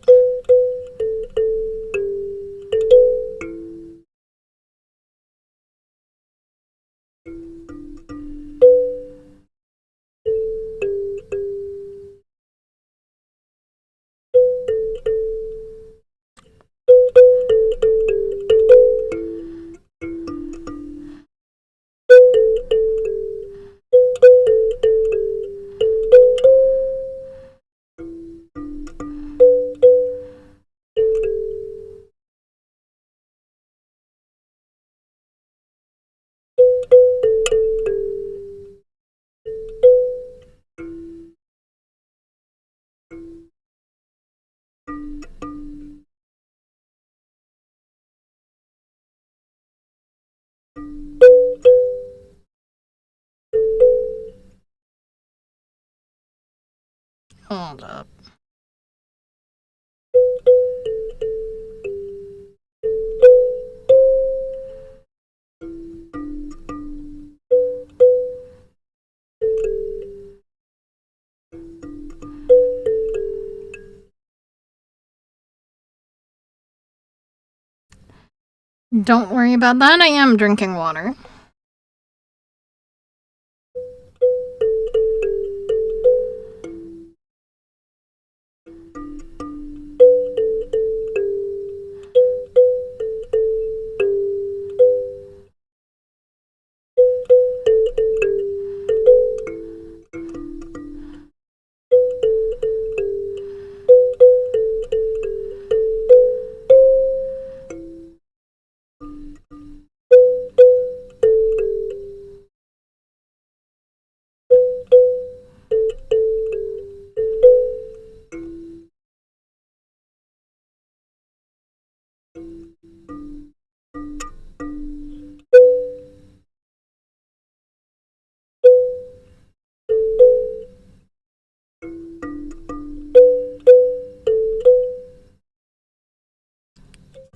Hold up. Don't worry about that, I am drinking water.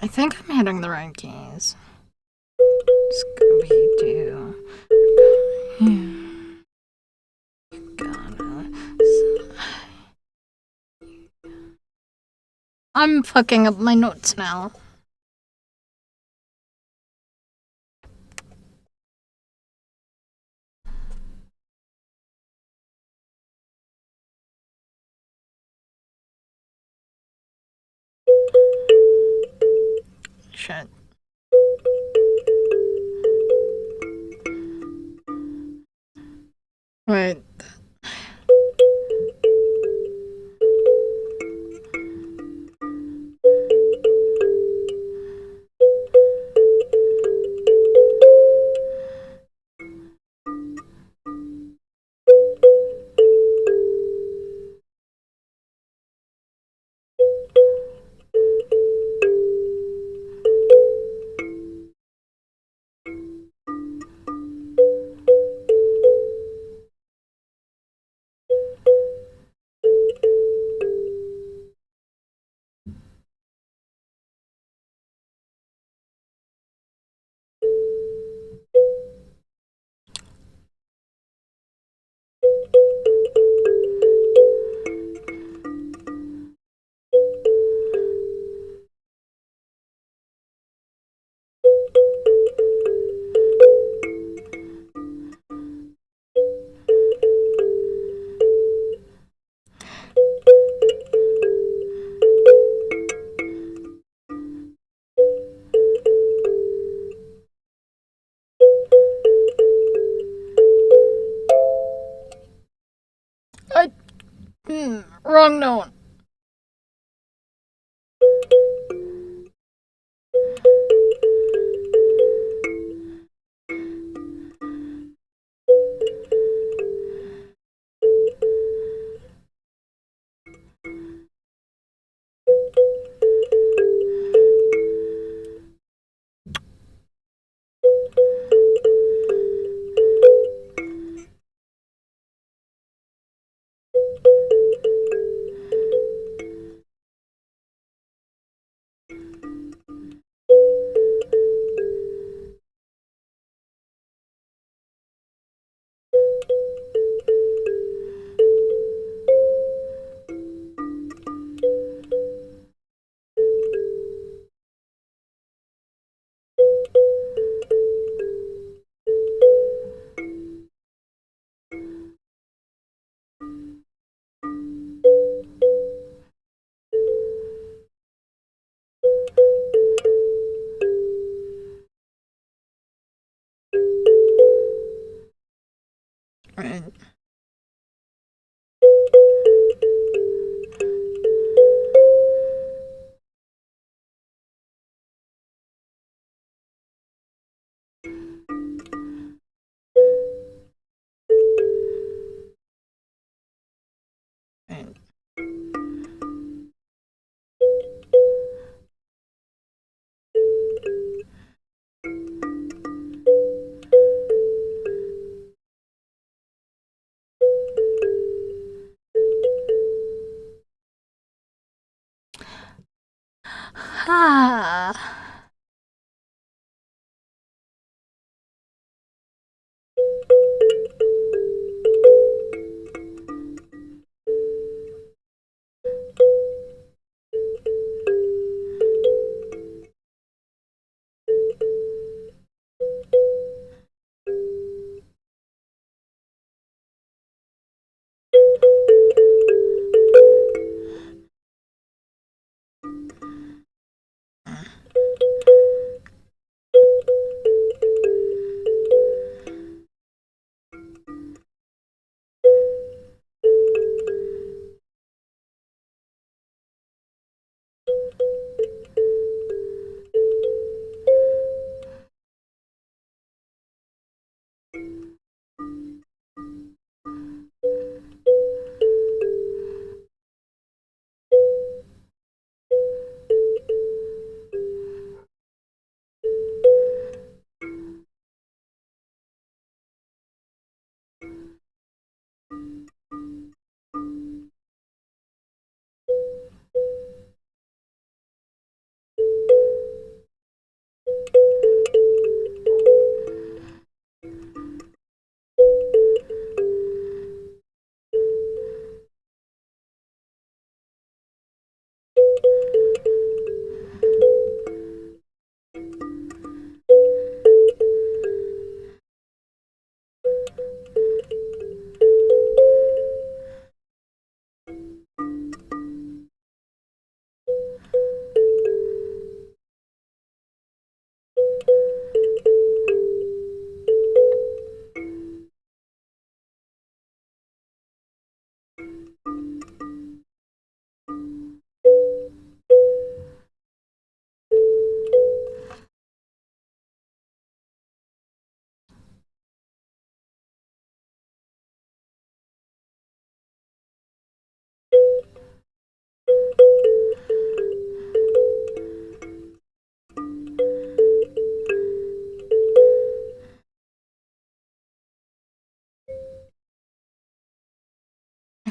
I think I'm hitting the right keys. Scooby-Doo. I'm fucking up my notes now. Shit. Wait. Wrong note. Right.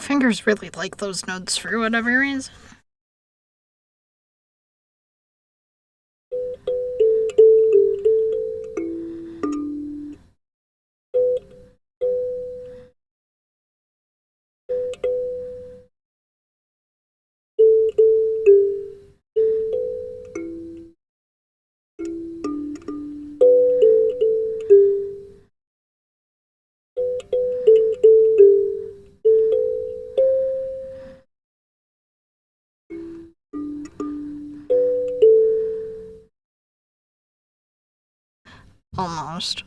fingers really like those notes for whatever reason. Almost.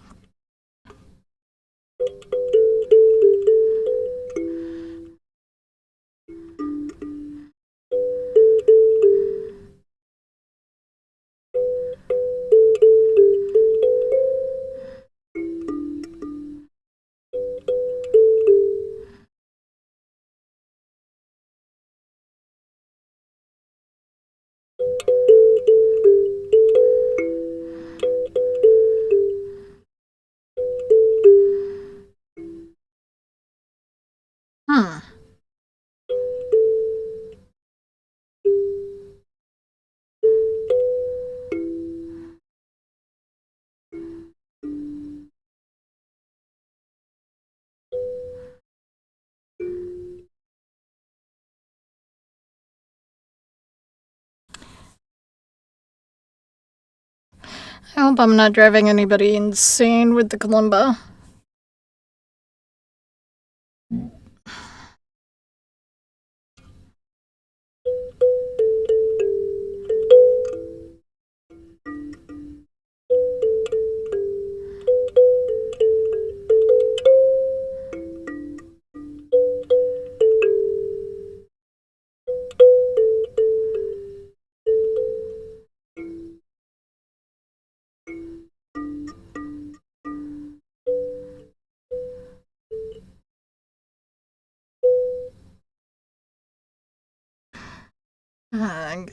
Hmm. I hope I'm not driving anybody insane with the kalimba. Ugh.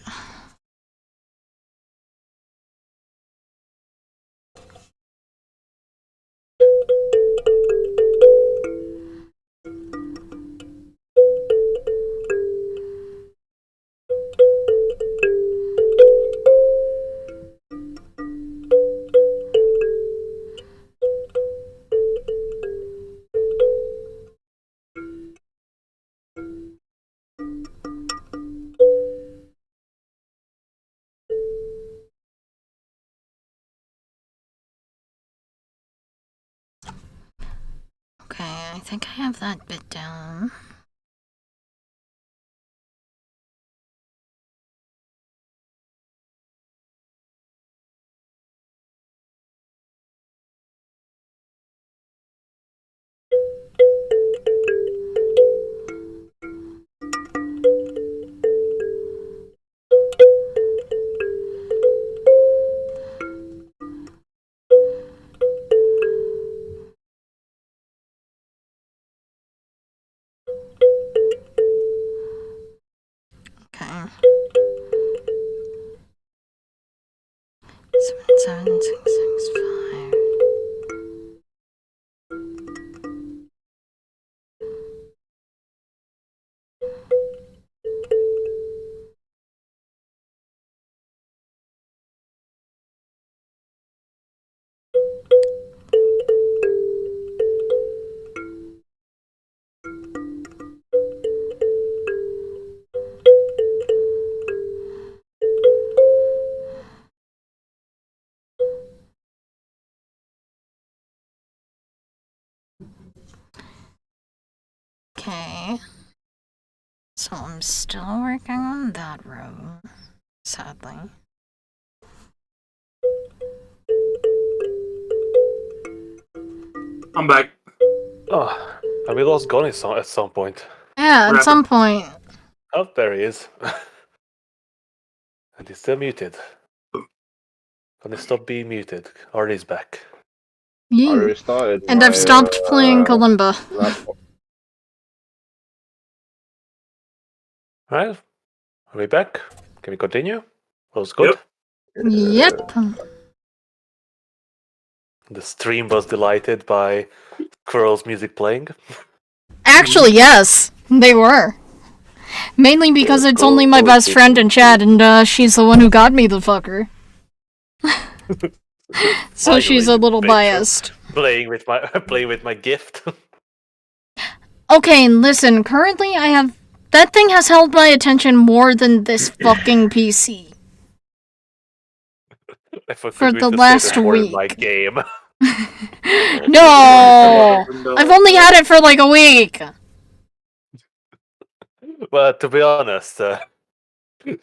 Okay, I think I have that bit down. Okay. 77665. Okay. So I'm still working on that row, sadly.
I'm back.
Oh, and we lost Gonny at some point.
Yeah, at
Rapid.
some point.
Oh, there he is. And he's still muted. Can he stop being muted? Or he's back.
I
Yee.
restarted
And
my
I've stopped playing kalimba.
laptop.
Right? Are we back? Can we continue? Was good?
Yep.
Yep.
The stream was delighted by Squirrel's music playing.
Actually, yes, they were. Mainly because it's only my best friend in chat, and she's the one who got me the fucker. So she's a
Finally,
little
Rachel,
biased.
playing with my gift.
Okay, listen, currently I have... That thing has held my attention more than this fucking PC.
If I
For
could
the
to say
last
that more than my
week.
game.
No! I've only had it for like a week.
Well, to be honest,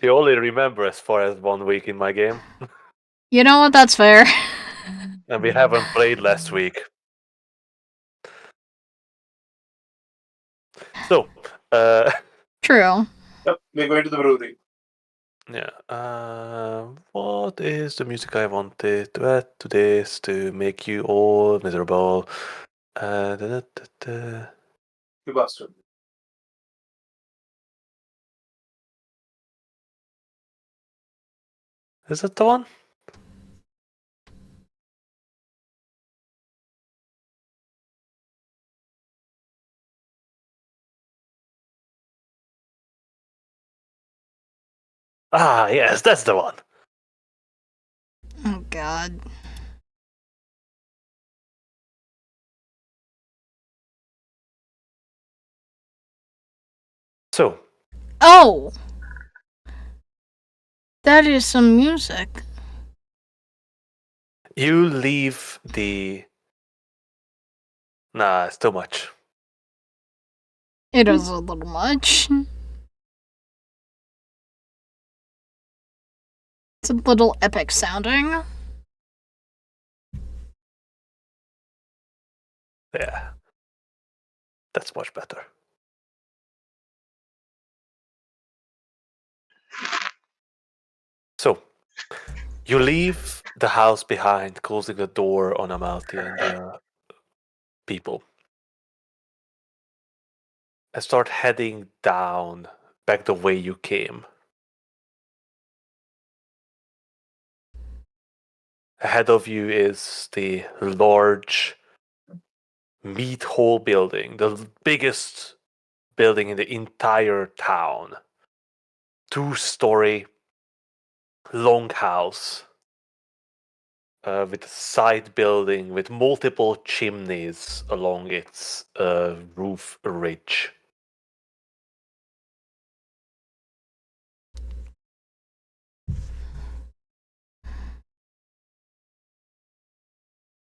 you only remember as far as 1 week in my game,
You know what? That's fair.
and we haven't played last week. So,
True.
Yep, we're going to the brewery.
yeah. What is the music I wanted to add to this to make you all miserable? Da, da, da, da.
You bastard.
Is that the one? Ah, yes, that's the one.
Oh, God.
So,
Oh! That is some music.
you leave the. Nah, it's too much.
It is a little much. It's a little epic sounding.
Yeah. That's much better. So, you leave the house behind, closing the door on Amalti and the people. And start heading down back the way you came. Ahead of you is the large meat hall building, the biggest building in the entire town. 2-story long house with a side building with multiple chimneys along its roof ridge.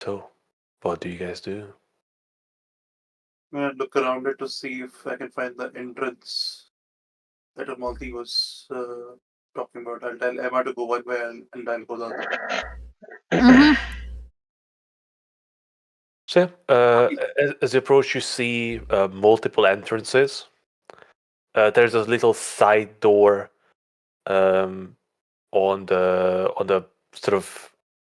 So, what do you guys do?
I'm gonna look around it to see if I can find the entrance that Amalti was talking about. I'll tell Emma to go one way and I'll go the other.
Mm-hmm.
So, as you approach, you see multiple entrances. There's a little side door um, on the sort of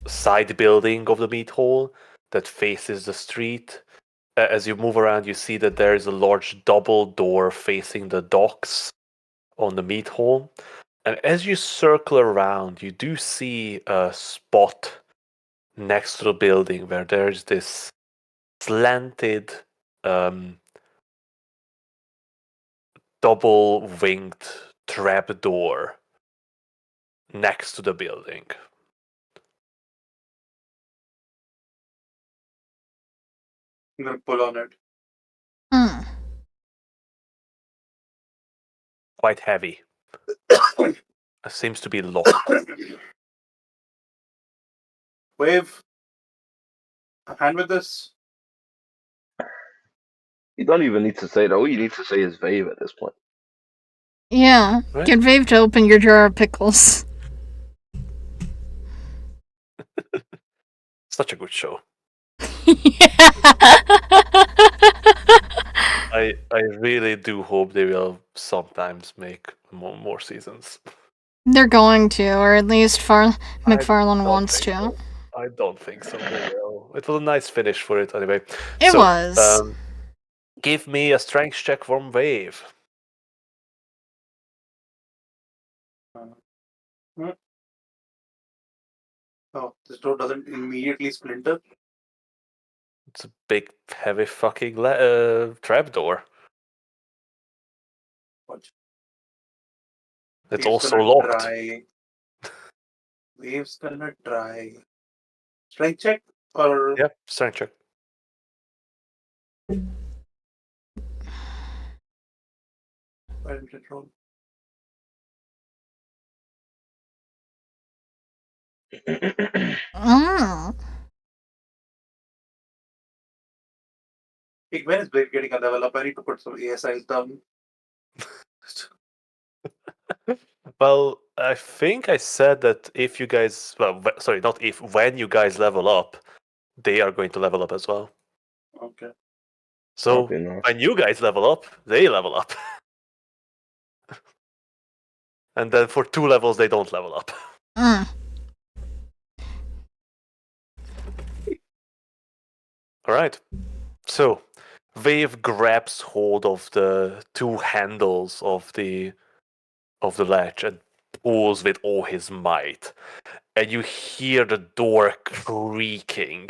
side building of the meat hall that faces the street. As you move around, you see that there is a large double door facing the docks on the meat hall. And as you circle around, you do see a spot next to the building where there's this slanted um, double winged trap door next to the building.
I'm gonna pull on it.
Mm.
Quite heavy. Seems to be locked.
Wave. A hand with this.
You don't even need to say that. All you need to say is Vave at this point.
Yeah.
Right.
Get Vave to open your jar of pickles.
Such a good show.
Yeah.
I really do hope they will sometimes make more seasons.
They're going to, or at least McFarlane
don't
wants
think
to.
so. I don't think so. They will. It was a nice finish for it anyway.
It
So,
was.
give me a strength check from Wave.
Oh, this door doesn't immediately splinter.
It's a big, heavy fucking trapdoor.
Watch.
It's
Wave's
also
gonna
locked.
try. Wave's gonna try. Strength check or
Yeah, strength check.
why didn't it roll?
Mm.
Hey, when is Blade getting a level up? I need to put some ASIs down.
Well, I think I said that if you guys, well, sorry, not if, when you guys level up, they are going to level up as well.
Okay.
So
Okay, nice.
when you guys level up, they level up. And then for 2 levels, they don't level up.
Mm.
All right. So Wave grabs hold of the 2 handles of the latch and pulls with all his might. And you hear the door creaking,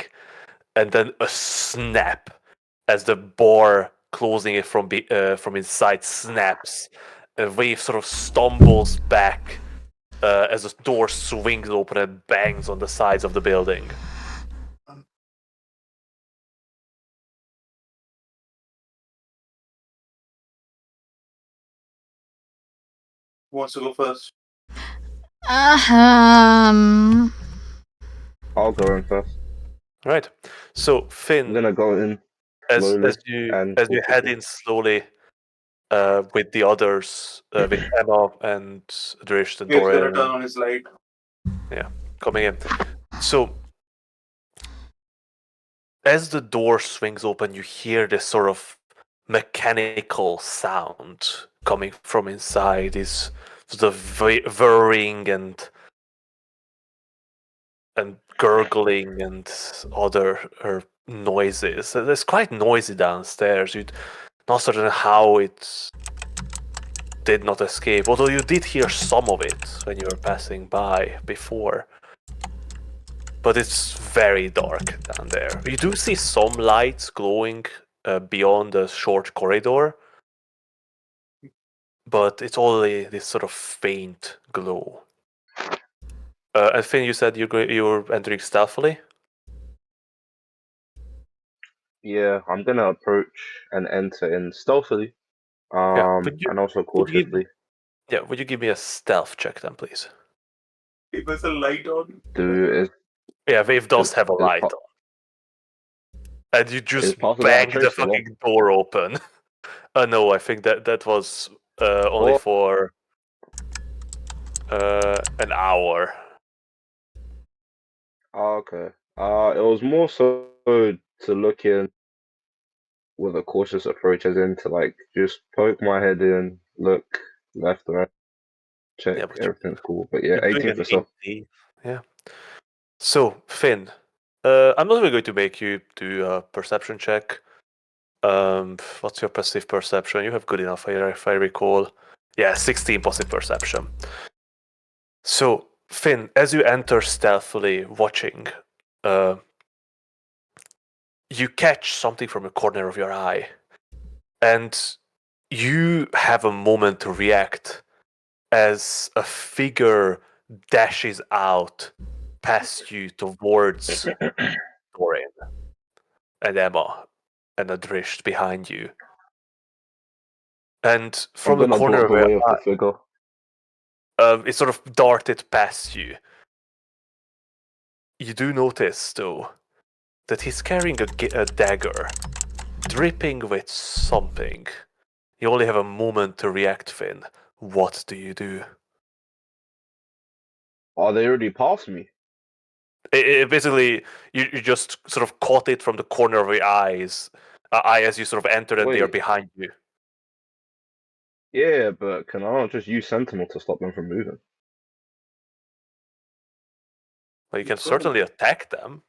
and then a snap as the bar closing it from inside snaps. And Wave sort of stumbles back as the door swings open and bangs on the sides of the building.
Who wants to go first?
Um.
I'll go in first.
Right. So
I'm
Finn,
gonna go in
as
slowly
you
and
head
cautiously.
in slowly with the others, with Emma and Drish and
Wave's gonna
Dorian,
turn on his light.
yeah, coming in. So as the door swings open, you hear this sort of mechanical sound coming from inside. This sort of whirring and gurgling and other noises. It's quite noisy downstairs. You're not certain how it did not escape, although you did hear some of it when you were passing by before. But it's very dark down there. You do see some lights glowing beyond the short corridor, but it's only this sort of faint glow. And Finn, you said you're entering stealthily.
Yeah, I'm gonna approach and enter in stealthily,
Yeah. Would you
and also
would you give
cautiously.
would you give me a stealth check then, please?
Hey, there's a light on.
Do
Yeah, Wave does have a
is
light on, and you
is
just
part of that a
bang the
trace still on?
fucking door open. No, I think that was only
Oh,
for an hour.
okay. It was more so to look in with a cautious approach, as in to like just poke my head in, look left, right, check
Yeah, but
everything's cool. But yeah,
you're doing
18
an
for stealth.
80. Yeah. So, Finn, I'm not even going to make you do a perception check. What's your passive perception? You have good enough, if I recall. Yeah, 16 passive perception. So, Finn, as you enter stealthily, watching, uh, you catch something from the corner of your eye, and you have a moment to react as a figure dashes out past you towards Dorian and Emma and Adrish behind you. And
I'm
from the
gonna
corner
block
of
the
your
way of the
eye,
figure.
it sort of darted past you. You do notice, though, that he's carrying a dagger, dripping with something. You only have a moment to react, Finn. What do you do?
Oh, they already passed me.
Basically, you just sort of caught it from the corner of your eye as you sort of entered, and they are
Wait,
behind you.
yeah, but can I not just use Sentinel to stop them from moving?
Well, you
You
can
could.
certainly attack them.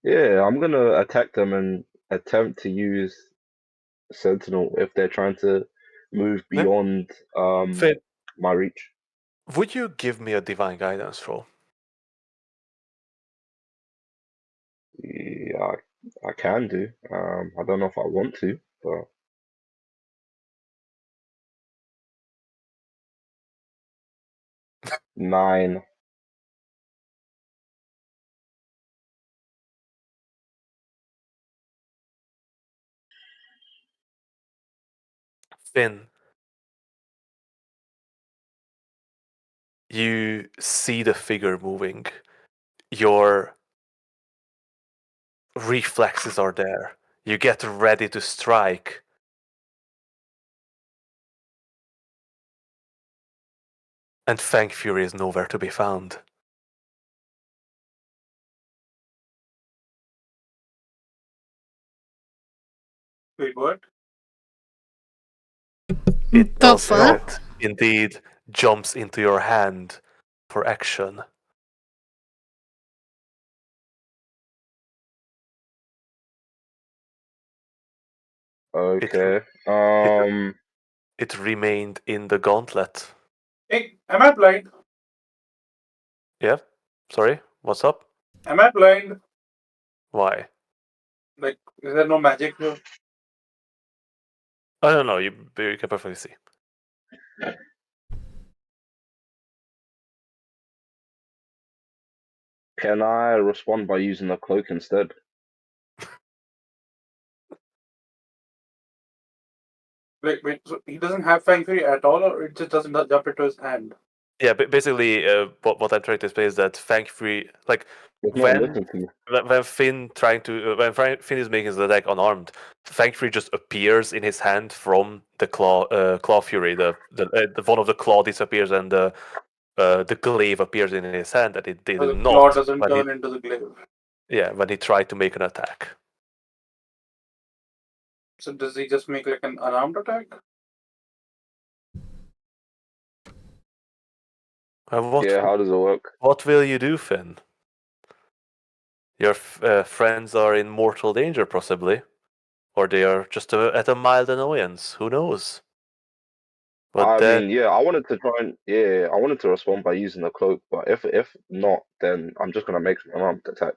Yeah, I'm gonna attack them and attempt to use Sentinel if they're trying to move
Yeah.
beyond
Finn,
my reach.
would you give me a divine guidance roll?
Yeah, I can do. I don't know if I want to, but 9.
Finn, you see the figure moving. Your reflexes are there. You get ready to strike. And Fang Fury is nowhere to be found.
Wait, what?
It
The
does
fuck?
not indeed jumps into your hand for action.
Okay.
It, it remained in the gauntlet.
Hey, am I blind?
Yeah? Sorry? What's up?
Am I blind?
Why?
Like, is there no magic here?
I don't know. You can perfectly see.
Can I respond by using a cloak instead?
Wait, so he doesn't have Fang Fury at all, or it just doesn't jump into his hand?
Yeah, basically, what I'm trying to explain is that thankfully, like
It's not
when
listening to me.
when Finn Finn is making his attack unarmed, thankfully just appears in his hand from the claw fury. The one of the claw disappears and the glaive appears in his hand, and it did
So the claw
not
doesn't
when he
turn into the glaive.
when he tried to make an attack.
So does he just make like an unarmed attack?
Yeah, how does it work?
What will you do, Finn? Your friends are in mortal danger, possibly. Or they are just at a mild annoyance. Who knows? But
I
that
mean, yeah, I wanted to try and I wanted to respond by using the cloak, but if not, then I'm just gonna make an unarmed attack.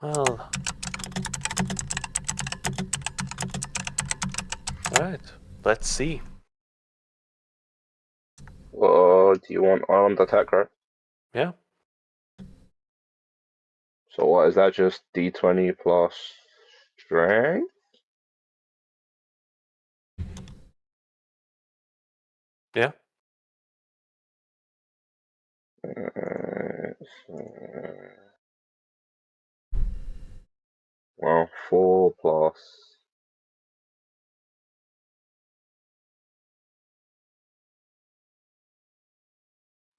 well, all right. Let's see.
Do you want unarmed attack, right?
Yeah,
So what is that? Just D20 plus strength?
yeah.
So, well, 4 plus.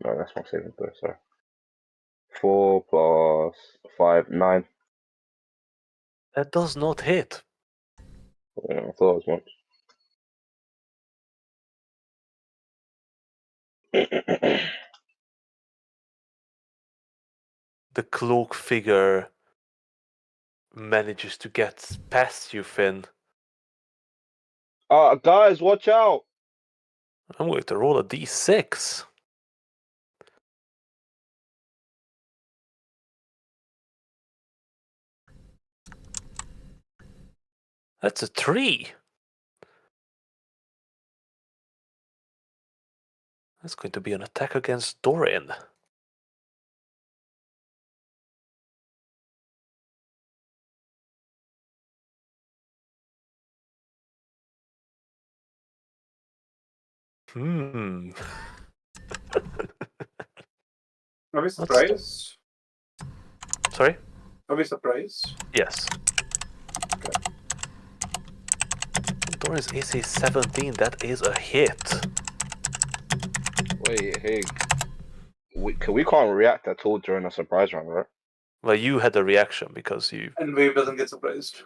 No, that's my saving throw. Sorry. 4 plus 5, 9.
That does not hit.
Yeah, I thought as much.
The cloak figure manages to get past you, Finn.
Guys, watch out!
I'm going to roll a d6. That's a 3. That's going to be an attack against Dorian. Hmm.
Are we
What's
surprised?
sorry?
Are we surprised?
Yes. Dorian's AC 17. That is a hit.
Wait, hey, we can't react at all during a surprise round, right?
Well, you had a reaction because you.
And Wave doesn't get surprised.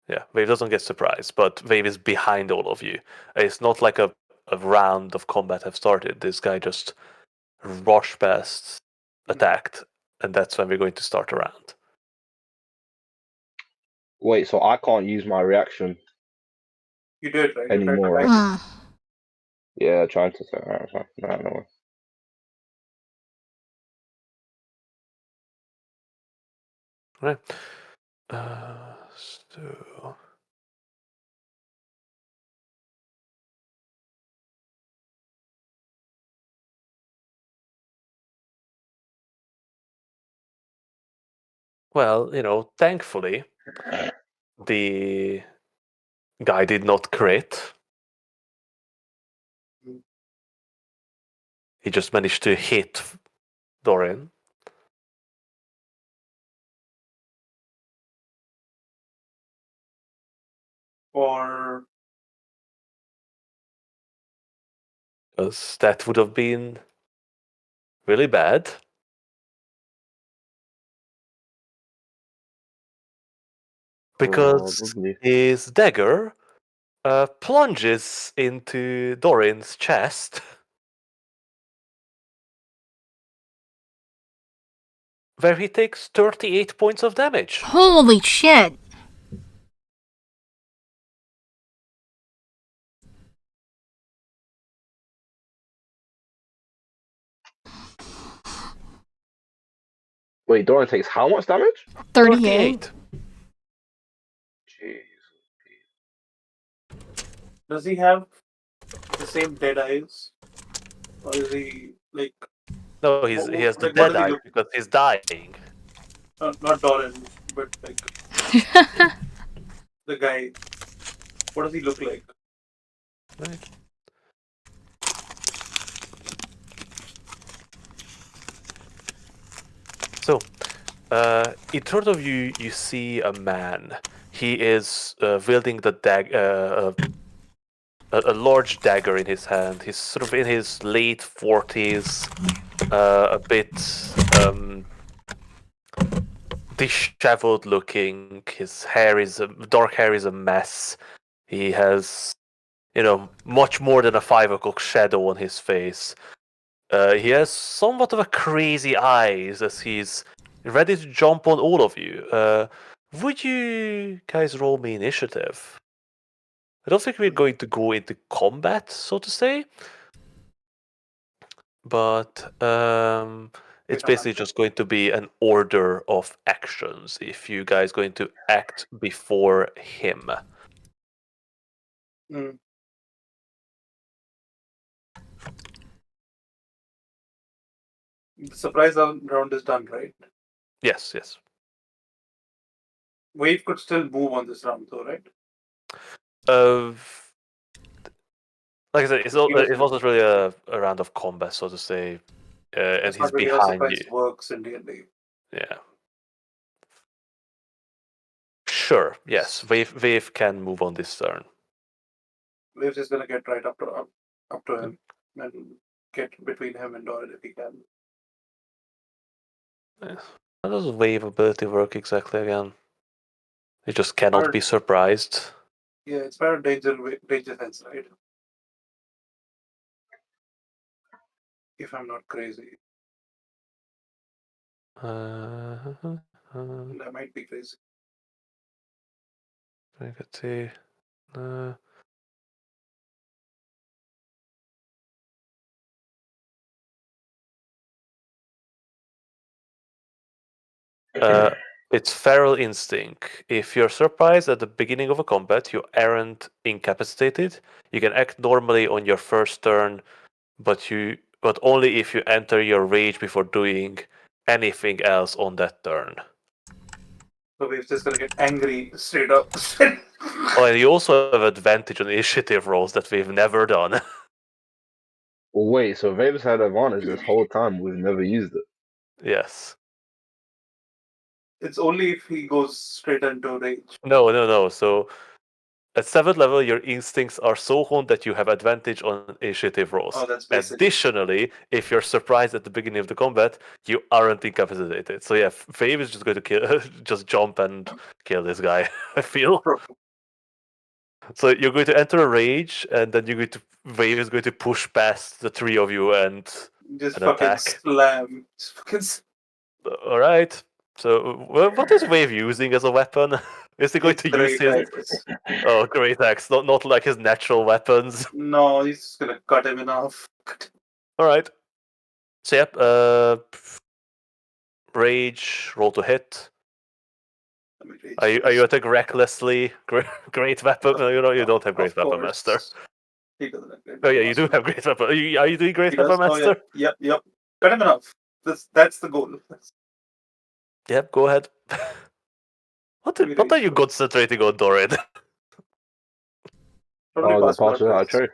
Yeah, Wave doesn't get surprised, but Wave is behind all of you. It's not like a round of combat have started. This guy just rushed past, attacked, and that's when we're going to start a round.
Wait, so I can't use my reaction
You did, right? You tried to
anymore, right?
attack him.
Hmm.
Yeah, trying to say, alright, fine. No.
Right. So Well, thankfully, the guy did not crit.
Mm.
He just managed to hit Dorian.
Or
Because that would have been really bad. Because
Probably.
his dagger plunges into Dorian's chest, where he takes 38 points of damage.
Holy shit.
Wait, Dorian takes how much damage?
38.
Jeez.
does he have the same dead eyes? Or is he like
No, he has the
like what
dead
does he
eye
look?
because he's dying.
Not Doran, but like the guy. What does he look like?
Right. So, in front of you, you see a man. He is wielding the a large dagger in his hand. He's sort of in his late 40s, a bit disheveled looking. His dark hair is a mess. He has, much more than a 5 o'clock shadow on his face. He has somewhat of a crazy eyes as he's ready to jump on all of you. Would you guys roll me initiative? I don't think we're going to go into combat, so to say. But it's basically just going to be an order of actions if you guys going to act before him.
Mm. The surprise round is done, right?
Yes.
Wave could still move on this round, though, right?
Uh, like I said,
He was,
it wasn't really a round of combat, so to say, and
that's
he's
not really how
behind you.
surprise works in D&D.
Yeah. Sure. Yes. Wave can move on this turn.
Wave's just gonna get right up to him and get between him and Doran if he can.
Yeah. How does wave ability work exactly again? It just cannot
Or-
be surprised.
Yeah, it's part of danger sense, right? If I'm not crazy, and I might be crazy.
Negative. It's feral instinct. If you're surprised at the beginning of a combat, you aren't incapacitated. You can act normally on your first turn, but only if you enter your rage before doing anything else on that turn.
So Wave's just gonna get angry straight up.
Oh, and you also have advantage on initiative rolls that we've never done.
Well, wait, so Vader's had advantage this whole time. We've never used it.
Yes.
It's only if he goes straight into rage.
No. So at 7th level, your instincts are so honed that you have advantage on initiative rolls.
Oh, that's basic.
Additionally, if you're surprised at the beginning of the combat, you aren't incapacitated. So yeah, Fave is just going to just jump and kill this guy. I feel. So you're going to enter a rage, and then Wave is going to push past the three of you and
Just
an
fucking
attack.
slam. Just fucking
All right. So what is Wave using as a weapon? Is he going to use his? Oh, great axe, not like his natural weapons.
No, he's just gonna cut him in half.
All right. So yep. Rage. Roll to hit. Are you attack recklessly? Great weapon. No, you don't have great weapon master.
He doesn't have great
Oh yeah,
weapon
you do
master.
have great weapon. Are you doing great
He
weapon
does? Oh,
master?
yeah. Yep. Cut him enough. That's the goal.
Yep, go ahead. What are you concentrating on, Doran?
Probably
Oh, the
pass blood
passes out,
test.
true.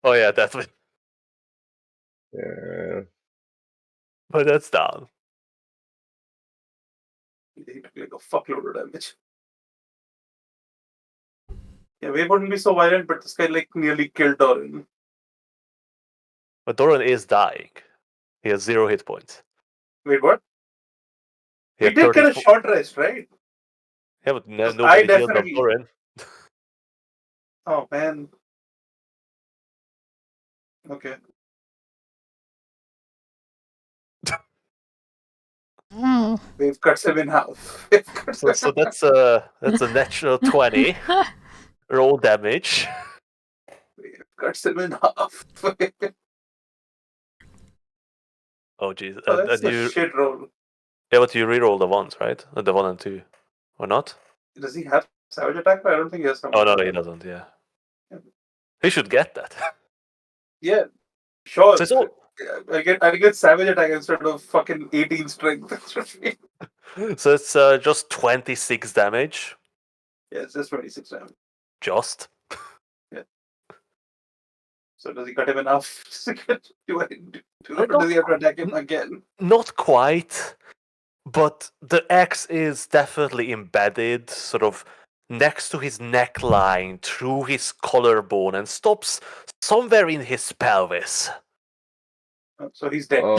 Oh yeah, definitely.
Yeah.
But that's down.
He took like a fuckload of damage. Yeah, Wave wouldn't be so violent, but this guy like nearly killed Doran.
But Doran is dying. He has 0 hit points.
Wait, what?
He
We
had
did get a
34
short rest, right?
Yeah, but
Because
nobody healed up Doran.
Oh man. Okay.
Oh.
Wave cuts him in half. Wave cuts him
So
in half.
that's a natural 20. Roll damage.
Wave cuts him in half.
Oh jeez.
Oh, that's
And
a
you
shit roll.
Yeah, but you reroll the ones, right? The 1 and 2. Or not?
Does he have savage attack? I don't think he has savage
Oh no,
attack.
he doesn't, yeah.
Yeah.
He should get that.
Yeah, sure.
So it's all
I get savage attack instead of fucking 18 strength.
So it's just 26 damage.
Yeah, it's just 26 damage.
Just.
So does he cut him enough? Does he have to attack him again?
Not quite. But the X is definitely embedded sort of next to his neckline, through his collarbone, and stops somewhere in his pelvis.
So he's dead.
Oh.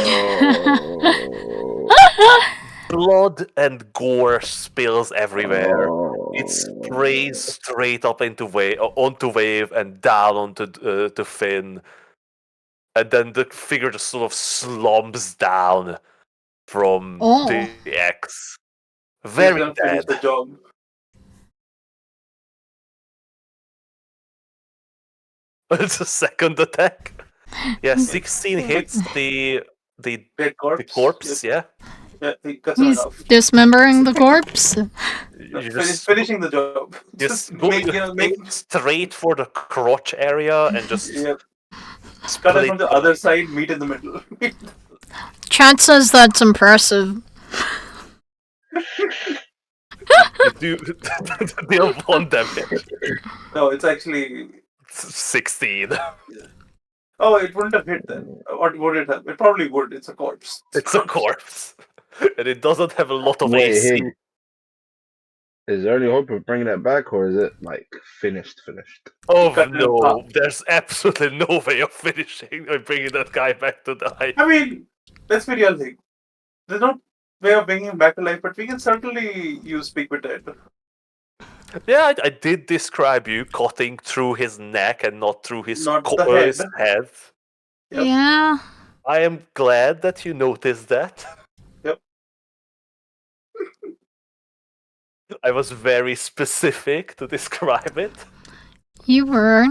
Blood and gore spills everywhere. It sprays straight up onto Wave and down onto to Finn, and then the figure just sort of slumps down from
Oh.
the X.
He's
Very
gonna finish
dead.
the job.
It's a second attack. Yeah, 16 hits the
Dead corpse.
corpse.
Yep.
Yeah,
Yeah, he cuts him
He's
enough.
dismembering the corpse.
No,
you just
finishing the job.
just
Make
straight for the crotch area and just
yeah. Cut it
split
from the other side, meet in the middle.
Chat says that's impressive.
You do deal 1 damage.
No, it's actually
16.
Oh, it wouldn't have hit then. What would it have? It probably would. It's a corpse.
It's a corpse, and it doesn't have a lot of
Wait,
AC.
is there any hope of bringing it back, or is it like finished?
Oh
cut it in
no,
half.
there's absolutely no way of finishing or bringing that guy back to life.
I mean, let's be real thing. There's no way of bringing him back to life, but we can certainly use Speak with Dead.
Yeah, I did describe you cutting through his neck and not through his,
Not the head.
his head.
Yep.
Yeah.
I am glad that you noticed that.
Yep.
I was very specific to describe it.
You were.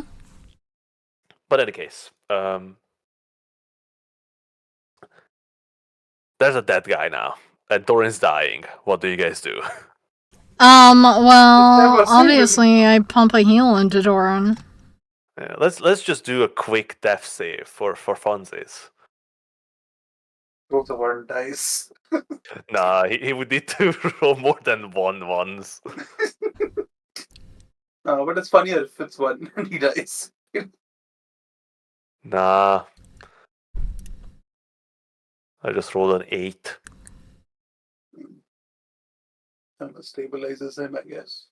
But in any case, there's a dead guy now, and Doran's dying. What do you guys do?
Well, obviously I pump a heal into Doran.
Yeah, let's just do a quick death save for funsies.
Roll the one dice.
Nah, he would need to roll more than one once.
No, but it's funnier if it's one and he dies.
Nah. I just rolled an 8.
Stabilizes him, I guess.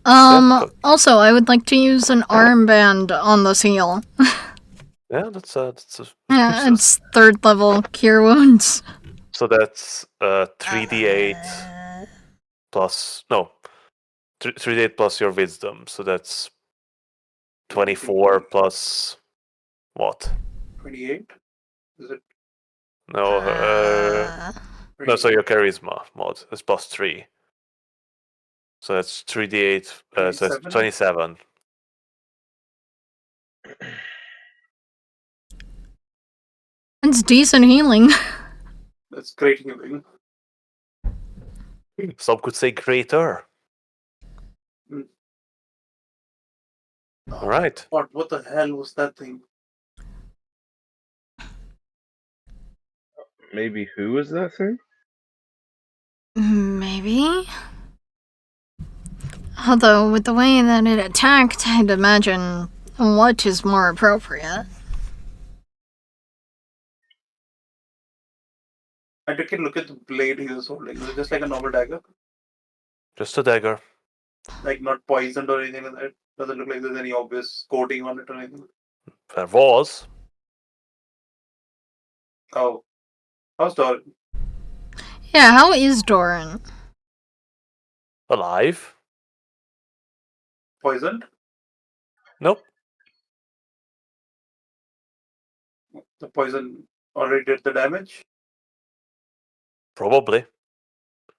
Also, I would like to use an armband on this heal.
Yeah, that's a
Yeah, it's 3rd level cure wounds.
So that's 3d8 plus 3d8 plus your wisdom. So that's 24 plus what?
28? Is it?
No, no. So your charisma mod is plus 3. So that's 3d8. So that's 27.
It's decent healing.
That's great healing.
Some could say greater. All right.
What the hell was that thing?
Maybe who was that thing?
Maybe. Although, with the way that it attacked, I'd imagine what is more appropriate.
I took a look at the blade he was holding. Is it just like a normal dagger?
Just a dagger.
Like not poisoned or anything like that? Doesn't look like there's any obvious coating on it or anything.
There was.
Oh. How's Doran?
Yeah, how is Doran?
Alive?
Poisoned?
Nope.
The poison already did the damage?
Probably.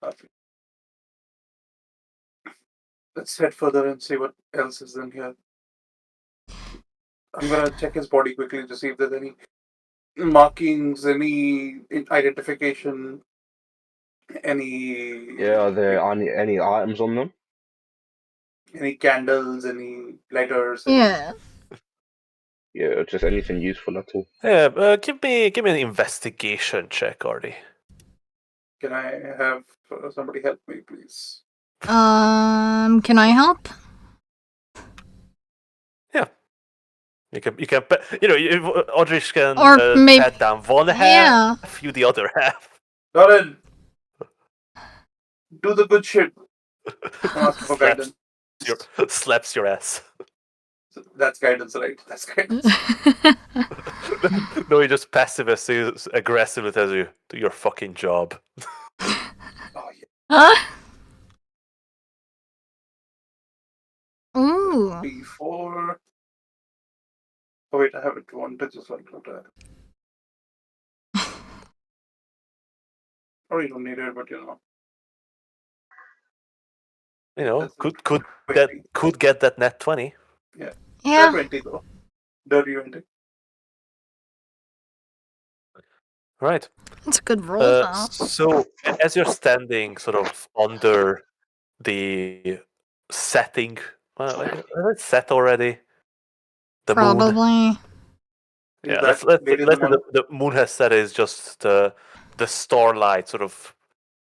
Okay. Let's head further and see what else is in here. I'm gonna check his body quickly to see if there's any markings, any identification, any
Yeah, are there any items on them?
any candles, any lighters.
Yeah.
Yeah, just anything useful at all.
Yeah, give me an investigation check, Artie.
Can I have somebody help me, please?
Can I help?
You can Audrich can
Or maybe-
pat down one
Yeah.
half, you the other half.
Doran, do the good shit. I'm asking for
slaps,
guidance.
slaps your ass.
That's guidance, right? That's guidance.
No, he just passive aggressively tells you, do your fucking job.
Oh yeah.
Huh? Ooh.
D4. Oh wait, I have it advantages like that. Or you don't need it, but you know.
You know,
That's
could
20.
get that net 20.
Not
Yeah.
20 though. Dirty 20.
Right.
That's a good roll, though.
So as you're standing sort of under the setting, is it set already? The moon.
Probably.
Yeah,
That
let's
lady in
let
the moon.
the moon has set is just the starlight sort of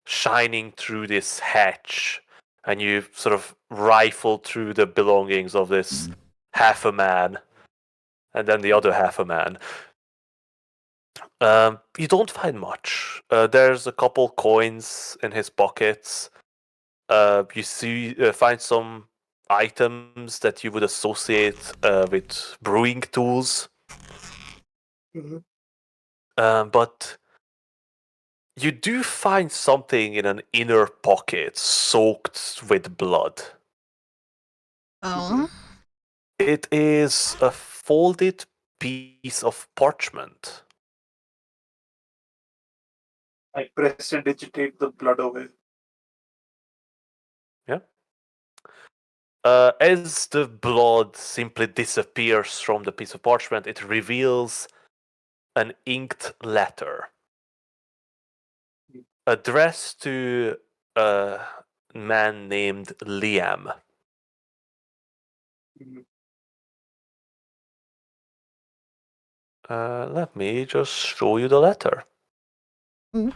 shining through this hatch, and you sort of rifle through the belongings of this half a man, and then the other half a man. You don't find much. There's a couple coins in his pockets. You find some items that you would associate with brewing tools.
Mhm.
But you do find something in an inner pocket soaked with blood.
Oh.
It is a folded piece of parchment.
I prestidigitate the blood away.
As the blood simply disappears from the piece of parchment, it reveals an inked letter addressed to a man named Liam.
Mhm.
Let me just show you the letter.
Ooh.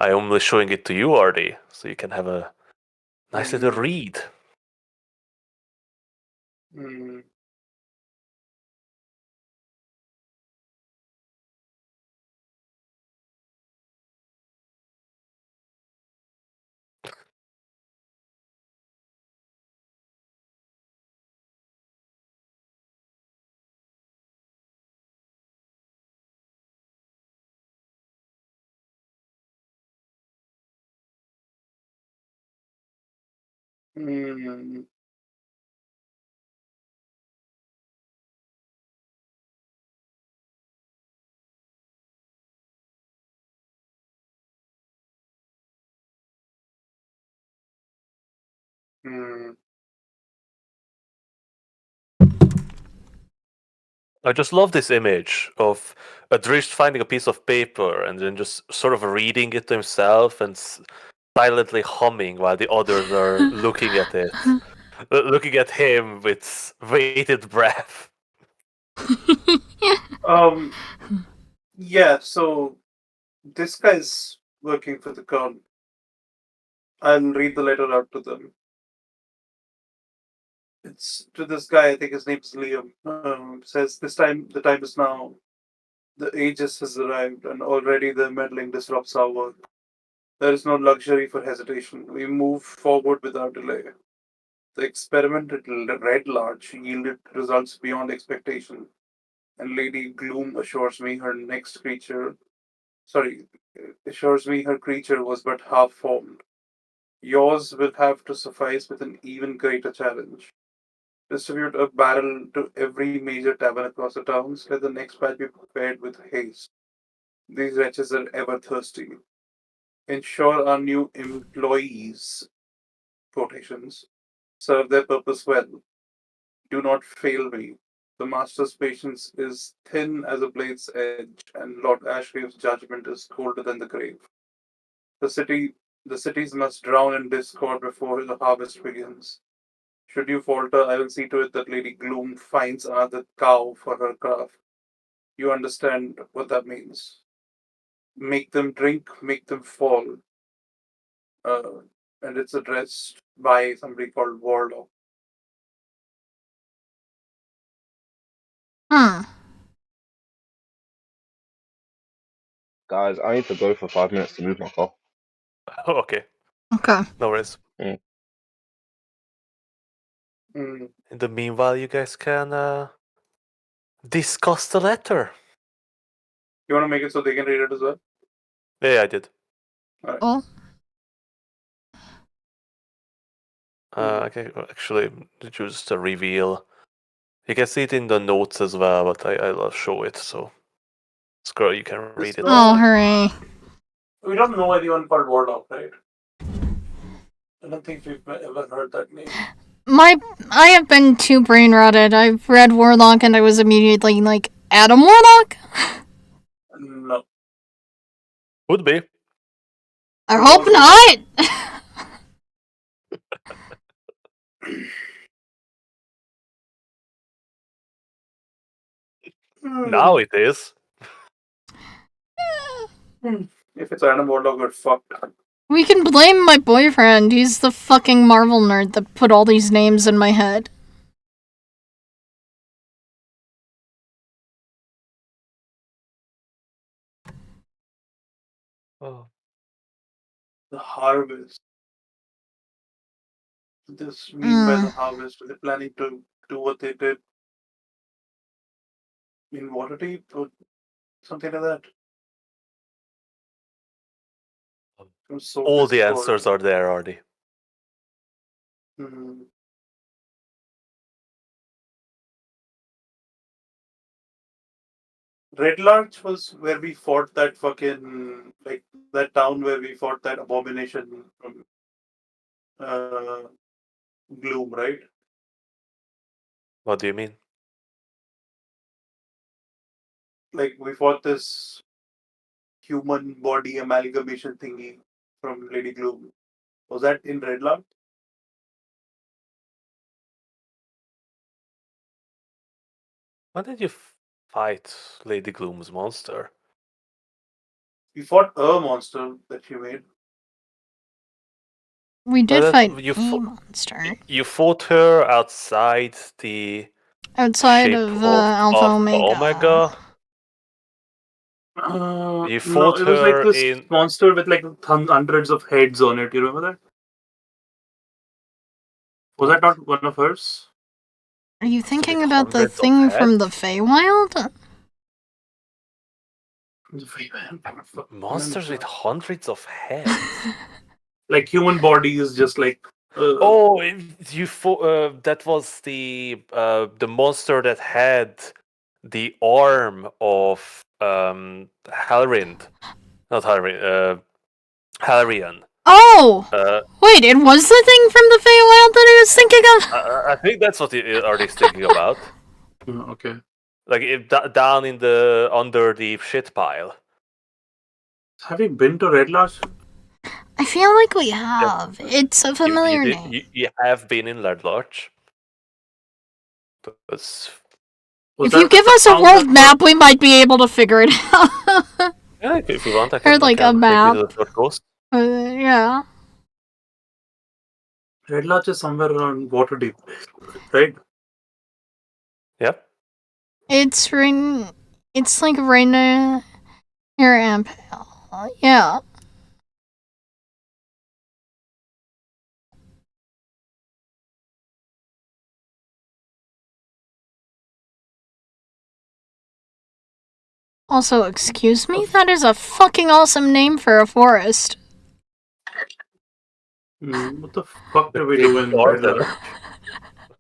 I'm only showing it to you, Artie, so you can have a nice little read.
Mm. Mm. Mm.
I just love this image of Adrish finding a piece of paper and then just sort of reading it to himself and silently humming while the others are looking at it. Looking at him with bated breath.
Yeah, so This guy's working for the crown. I'll read the letter out to them. It's to this guy, I think his name's Liam. Says this time, the time is now. The aegis has arrived, and already the meddling disrupts our work. There is no luxury for hesitation. We move forward without delay. The experiment at Red Larch yielded results beyond expectation, and Lady Gloom assures me her creature was but half formed. Yours will have to suffice with an even greater challenge. Distribute a barrel to every major tavern across the towns. Let the next batch be prepared with haste. These wretches are ever thirsty. Ensure our new employees, quotations, serve their purpose well. Do not fail me. The master's patience is thin as a blade's edge, and Lord Ashgrave's judgment is colder than the grave. The city, the cities must drown in discord before the harvest begins. Should you falter, I will see to it that Lady Gloom finds another cow for her craft. You understand what that means. Make them drink, make them fall. Uh, and it's addressed by somebody called Warlock.
Hmm.
Guys, I need to go for 5 minutes to move my car.
Okay,
Okay.
no worries.
Mm.
In the meanwhile, you guys can discuss the letter.
You want to make it so they can read it as well?
Yeah, I did.
Oh.
Okay, actually, just a reveal. You can see it in the notes as well, but I'll show it. So, Scroll, you can read it.
Oh, hooray.
We don't know anyone called Warlock, right? I don't think we've ever heard that name.
I have been too brain rotted. I've read Warlock and I was immediately like, Adam Warlock?
No.
Would be.
I hope not!
Now it is.
If it's Adam Warlock, we're fucked.
We can blame my boyfriend. He's the fucking Marvel nerd that put all these names in my head.
Oh.
The harvest. This mean by the harvest? Are they planning to do what they did in Waterdeep or something like that?
All the answers are there, Artie.
Hmm. Red Larch was where we fought that fucking, like, that town where we fought that abomination from Gloom, right?
What do you mean?
Like, we fought this human body amalgamation thingy from Lady Gloom. Was that in Red Larch?
When did you fight Lady Gloom's monster?
We fought a monster that she made.
We did
Well,
fight
you
a monster.
You fought her outside the
Outside
ship
of Alpha Omega.
You
No,
fought
it was like
her
this
in.
monster with like hundreds of heads on it. You remember that? Was that not one of hers?
Are you thinking
with
about the
hundreds of
thing from the
heads?
Feywild?
Monsters with hundreds of heads.
Like human bodies, just like.
Oh, you fought. That was the monster that had the arm of Halrind, not Halrind, Halrian.
Oh!
Uh,
Wait, it was the thing from the Feywild that I was thinking of?
I think that's what Artie's thinking about.
Okay.
Like down in the under the shit pile.
Have you been to Red Larch?
I feel like we have. It's a familiar name.
You have been in Red Larch.
If you give us a world map, we might be able to figure it out.
Yeah, if you want, I
Or
can,
like a
take you
map.
to the third coast.
Yeah.
Red Lodge is somewhere around Waterdeep, right?
Yeah.
It's right. It's like right near Ampale. Yeah. Also, excuse me? That is a fucking awesome name for a forest.
What the fuck
The
do we
Great
do in Red
Garden.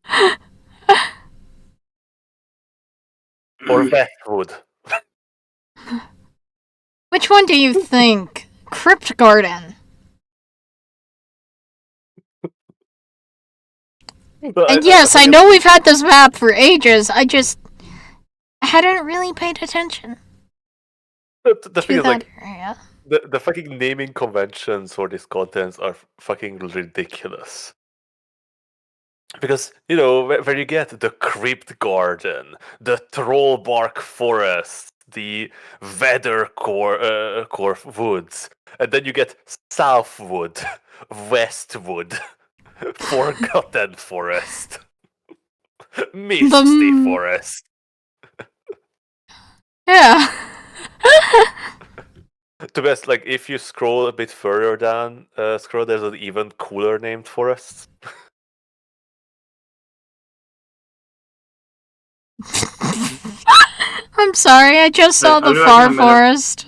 Lodge?
Or Westwood.
Which one do you think? Crypt Garden. And yes, I know we've had this map for ages. I just hadn't really paid attention
The thing
to
is,
that
like,
area.
the fucking naming conventions for these contents are fucking ridiculous. Because, where you get the Crypt Garden, the Trollbark Forest, the Weathercore Woods, and then you get Southwood, Westwood, Forgotten Forest, Misty Forest.
Yeah.
To be honest, like, if you scroll a bit further down, there's an even cooler named forest.
I'm sorry, I just saw the
I'll be back in
far
a minute.
forest.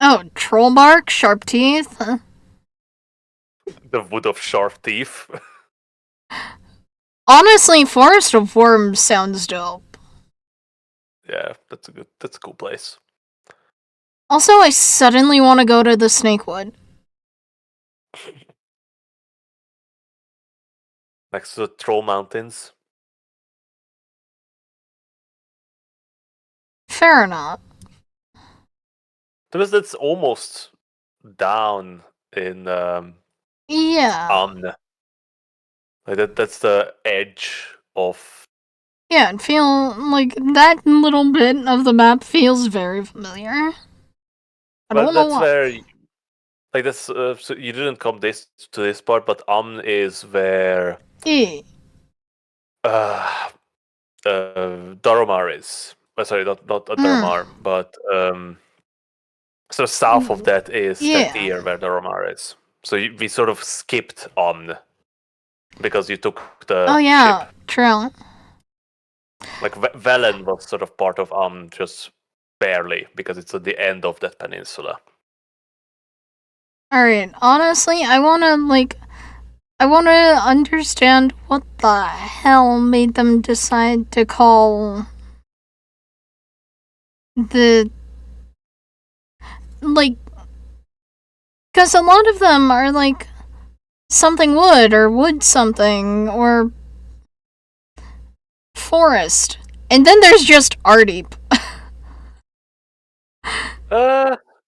Oh, Trollbark, Sharp Teeth.
The Wood of Sharp Teeth.
Honestly, Forest of Worms sounds dope.
Yeah, that's a cool place.
Also, I suddenly want to go to the Snakewood.
Next to the Troll Mountains.
Fair enough.
Because that's almost down in
Yeah.
Amn. Like that's the edge of.
Yeah, it feel like that little bit of the map feels very familiar. I don't know
That's
why.
where, like, that's so you didn't come to this part, but Amn is where
Yeah.
Daromar is. Sorry, not Daromar, but so south of that is Stentir, where Daromar is. So we sort of skipped Amn because you took the ship.
True.
Like Velen was sort of part of just barely because it's at the end of that peninsula.
Alright, honestly, I wanna understand what the hell made them decide to call the, like, because a lot of them are like something wood or wood something or forest. And then there's just Ardeep.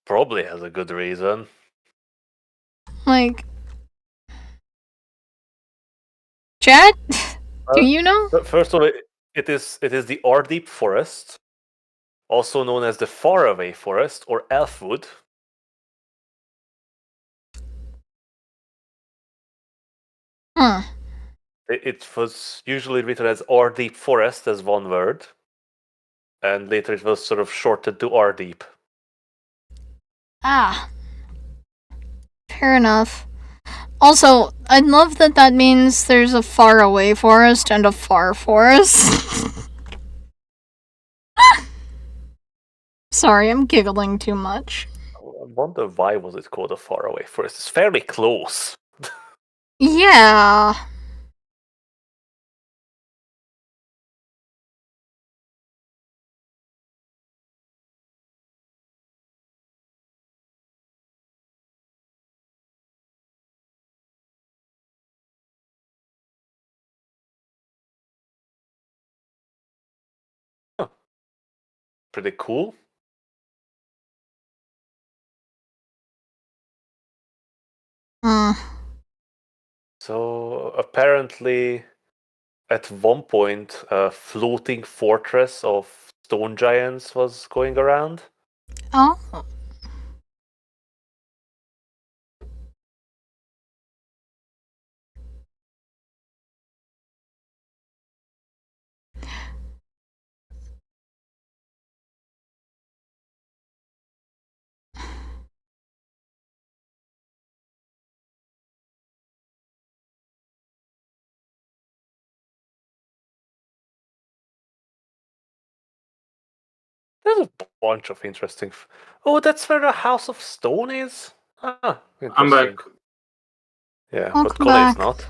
Probably has a good reason.
Like, chat? Do you know?
But first of all, it is the Ardeep Forest, also known as the Faraway Forest or Elfwood.
Huh.
It was usually written as Ardeep Forest as one word, and later it was sort of shortened to Ardeep.
Ah. Fair enough. Also, I love that means there's a far away forest and a far forest. Sorry, I'm giggling too much.
I wonder why was it called a Faraway Forest? It's fairly close.
Yeah.
Pretty cool. So apparently, at one point, a floating fortress of stone giants was going around.
Oh.
There's a bunch of interesting. Oh, that's where the House of Stone is. Ah,
I'm
interesting.
back.
Yeah, but
Welcome
Connor is
back.
not.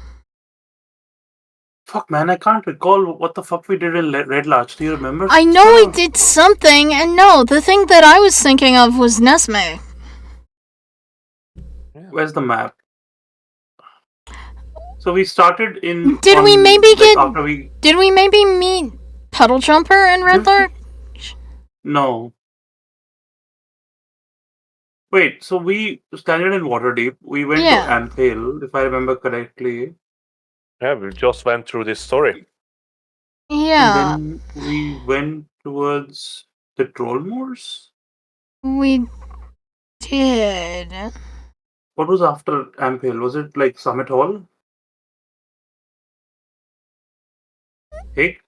Fuck, man, I can't recall what the fuck we did in Red Larch. Do you remember?
I know we
Sarah?
did something, and no, the thing that I was thinking of was Nesme.
Where's the map? So we started in.
Did we maybe get?
after we?
Did we maybe meet Puddle Jumper in Red
Did we-
Larch?
No. Wait, so we started in Waterdeep. We went
Yeah.
to Ampale, if I remember correctly.
Yeah, we just went through this story.
Yeah,
And then we went towards the Trollmoors.
we did.
What was after Ampale? Was it like Summit Hall? Hey,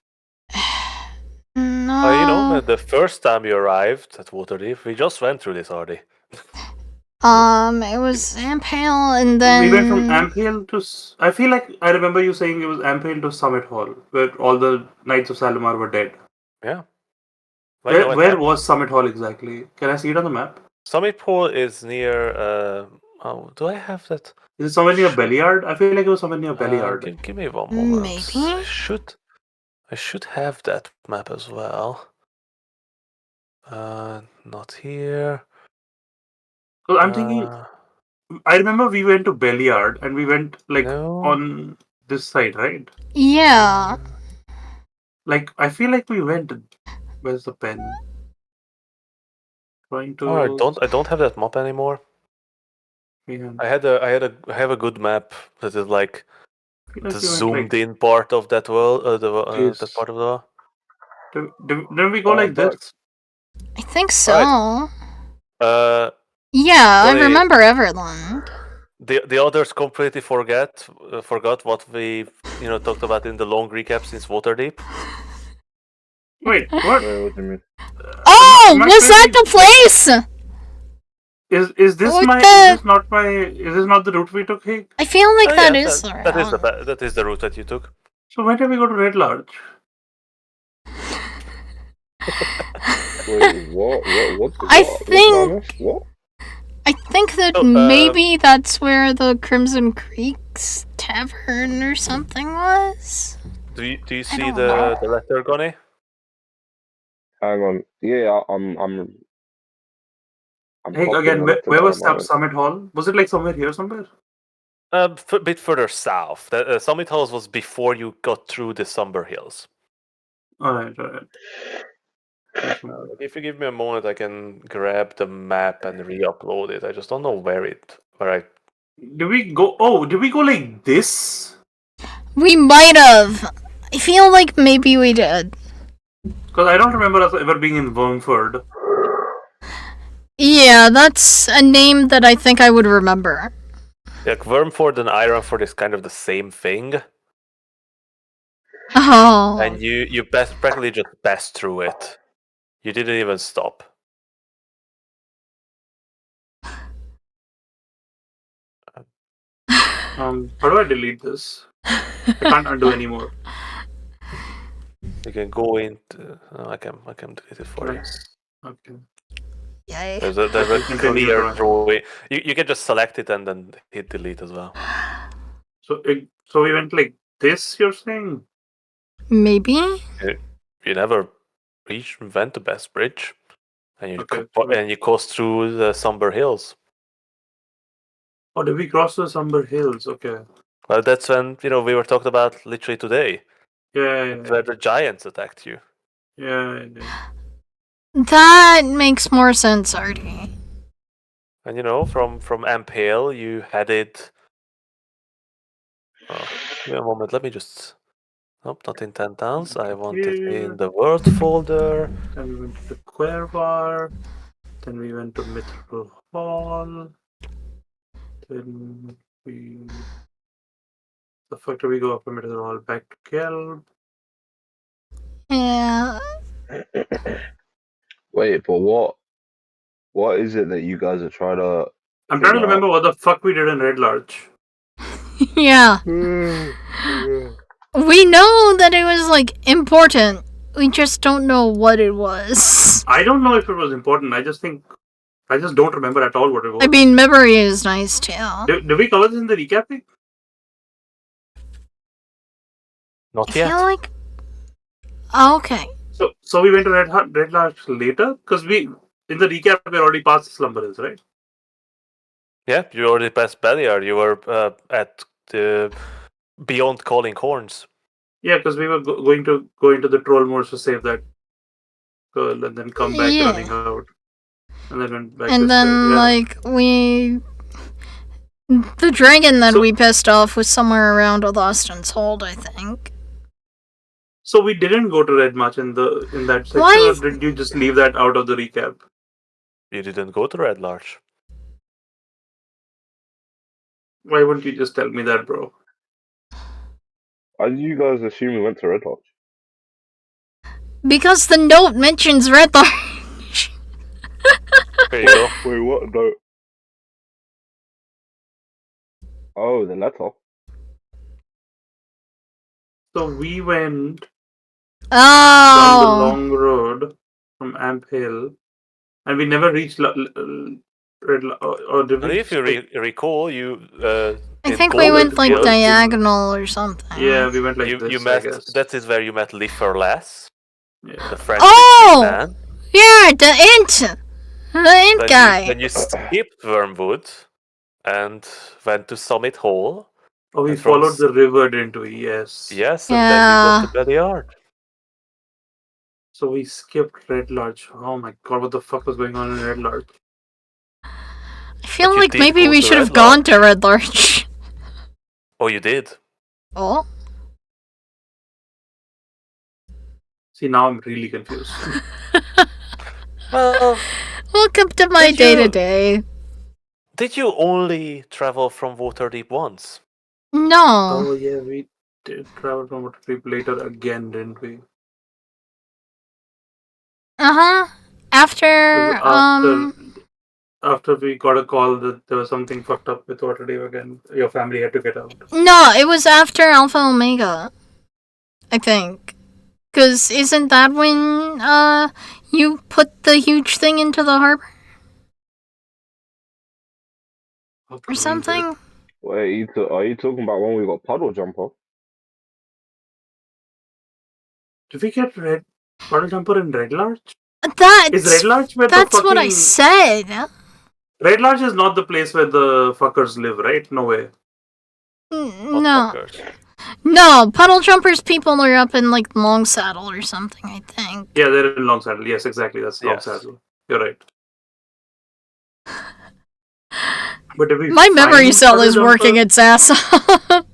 No.
The first time you arrived at Waterdeep, we just went through this already.
It was Ampale, and then
we went from Ampale to. I feel like I remember you saying it was Ampale to Summit Hall, where all the Knights of Salimar were dead.
Yeah. Well, you know
Where
what
was Summit Hall exactly? Can I see it on the map?
Summit Pool is near. Oh, do I have that?
Is it somewhere near Belliard? I feel like it was somewhere near Belliard.
Give me one moment.
Maybe?
I should have that map as well. Not here.
So I'm thinking. I remember we went to Belliard and we went like
No.
on this side, right?
yeah,
Like I feel like we went. Where's the pen? Trying to.
Oh, I don't have that map anymore.
Yeah.
I have a good map that is like
I feel like
the
we went,
zoomed in part of that world.
Yes.
That part of the world.
Did we go like this?
I think so.
Right.
Yeah, I
Sorry.
remember Everland.
The others completely forgot what we talked about in the long recap since Waterdeep.
Wait, what?
What do you mean?
Oh,
am I
was that
crazy?
the place?
Is this
What
my?
the-
Is this not the route we took? Hey,
I feel like that
Yeah,
is the route.
that is the route that you took.
so when did we go to Red Larch?
Wait, what?
I
What?
think-
Linus? What?
I think that
Oh,
maybe that's where the Crimson Creeks Tavern or something was.
Do you
I
see
don't
the letter, Gonny?
Hang on. Yeah, I'm
Hey,
copying
again,
the
where,
letter
where
down
was
my notes.
Summit Hall? Was it like somewhere here, somewhere?
A bit further south. The Summit Halls was before you got through the Somber Hills.
All right. Yes,
If you give me a moment, I can grab the map and re-upload it. I just don't know where I.
Did we go? Oh, did we go like this?
We might have. I feel like maybe we did.
Because I don't remember us ever being in Wormford.
Yeah, that's a name that I think I would remember.
Like Wormford and Ironford is kind of the same thing,
Oh.
and you practically just passed through it. You didn't even stop.
How do I delete this? I can't undo anymore.
You can go into. I can delete it for you.
Nice. Okay.
Yay.
There's a
Okay, continue,
clear
Brian.
drawing. You can just select it and then hit delete as well.
So we went like this. You're saying?
Maybe?
You never went to Best Bridge, and you
Okay.
and you coast through the Somber Hills.
Oh, did we cross the Somber Hills? Okay.
Well, that's when we were talking about literally today.
Yeah.
That's where the giants attacked you.
Yeah.
That makes more sense, Artie.
And from Ampale, you headed. Oh, give me a moment. Let me just Nope, not in 10 towns. I want it
Here.
in the world folder.
Then we went to the Quervar. Then we went to Mithril Hall. Then we. The fuck did we go up from Mithril Hall? Back to Kelb.
Yeah.
Wait, but what is it that you guys are trying to?
I'm trying to
figure out?
remember what the fuck we did in Red Larch.
Yeah. We know that it was, like, important. We just don't know what it was.
I don't know if it was important. I just don't remember at all what it was.
I mean, memory is nice, too.
Did we cover this in the recap thing?
Not
I
yet.
feel like... Okay.
So we went to Red Larch later? Because in the recap, we're already past the Slumber Hills, right?
Yeah, you already passed Beliar. You were at the Beyond Calling Horns.
Yeah, because we were going to go into the Troll Moors to save that girl and then come back
Yeah.
running out. And then went back
And
this
then,
way. Yeah.
like, we... The dragon that we pissed off was somewhere around Austin's Hold, I think.
So we didn't go to Red March in that section,
Why?
or did you just leave that out of the recap?
You didn't go to Red Larch.
Why wouldn't you just tell me that, bro?
Why did you guys assume we went to Red Lodge?
Because the note mentions Red Larch.
There you go.
Wait, what? No. Oh, the letter.
So we went down the
Oh.
long road from Amp Hill, and we never reached Red or did
And
we?
if you recall, you.
I
in
think we
Poland,
went, like,
Poland,
diagonal or something.
Yeah, we went like
you
this, I
met.
guess.
That is where you met Liferless,
Yeah.
the French
Oh!
man.
Yeah, the int! The int guy!
Then you skipped Wormwood and went to Summit Hall.
Oh, we
And from
followed the river, didn't we? Yes.
Yes, and then you got to Beliard.
So we skipped Red Larch. Oh my god, what the fuck was going on in Red Larch?
I feel
But you
like
did
maybe
go
we
to
should have
Red
gone
Larch.
to Red Larch.
Oh, you did?
Oh?
See, now I'm really confused.
Well,
Welcome to my
Did you-
day-to-day.
did you only travel from Waterdeep once?
No.
Oh yeah, we did travel from Waterdeep later again, didn't we?
Uh-huh. After,
After we got a call that there was something fucked up with Waterdeep again, your family had to get out.
No, it was after Alpha Omega. I think. Because isn't that when, you put the huge thing into the harbor? Or something?
Wait, are you talking about when we got Puddle Jumper?
Did we get Puddle Jumper in Red Larch?
That's,
Is Red Larch where
that's
the fucking...
what I said.
Red Larch is not the place where the fuckers live, right? No way.
What
No.
fuckers?
No, Puddle Jumper's people are up in, like, Long Saddle or something, I think.
Yeah, they're in Long Saddle. Yes, exactly. That's Long
Yes.
Saddle. You're right. But did we
My memory
find
cell
Puddle
is working
Jumper?
its ass off.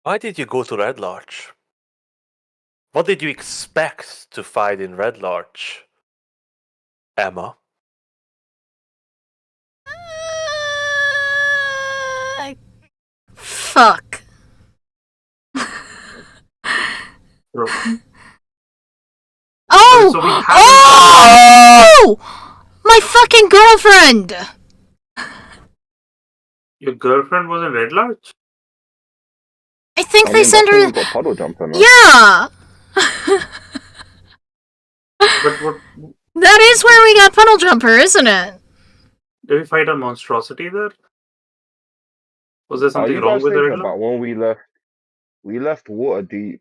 Why did you go to Red Larch? What did you expect to find in Red Larch, Emma?
Fuck.
Bro.
Oh!
So we haven't-
Oh! My fucking girlfriend!
Your girlfriend was in Red Larch?
I think
I
they
mean,
sent
that's when
her.
we got Puddle Jumper, no?
Yeah!
But what...
That is where we got Puddle Jumper, isn't it?
Did we fight a monstrosity there? Was there
Are
something
you
wrong
guys
with the
thinking
Red Larch?
about when we left? We left Waterdeep.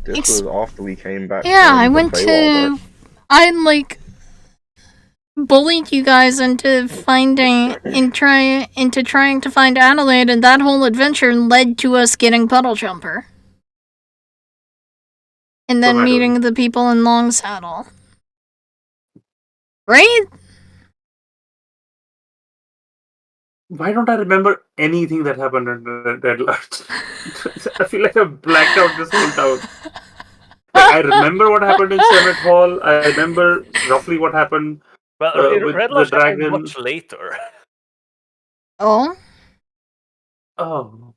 This
It's-
was after we came back.
Yeah,
from
I
the
went
Feywild,
to.
right?
I, like, bullied you guys into trying to find Adelaide, and that whole adventure led to us getting Puddle Jumper. And then
From
meeting the people in Long Saddle. Right?
Why don't I remember anything that happened in Red Alert? I feel like I've blacked out this whole town. Like, I remember what happened in Senate Hall. I remember roughly what happened
Well,
with
Red
the
Lodge happened
dragon.
much later.
Oh?
Oh,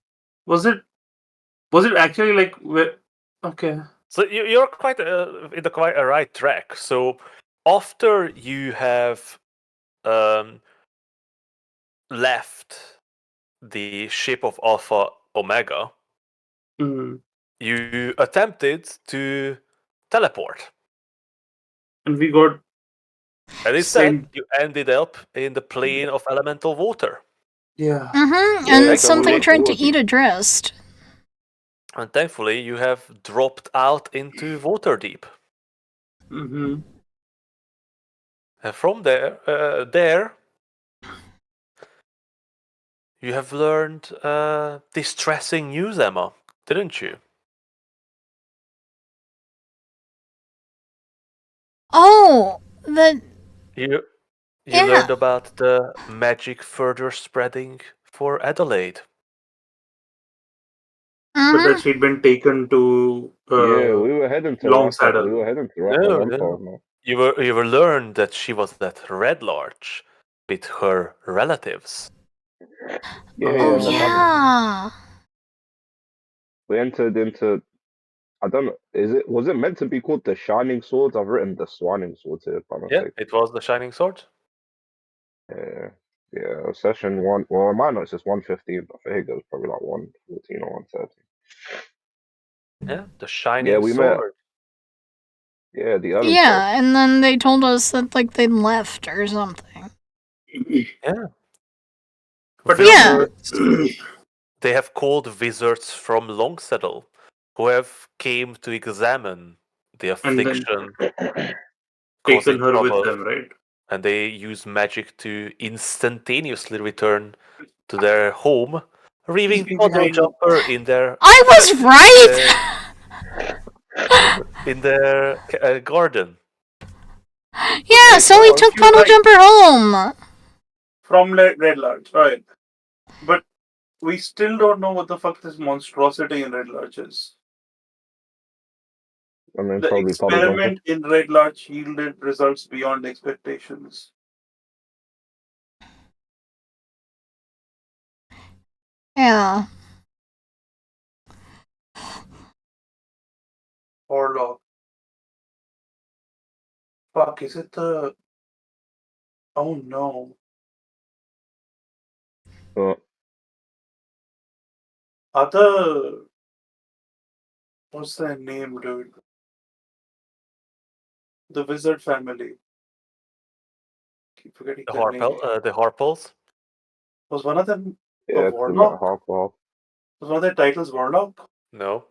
was it? Was it actually like? Okay.
So you're quite in the quite a right track. So after you have um, left the ship of Alpha Omega,
Mm.
you attempted to teleport,
And we got
and instead
sent.
you ended up in the plane of elemental water.
Yeah.
Mm-hmm.
Yeah,
And
that was
something
Thankfully,
tried to
before
eat a Drist.
and thankfully, you have dropped out into Waterdeep.
Mm-hmm.
And from there, you have learned distressing news, Emma, didn't you?
Oh, the
You you
yeah.
learned about the magic further spreading for Adelaide.
But that
Mm-hmm.
she'd been taken to
Yeah, we were heading to
Long
Raka. We
Saddle.
were heading to
No,
Raka,
no.
man.
You were learned that she was at Red Lodge with her relatives.
Yeah,
Oh
yeah, in the
Oh.
tavern.
yeah.
We entered into. I don't know. Was it meant to be called the Shining Swords? I've written the Swanning Swords here by
Yeah,
mistake.
it was the Shining Sword.
Yeah, yeah. Session one. Well, mine was just 115, but for Higa it was probably like 114 or 130.
Yeah, the
Yeah,
Shining
we met.
Sword.
Yeah, the early folk.
Yeah, and then they told us that like they left or something.
Yeah.
But
Yeah.
Wizards. They have called wizards from Longsaddle who have came to examine the
and then
affliction
taken
causing
her with
trouble,
them, right?
and they use magic to instantaneously return to their home, leaving
Leaving
Puddle
behind.
Jumper in their
I was
their
right.
in their garden.
Yeah,
Okay,
so
so
we
if
took
you're
Puddle
right
Jumper home.
from Red Lodge, right? But we still don't know what the fuck this monstrosity in Red Lodge is.
I mean,
The
probably Puddle Jumper.
experiment in Red Lodge yielded results beyond expectations.
Yeah.
Orlok. Fuck, is it the. Oh no.
Uh,
Other. What's their name, dude? The wizard family. Keep forgetting their name.
The Harples.
Was one of them a
yeah, we met
warlock?
half.
Was one of their titles warlock?
No,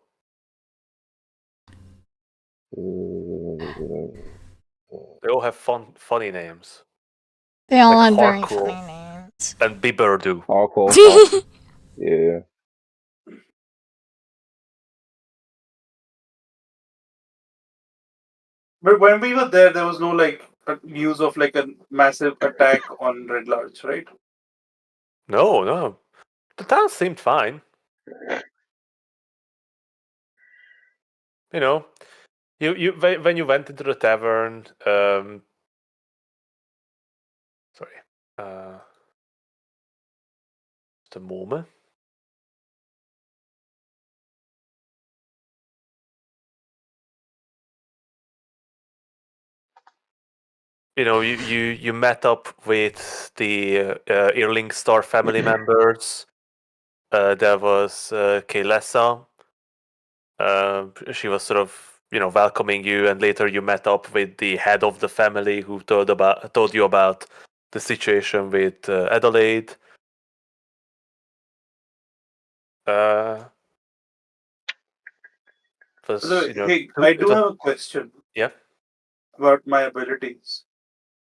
they all have funny names
They all
like
had very funny
Harkle
names.
and Biberdu.
Hardcore. Yeah.
But when we were there, there was no like news of like a massive attack on Red Lodge, right?
No, no, the town seemed fine. You know, when you went into the tavern. Sorry, just a moment. You know, you met up with the Earling Star family members. There was Kaylessa. She was sort of welcoming you, and later you met up with the head of the family who told you about the situation with Adelaide. Uh, was
Hey, I
it
do
was
have a question
yeah
about my abilities.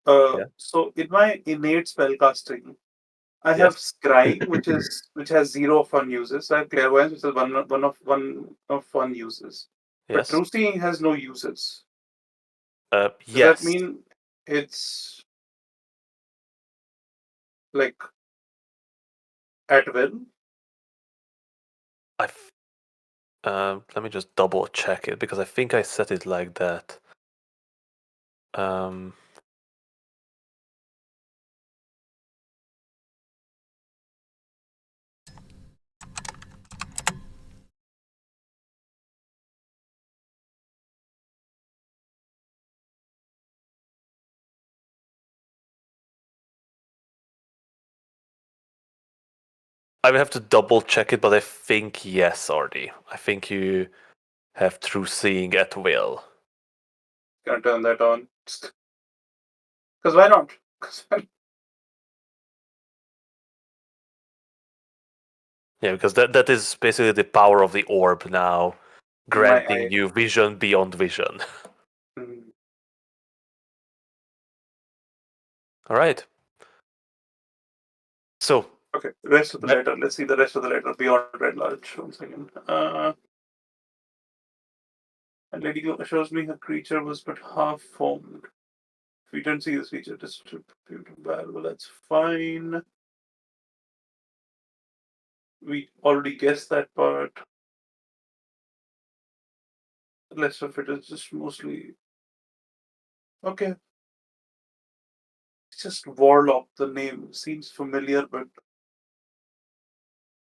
yeah
So in my innate spellcasting, I have
yes
scrying, which has zero fun uses. I have clairvoyance, which is one of fun uses. But
yes
true seeing has no uses. Does that
yes.
mean it's like At will?
Let me just double check it because I think I set it like that. Um, I will have to double check it, but I think yes, Ardy. I think you have true seeing at will.
Gonna turn that on. Because why not? 'Cause
Yeah, because that is basically the power of the orb now, granting
eye.
you vision beyond vision.
Hmm.
All right. So,
Okay, the rest of the
that-
letter. Let's see the rest of the letter beyond red large. One second. And Lady assures me her creature was but half formed. If we don't see this feature distributed well, that's fine. We already guessed that part. The rest of it is just mostly okay. It's just Warlock. The name seems familiar, but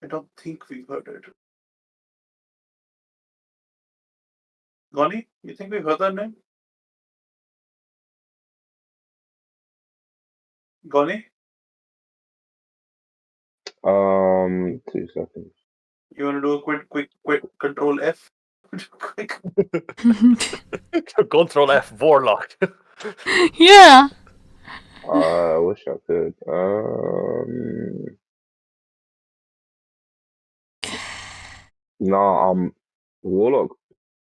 I don't think we've heard it. Goni, you think we've heard that name? Goni,
2 seconds.
you want to do a quick Control F? Quick.
Control F, Warlock.
Yeah.
I wish I could. No, Warlock.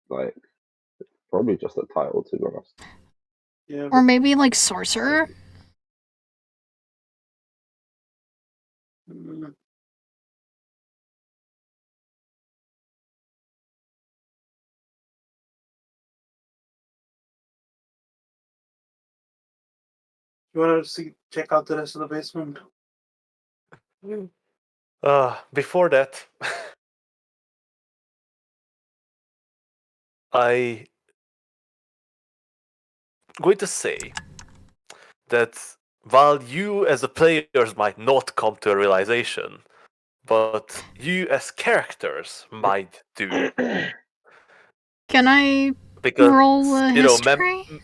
Like, probably just a title, to be honest.
Yeah.
Or maybe like sorcerer?
Mm, you want to check out the rest of the basement?
Before that, I going to say that while you as a players might not come to a realization, but you as characters might do.
Can I
Because,
roll a
you know,
history?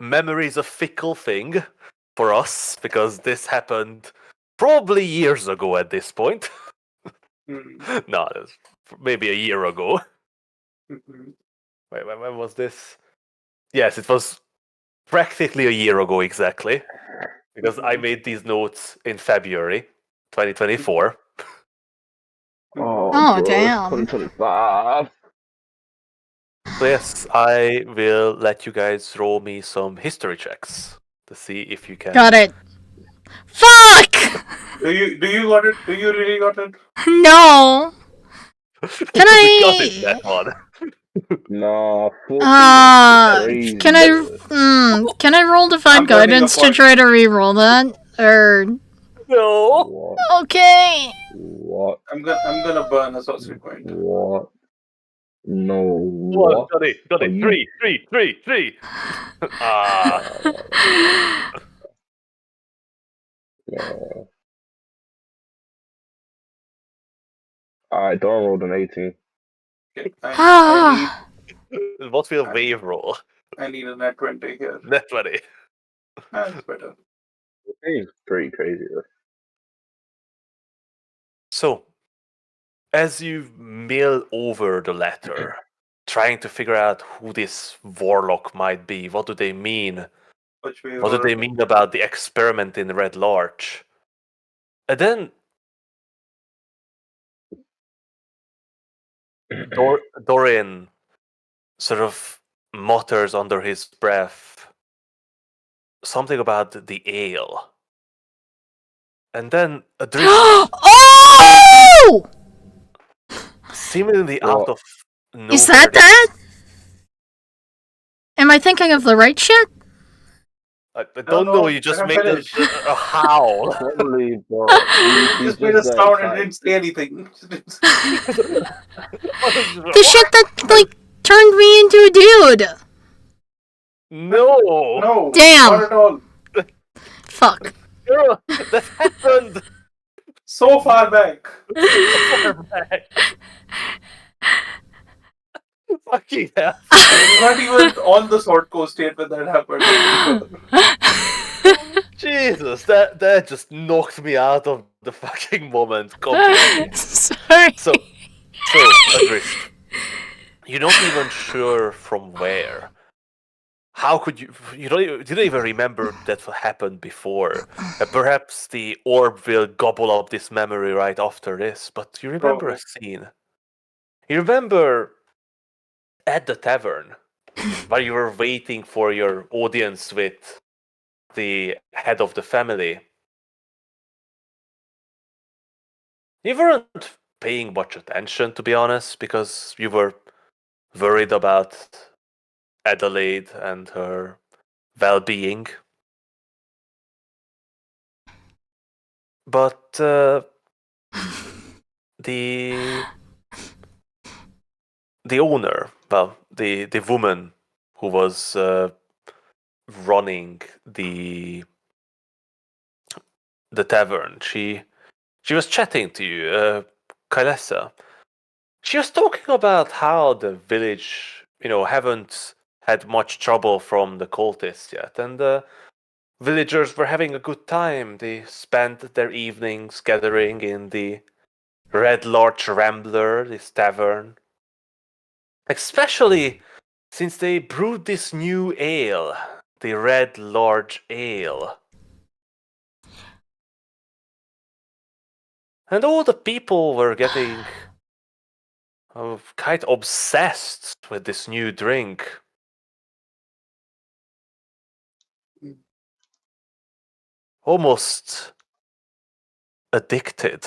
memory is a fickle thing for us, because this happened probably years ago at this point.
Mm,
No, it was maybe a year ago.
mhm,
Wait, when was this? Yes, it was practically a year ago exactly, because I
mhm,
made these notes in February 2024.
mhm.
Oh,
Oh,
bro, it's
damn.
2025.
So yes, I will let you guys roll me some history checks to see if you can.
Got it. Fuck!
Do you got it? Do you really got it?
No. Can
We got it, that
I?
one.
Nah, 14 is
Can
crazy,
I?
bro.
Can I roll divine
I'm burning a
guidance to
point.
try to re-roll that? Or
No.
What?
okay.
What?
I'm gonna burn a sorcery point.
What? No,
One,
what?
got
Are
it.
you?
Three. Ah.
No. Alright, don't roll an 18.
Okay, I
What will
I,
wave roll?
I need a net 20 here.
Net 20.
That's better.
It's pretty crazy, though.
So, as you mill over the letter, trying to figure out who this warlock might be, what do they mean?
Which way
What do
or
they mean about the experiment in Red Larch? And then Dorian sort of mutters under his breath something about the ale. And then a drink
Oh!
seemingly out
What?
of
Is
nowhere.
that? Am I thinking of the right shit?
I don't know. You
let
just
him
made
finish.
a howl.
Probably, but
He
he's
just made a
just
sound and
excited.
didn't say anything.
The shit that, like, turned me into a dude!
No,
No,
Damn.
not at all.
Fuck.
no, that happened
So far back.
so far back. Fucking hell.
I was not even on the Sword Coast state when that happened. I'm pretty sure.
Jesus, that just knocked me out of the fucking moment completely.
Sorry.
So, Adrift, you're not even sure from where. How could you? You didn't even remember that happened before. Perhaps the orb will gobble up this memory right after this. But you remember a
Probably.
scene. You remember at the tavern while you were waiting for your audience with the head of the family. You weren't paying much attention, to be honest, because you were worried about Adelaide and her well-being. But the owner, well, the woman who was running the tavern, she was chatting to you, Kailessa. She was talking about how the village, haven't had much trouble from the cultists yet, and the villagers were having a good time. They spent their evenings gathering in the Red Larch Rambler, this tavern. Especially since they brewed this new ale, the Red Large Ale. And all the people were getting quite obsessed with this new drink. Almost addicted.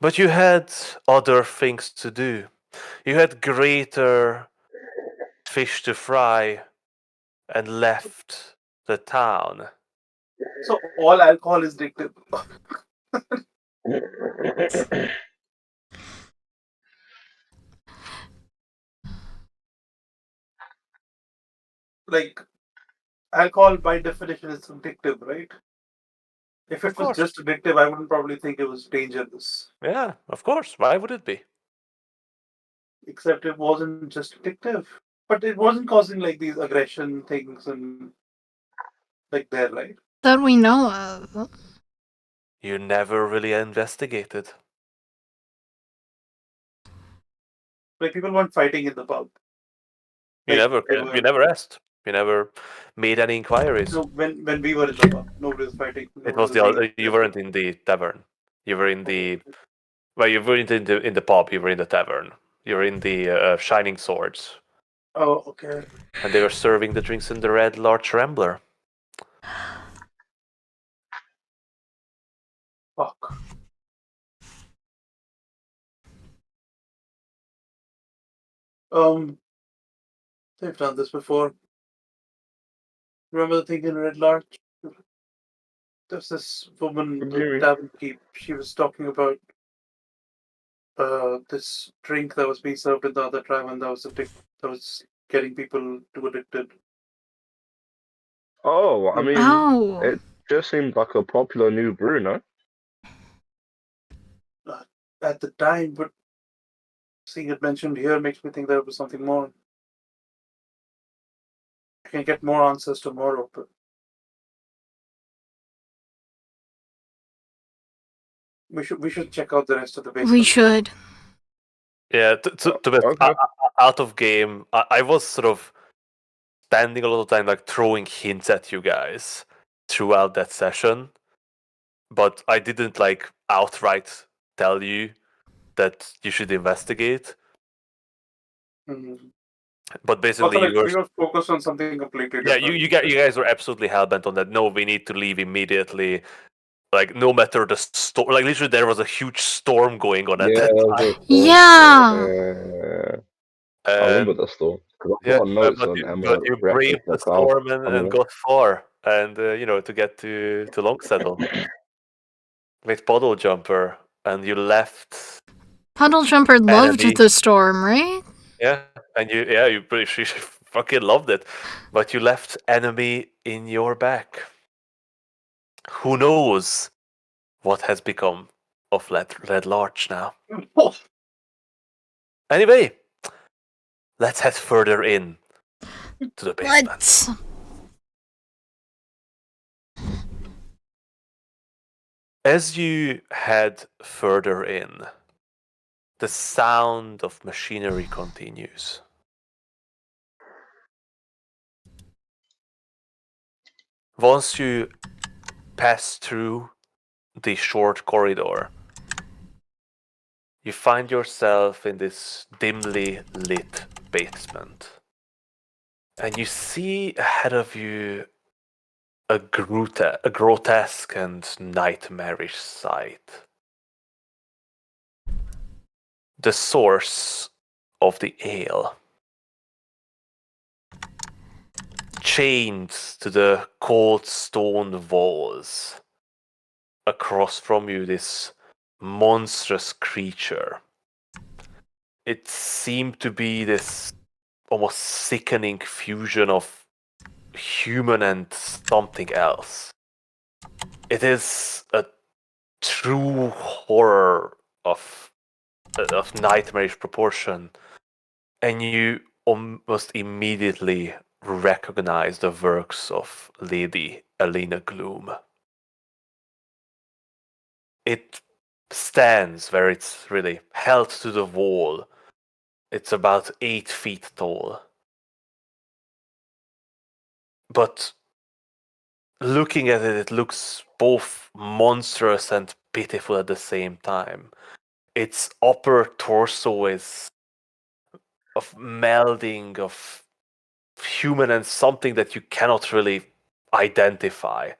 But you had other things to do. You had greater fish to fry and left the town.
So all alcohol is addictive. Like, alcohol by definition is addictive, right? If
Of
it was
course.
just addictive, I wouldn't probably think it was dangerous.
Yeah, of course. Why would it be?
Except it wasn't just addictive. But it wasn't causing like these aggression things and like there, right?
That we know of.
You never really investigated.
Like people weren't fighting in the pub.
You
Like
never
they
you
were.
never asked. You never made any inquiries.
No, when we were in the pub, nobody was fighting.
It
Nobody
was
was being
you
aggressive.
weren't in the tavern. You were in the you weren't in the pub. You were in the tavern. You were in the Shining Swords,
Oh, okay.
and they were serving the drinks in the Red Larch Rambler.
Fuck. They've done this before. Remember the thing in Red Larch? There's this woman,
What do
the
you mean?
tavern keep. She was talking about this drink that was being served in the other tribe, and that was getting people too addicted.
Oh, I mean,
Oh.
it just seemed like a popular new brew, no?
At the time, but seeing it mentioned here makes me think there was something more. I can get more answers tomorrow, but we should check out the rest of the basement.
We should.
Yeah, to be
Okay.
out of game, I was sort of spending a lot of time like throwing hints at you guys throughout that session, but I didn't like outright tell you that you should investigate.
Mm-hmm.
But basically,
Also,
you were
we were focused on something completely
yeah,
different.
you guys were absolutely hellbent on that. No, we need to leave immediately. Like no matter the storm, like literally there was a huge storm going on at
Yeah,
that
that was
time.
a storm.
Yeah.
Yeah. I
And
remember the storm. Because I've
Yeah,
got notes
but
on
but
Emma
you
reacting
braved
to the
the
cloud
storm and
coming
got far, and to get to Longsaddle with Puddle Jumper, and you left
Puddle Jumper loved
enemy.
the storm, right?
Yeah, and you pretty sure you fucking loved it, but you left enemy in your back. Who knows what has become of Red Larch now? Anyway, let's head further in to the basement.
Let's.
As you head further in, the sound of machinery continues. Once you pass through the short corridor, you find yourself in this dimly lit basement. And you see ahead of you a grotesque and nightmarish sight. The source of the ale. Chained to the cold stone walls. Across from you, this monstrous creature. It seemed to be this almost sickening fusion of human and something else. It is a true horror of nightmarish proportion, and you almost immediately recognize the works of Lady Elena Gloom. It stands where it's really held to the wall. It's about 8 feet tall. But looking at it, it looks both monstrous and pitiful at the same time. Its upper torso is of melding of human and something that you cannot really identify.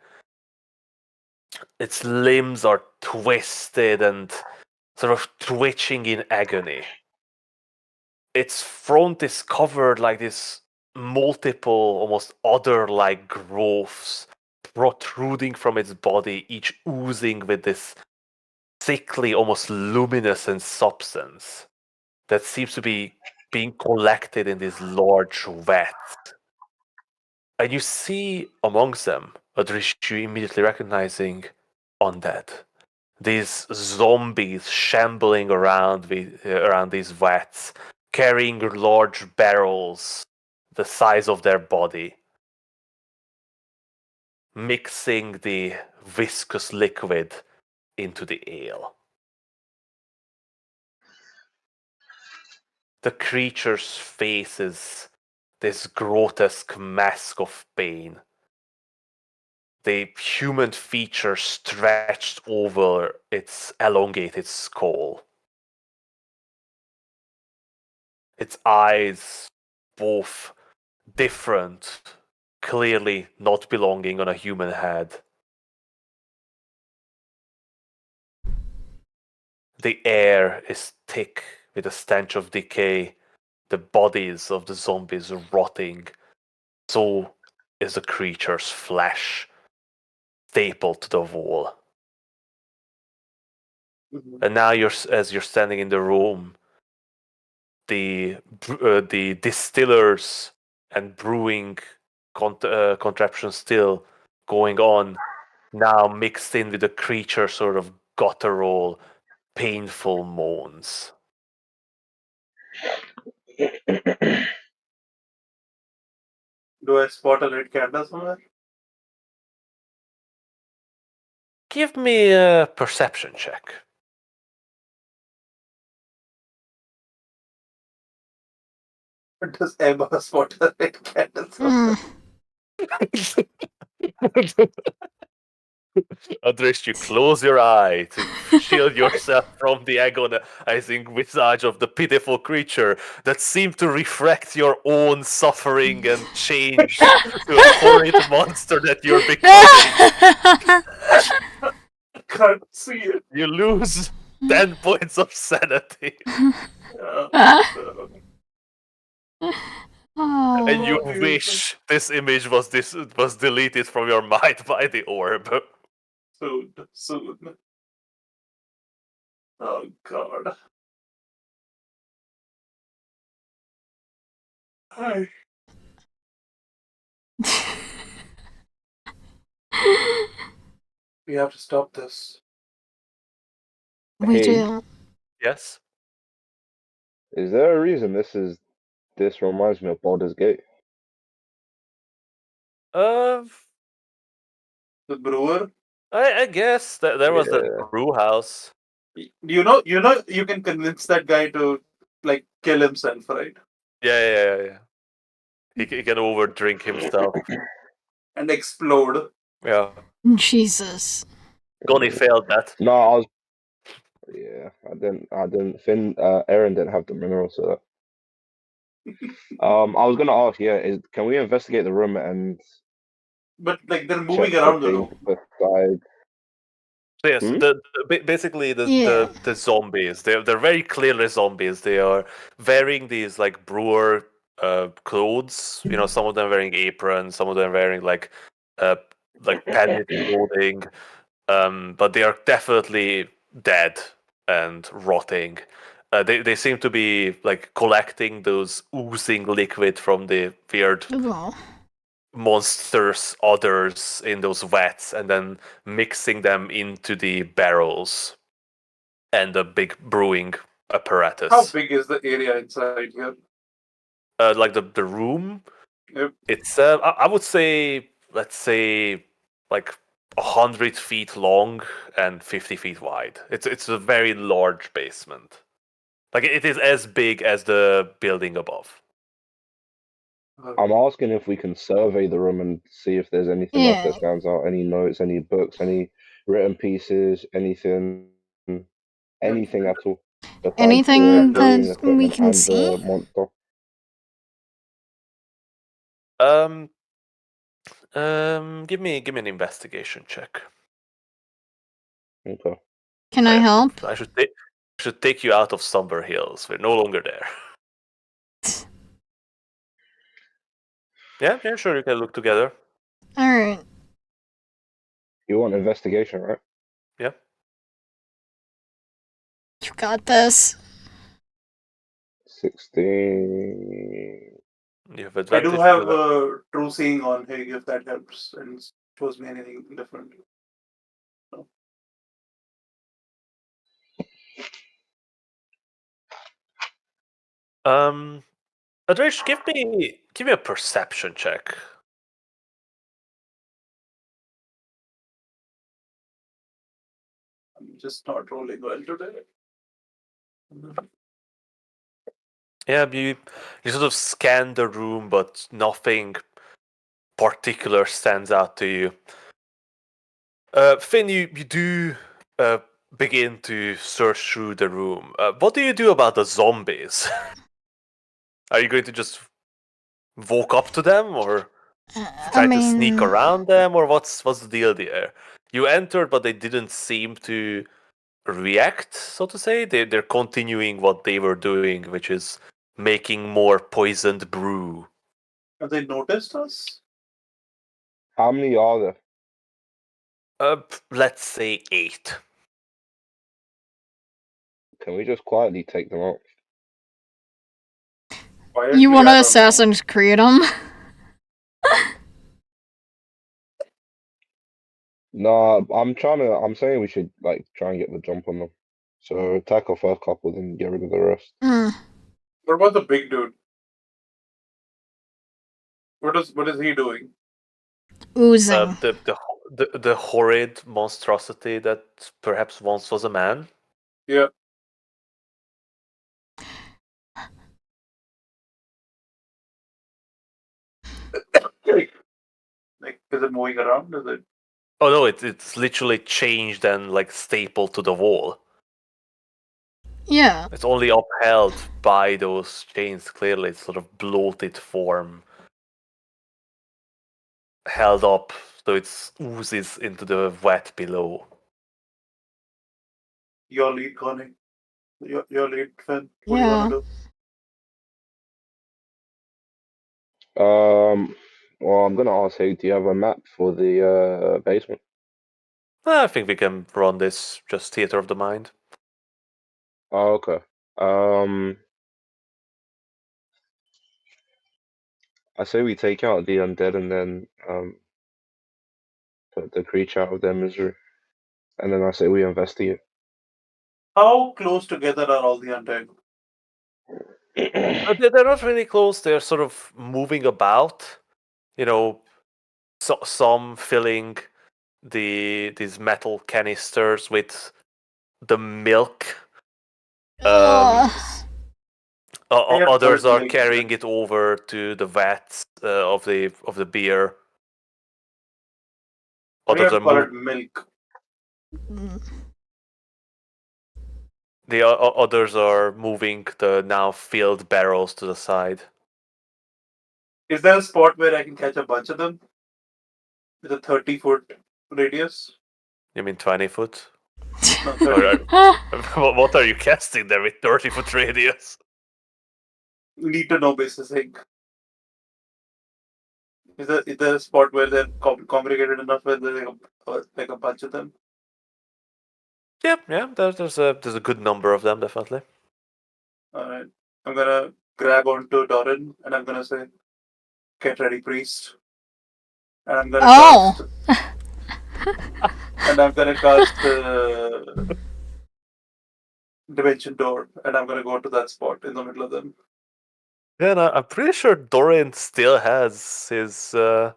Its limbs are twisted and sort of twitching in agony. Its front is covered like this multiple, almost other-like growths protruding from its body, each oozing with this sickly, almost luminescent substance that seems to be being collected in these large vats. And you see amongst them, Adrish, you immediately recognizing undead. These zombies shambling around around these vats, carrying large barrels the size of their body, mixing the viscous liquid into the ale. The creature's face is this grotesque mask of pain. The human features stretched over its elongated skull. Its eyes, both different, clearly not belonging on a human head. The air is thick with a stench of decay, the bodies of the zombies rotting. So is the creature's flesh, stapled to the wall. And now, as you're standing in the room, the distillers and brewing contraptions still going on, now mixed in with the creature sort of guttural, painful moans.
Do I spot a red candle somewhere?
Give me a perception check.
Does Emma spot a red candle somewhere?
Andres, you close your eye to shield yourself from the agonizing visage of the pitiful creature that seemed to reflect your own suffering and change to a horrid monster that you're becoming.
Can't see it.
You lose 10 points of sanity.
Uh,
And you
love you.
wish this image was deleted from your mind by the orb.
Soon. Oh God. Hi. We have to stop this.
We
Hey.
do.
Yes.
Is there a reason this reminds me of Baldur's Gate?
Uh,
The brewer.
I guess that there was the
Yeah.
brew house.
You can convince that guy to like kill himself, right?
Yeah. He can overdrink himself.
And explode.
Yeah.
Jesus.
Gonny failed that.
No, yeah, I didn't. Aaron didn't have the minerals, so. I was gonna ask, yeah, can we investigate the room and
But like they're moving
check for
around the
things
room.
besides?
So yes,
Hmm?
basically
Yeah.
the zombies. They're very clearly zombies. They are wearing these like brewer clothes. You know, some of them wearing aprons, some of them wearing uh padded clothing. But they are definitely dead and rotting. They seem to be like collecting those oozing liquid from the weird
Ooh.
monsters others in those vats and then mixing them into the barrels and the big brewing
How
apparatus.
big is the area inside here?
Like the room,
Yep.
it's I would say, let's say, like 100 feet long and 50 feet wide. It's a very large basement. Like it is as big as the building above.
I'm asking if we can survey the room and see if there's anything else
Yeah.
that stands out. Any notes, any books, any written pieces, anything at all, besides the
Anything
Yeah.
brewing
that we
equipment
can
and
see?
the monster.
Um, give me an investigation check.
Okay.
Can I help?
I should take you out of Somber Hills. We're no longer there. Yeah, sure. You can look together.
Alright.
You want investigation, right?
Yeah.
You got this.
16.
You have
I do
advantage
have
because of
a true seeing on Hey if that helps and shows me anything different. No.
that. Adrish, give me a perception check.
I'm just not rolling well today.
Yeah, you sort of scan the room, but nothing particular stands out to you. Finn, you do begin to search through the room. What do you do about the zombies? Are you going to just walk up to them, or
I
try to sneak
mean,
around them, or what's the deal there? You entered, but they didn't seem to react, so to say. They're continuing what they were doing, which is making more poisoned brew.
Have they noticed us?
How many are there?
Let's say 8.
Can we just quietly take them out?
you
Quietly,
want to
I don't know.
Assassin's Creed them?
Nah, I'm saying we should like try and get the jump on them. So attack our first couple, then get rid of the rest.
What about the big dude? What is he doing?
Oozing.
The horrid monstrosity that perhaps once was a man.
Yeah. Like, is it moving around? Is it?
Oh no, it's literally changed and like stapled to the wall.
Yeah.
It's only upheld by those chains. Clearly, it's sort of bloated form held up, so it oozes into the wet below.
Your lead, Connie. Your lead, Finn. What do you
Yeah.
want to
Well, I'm gonna ask, hey, do you have a map for the basement?
I think we can run this just theater of the mind.
Oh, okay. I say we take out the undead and then put the creature out of their misery, and then I say we investigate.
How close together are all the undead?
They're not really close. They're sort of moving about. You know, some filling these metal canisters with the milk.
Ugh.
I have
Others
heard
are
milk.
carrying it over to the vats of the beer.
We
Others
have
are
colored milk.
others are moving the now filled barrels to the side.
Is there a spot where I can catch a bunch of them? With a 30-foot radius?
You mean 20 foot?
No,
Or
30 foot.
what are you casting there with 30-foot radius?
Need to know basis, Hank. Is there a spot where they're congregated enough where there's like a bunch of them?
Yeah. There's a good number of them, definitely.
Alright. I'm gonna grab onto Doran and I'm gonna say, get ready, priest. And I'm gonna
Oh.
cast. And I'm gonna cast Dimension Door, and I'm gonna go to that spot in the middle of them.
Yeah, no, I'm pretty sure Dorian still has his.
I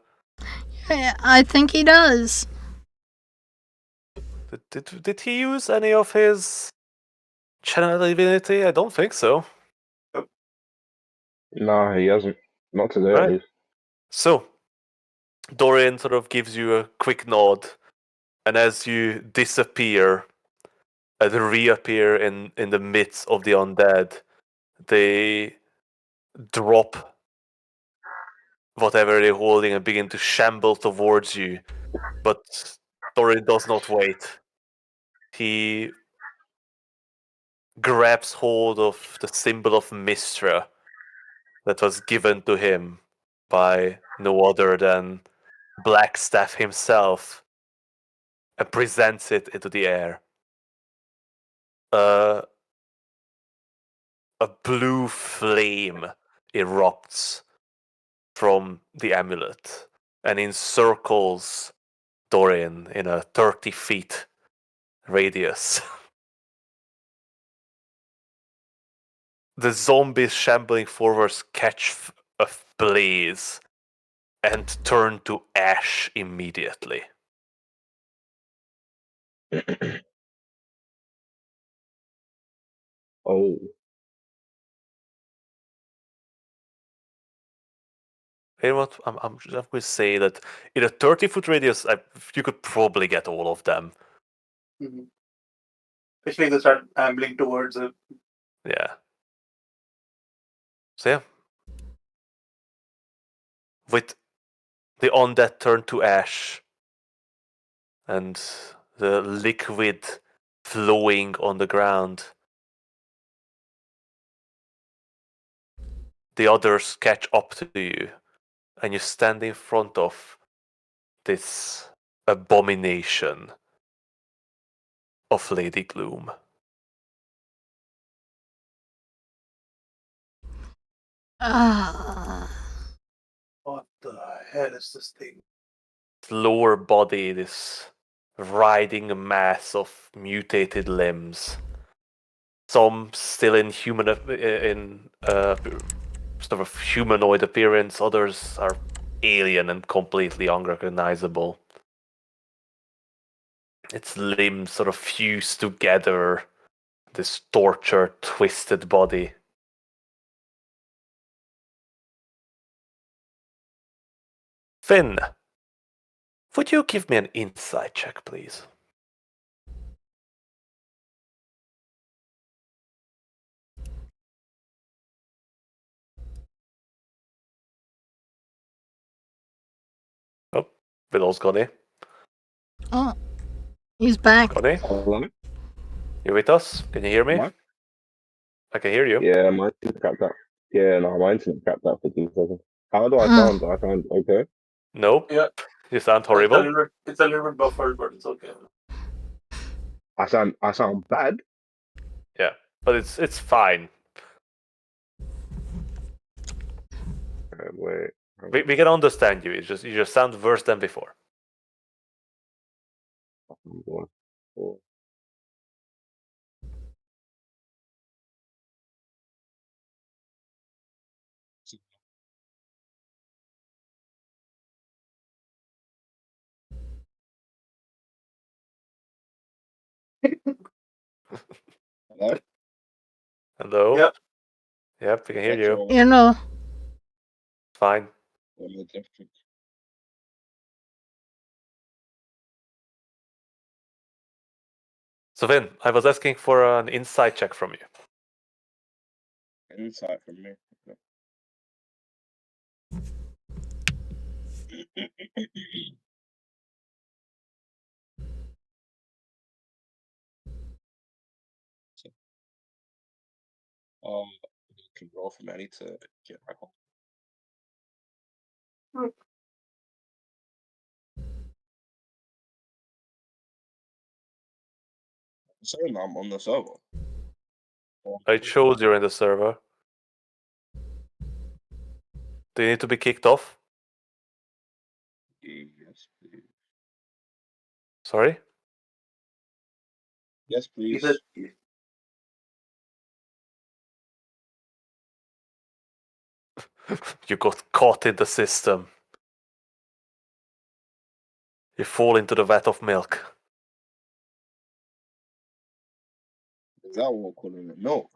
think he does.
Did he use any of his channel divinity? I don't think so.
Nah, he hasn't. Not today, at
Right.
least.
So, Dorian sort of gives you a quick nod, and as you disappear and reappear in the midst of the undead, they drop whatever they're holding and begin to shamble towards you. But Dorian does not wait. He grabs hold of the symbol of Mistra that was given to him by no other than Blackstaff himself and presents it into the air. A blue flame erupts from the amulet and encircles Dorian in a 30 feet radius. The zombies shambling forwards catch a blaze and turn to ash immediately.
Oh,
You know what? I'm going to say that in a 30-foot radius, you could probably get all of them.
Mm-hmm. Especially if they start ambling towards it.
Yeah. So yeah. With the undead turned to ash and the liquid flowing on the ground, the others catch up to you, and you stand in front of this abomination of Lady Gloom.
What the hell is this thing?
Its lower body, this writhing mass of mutated limbs. Some still in sort of humanoid appearance. Others are alien and completely unrecognizable. Its limbs sort of fuse together. This tortured, twisted body. Finn, would you give me an insight check, please? Oh, Willow's gone, eh?
Oh, he's back.
Connie,
hello?
you with us? Can you hear me?
What?
I can hear you.
Yeah, my internet crapped out. Yeah, no, my internet crapped out for 2 seconds. How do I sound? Do I sound okay?
Nope.
Yeah.
You sound
It's a
horrible.
little bit buffered, but it's okay.
I sound bad.
Yeah, but it's fine.
Wait.
We can understand you. You just sound worse than before.
I'm going for- Hello?
Hello.
Yep.
Yep, we can hear you.
Better
You know,
Fine.
or no different?
So Vin, I was asking for an insight check from you.
Insight from me. You can roll from any to get my home. Saying I'm on the server.
I chose you're in the server. Do you need to be kicked off?
Yes, please.
Sorry?
Yes,
Either
please.
You got caught in the system. You fall into the vat of milk.
Is that what we're calling it? No.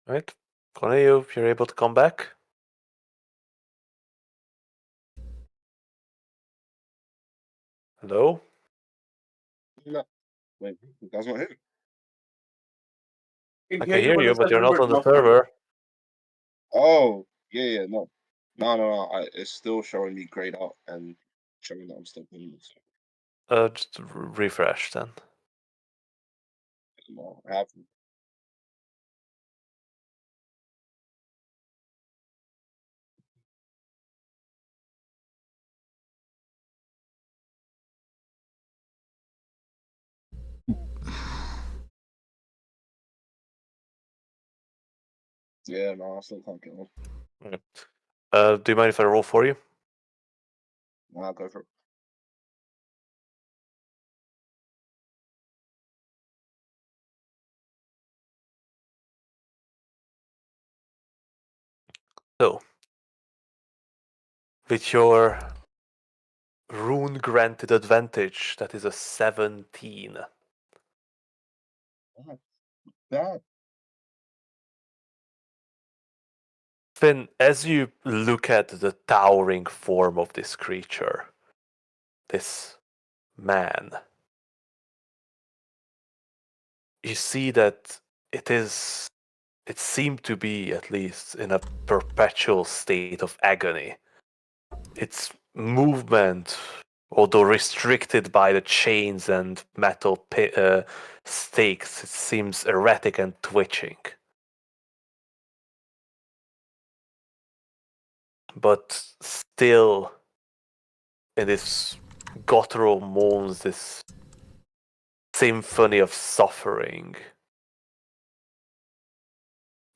Right? Corneliu, if you're able to come back. Hello?
No. Wait, that's not him.
can
I
hear
can
you,
hear
but
you,
it's a
but you're
little
not
bit
on the
muffled.
server.
Oh, yeah, no. No. It's still showing me grayed out and showing that I'm still in this.
Just refresh then.
No, I haven't. Yeah, no, I still can't get on.
Okay. Do you mind if I roll for you?
No, I'll go for it.
So, with your rune granted advantage, that is a 17.
That.
Finn, as you look at the towering form of this creature, this man, you see that it seemed to be at least in a perpetual state of agony. Its movement, although restricted by the chains and metal stakes, it seems erratic and twitching. But still, in this guttural moans, this symphony of suffering.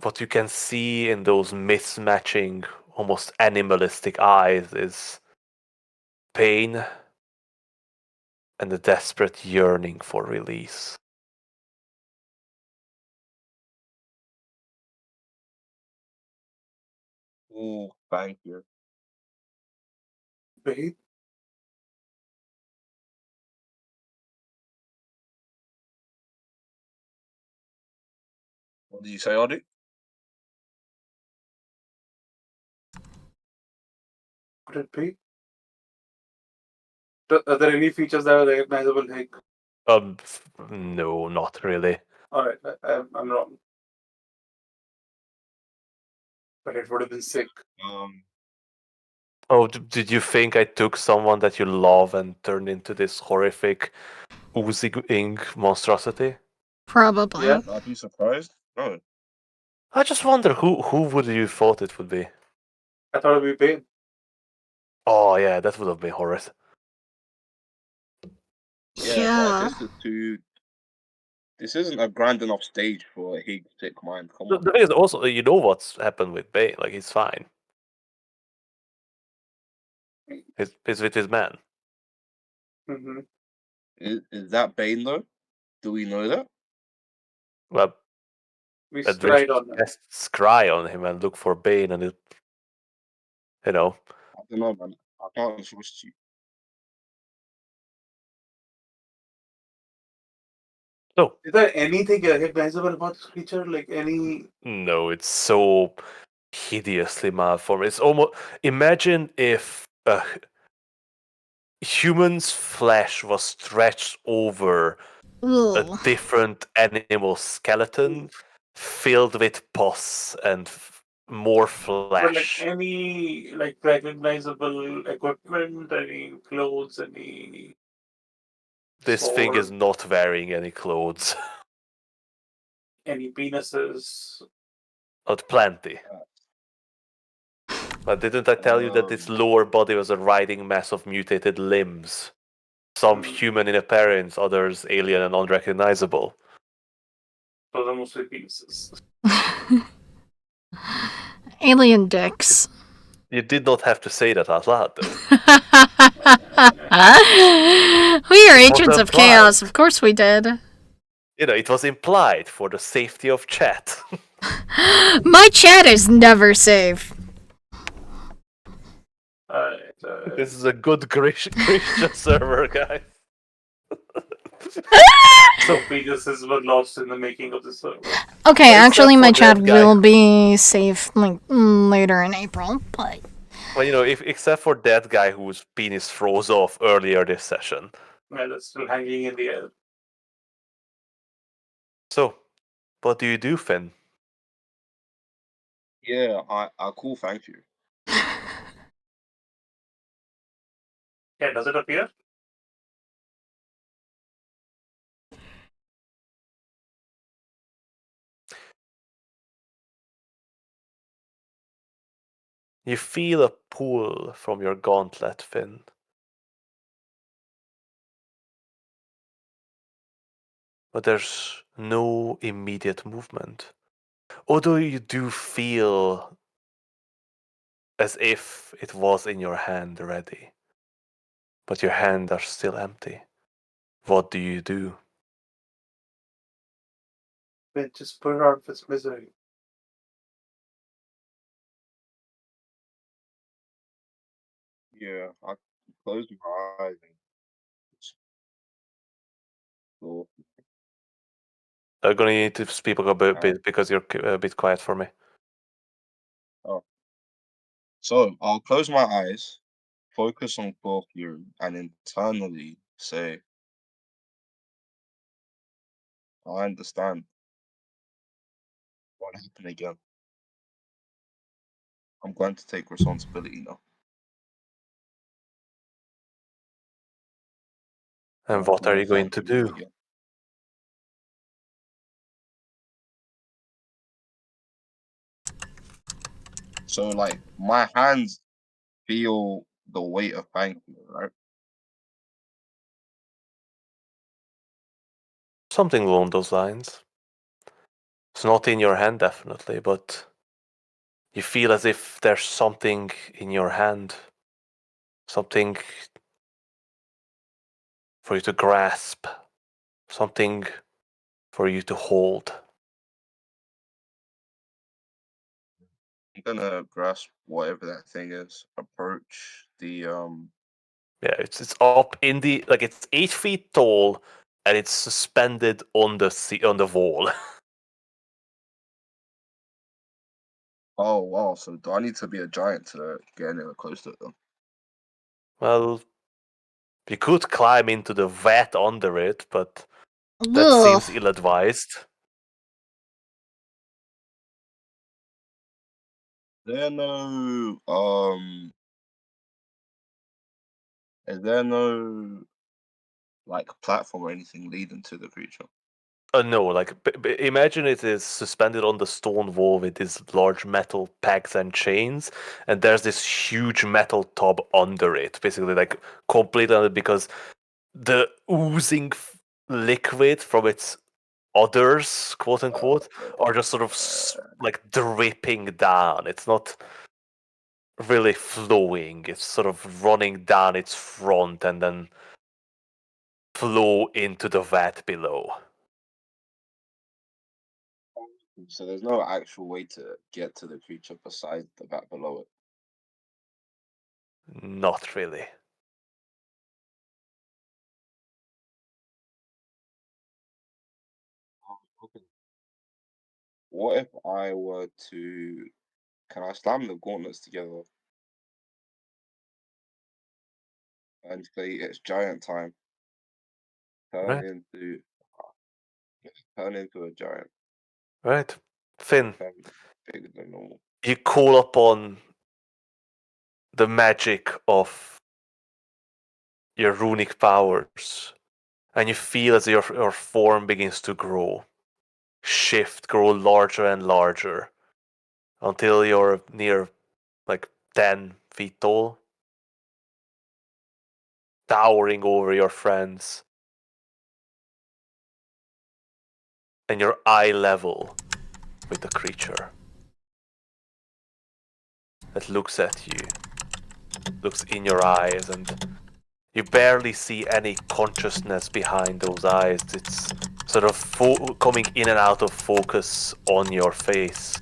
What you can see in those mismatching, almost animalistic eyes is pain and a desperate yearning for release.
Oh, thank you.
Wait,
What did you say, Audie?
could it be? Are there any features that are recognizable, Hig?
No, not really.
Alright, I'm wrong. But it would have been sick.
Oh, did you think I took someone that you love and turned into this horrific oozing monstrosity?
Probably.
Yeah.
I'd be surprised. No.
I just wonder who would you thought it would be?
I thought it'd be Bane.
Oh yeah, that would have been horrid.
Yeah, but this is too. This isn't a grand enough stage for a Higgs sick mind. Come
The
on.
thing is also, you know what's happened with Bane. Like, he's fine. He's with his man.
Mm-hmm.
Is that Bane though? Do we know that?
Well,
We
at least
cried on him.
cast scry on him and look for Bane, and it, you know.
I don't know, man. I can't trust you.
No,
Is there anything recognizable about this creature? Like any.
no, it's so hideously malformed. It's almost, imagine if a human's flesh was stretched over a
Ugh.
different animal skeleton filled with pus and more
But like
flesh.
any like recognizable equipment, any clothes, any
This thing is
sword,
not wearing any clothes.
any penises.
Not plenty. But didn't I tell you that its lower body was a writhing mass of mutated limbs? Some human in appearance, others alien and unrecognizable.
Those are mostly penises.
Alien dicks.
You did not have to say that out loud, though.
We are
It was
agents of
implied.
chaos. Of course we did.
You know, it was implied for the safety of chat.
My chat is never safe.
This is a good Christian server, guys.
So penises were lost in the making of the server.
Okay,
Except
actually, my
for
chat
that guy.
will be safe like later in April, but
Well, you know, except for that guy whose penis froze off earlier this session.
Yeah, that's still hanging in the air.
So, what do you do, Finn?
Yeah, I cool. Thank you.
Yeah, does it appear?
You feel a pull from your gauntlet, Finn. But there's no immediate movement. Although you do feel as if it was in your hand ready. But your hands are still empty. What do you do?
Then just put it out of its misery.
Yeah, I closed my eyes and so
I'm gonna need to speak a bit because you're a bit quiet for me.
oh. So I'll close my eyes, focus on core fury, and internally say, I understand. Won't happen again. I'm going to take responsibility now.
And what are you going
Thank
to
you
do?
again. So like my hands feel the weight of thank you, right?
Something along those lines. It's not in your hand, definitely, but you feel as if there's something in your hand. Something for you to grasp. Something for you to hold.
I'm gonna grasp whatever that thing is, approach the
Yeah, it's up in the, like, it's 8 feet tall and it's suspended on the wall.
oh wow, so do I need to be a giant to get anywhere close to it then?
Well, You could climb into the vat under it, but that
Ugh.
seems ill-advised.
There no is there no like platform or anything leading to the creature?
No, like imagine it is suspended on the stone wall with these large metal pegs and chains, and there's this huge metal tub under it, basically like completely under, because the oozing liquid from its others, quote unquote, are just sort of like dripping down. It's not really flowing. It's sort of running down its front and then flow into the vat below.
So there's no actual way to get to the creature besides the vat below it.
Not really.
Okay. What if I were to can I slam the gauntlets together and say it's giant time? Turn
Right?
into turn into a giant.
Right. Finn,
Become bigger than normal.
you call upon the magic of your runic powers, and you feel as your form begins to grow, shift, grow larger and larger, until you're near like 10 feet tall, towering over your friends, and you're eye level with the creature that looks at you, looks in your eyes, and you barely see any consciousness behind those eyes. It's sort of coming in and out of focus on your face.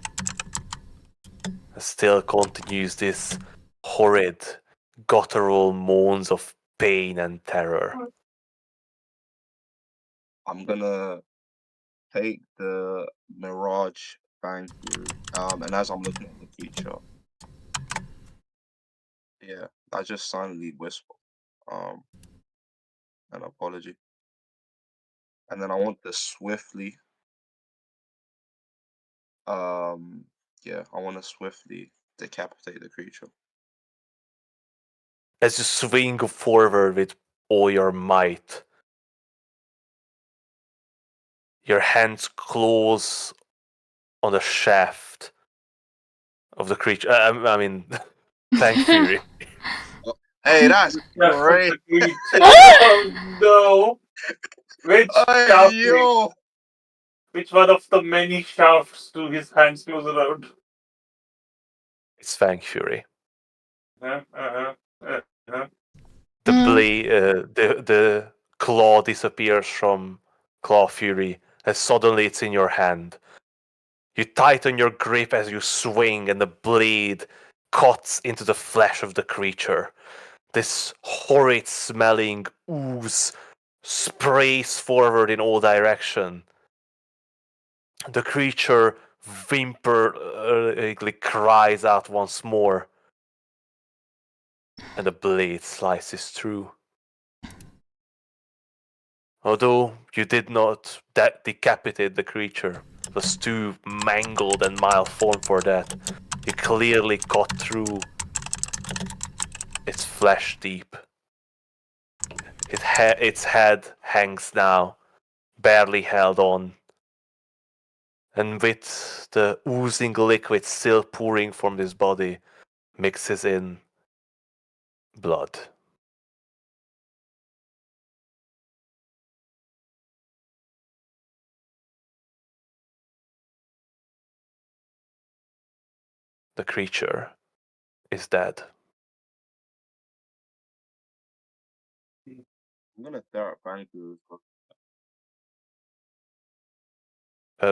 It still continues this horrid, guttural moans of pain and terror.
I'm gonna take the Mirage Fang Fury, and as I'm looking at the creature, yeah, I just silently whisper, um, an apology. And then I want to swiftly, um, yeah, I want to swiftly decapitate the creature.
As you swing forward with all your might, your hands close on the shaft of the creature. I mean, Thank Fury.
Hey, that's
That's from
great.
the creature. Oh no! Which
Hey,
shaft?
yo.
Which one of the many shafts do his hands close around?
It's Thank Fury.
Uh-huh.
The
Mm.
blade, the claw disappears from Claw Fury, and suddenly it's in your hand. You tighten your grip as you swing, and the blade cuts into the flesh of the creature. This horrid smelling ooze sprays forward in all directions. The creature cries out once more, and the blade slices through. Although you did not decapitate the creature, it was too mangled and malformed for that. You clearly cut through its flesh deep. Its head hangs now, barely held on, and with the oozing liquid still pouring from this body, mixes in blood. The creature is dead.
I'm gonna stare at Fang Fury.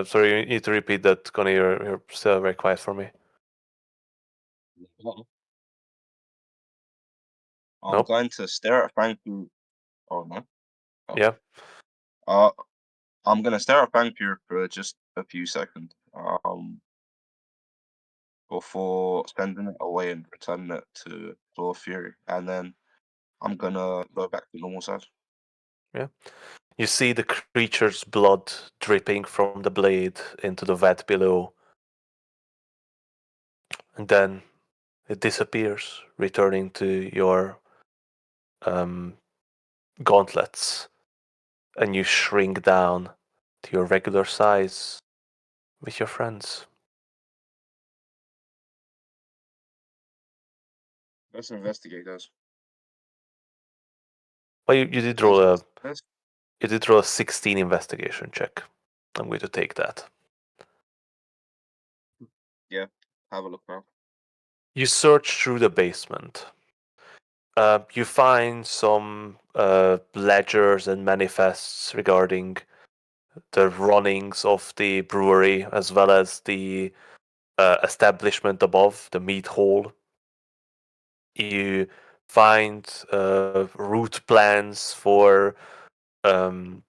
Sorry, you need to repeat that, Connie. You're still very quiet for me.
I'm
Nope.
going to stare at Fang Fury. Oh no. Oh.
Yeah.
Uh, I'm gonna stare at Fang Fury for just a few seconds. Before sending it away and returning it to Claw Fury, and then I'm gonna go back to normal size.
You see the creature's blood dripping from the blade into the vat below. And then it disappears, returning to your gauntlets. And you shrink down to your regular size with your friends.
Let's investigate those.
Well, you did roll a
Let's
16 investigation check. I'm going to take that.
have a look now.
You search through the basement. You find some ledgers and manifests regarding the runnings of the brewery as well as the establishment above, the meat hall. You find route plans for um,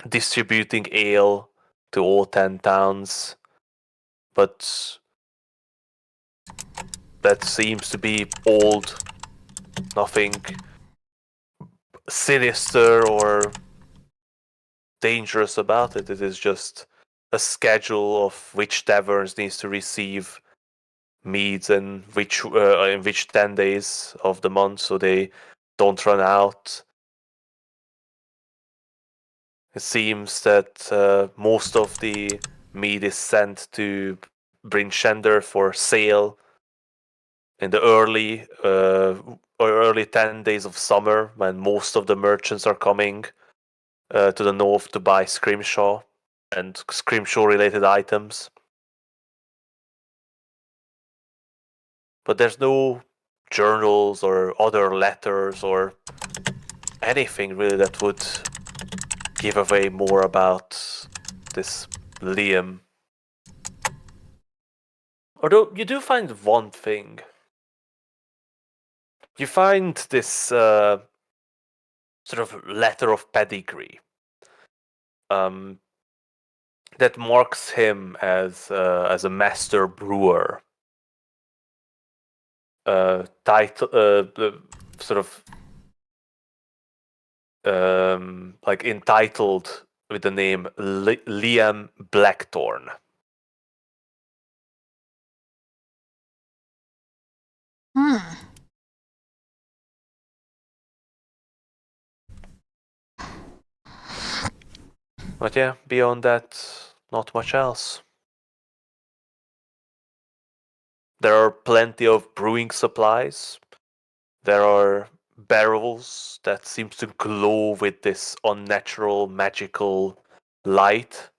distributing ale to all 10 towns, but that seems to be old. Nothing sinister or dangerous about it. It is just a schedule of which taverns needs to receive meads and in which 10 days of the month so they don't run out. It seems that most of the mead is sent to Brinchender for sale in the early 10 days of summer when most of the merchants are coming to the north to buy scrimshaw and scrimshaw related items. But there's no journals or other letters or anything really that would give away more about this Liam. Although you do find one thing. You find this sort of letter of pedigree that marks him as a master brewer. Title, sort of like entitled with the name Liam Blackthorn.
Hmm.
But yeah, beyond that, not much else. There are plenty of brewing supplies. There are barrels that seems to glow with this unnatural magical light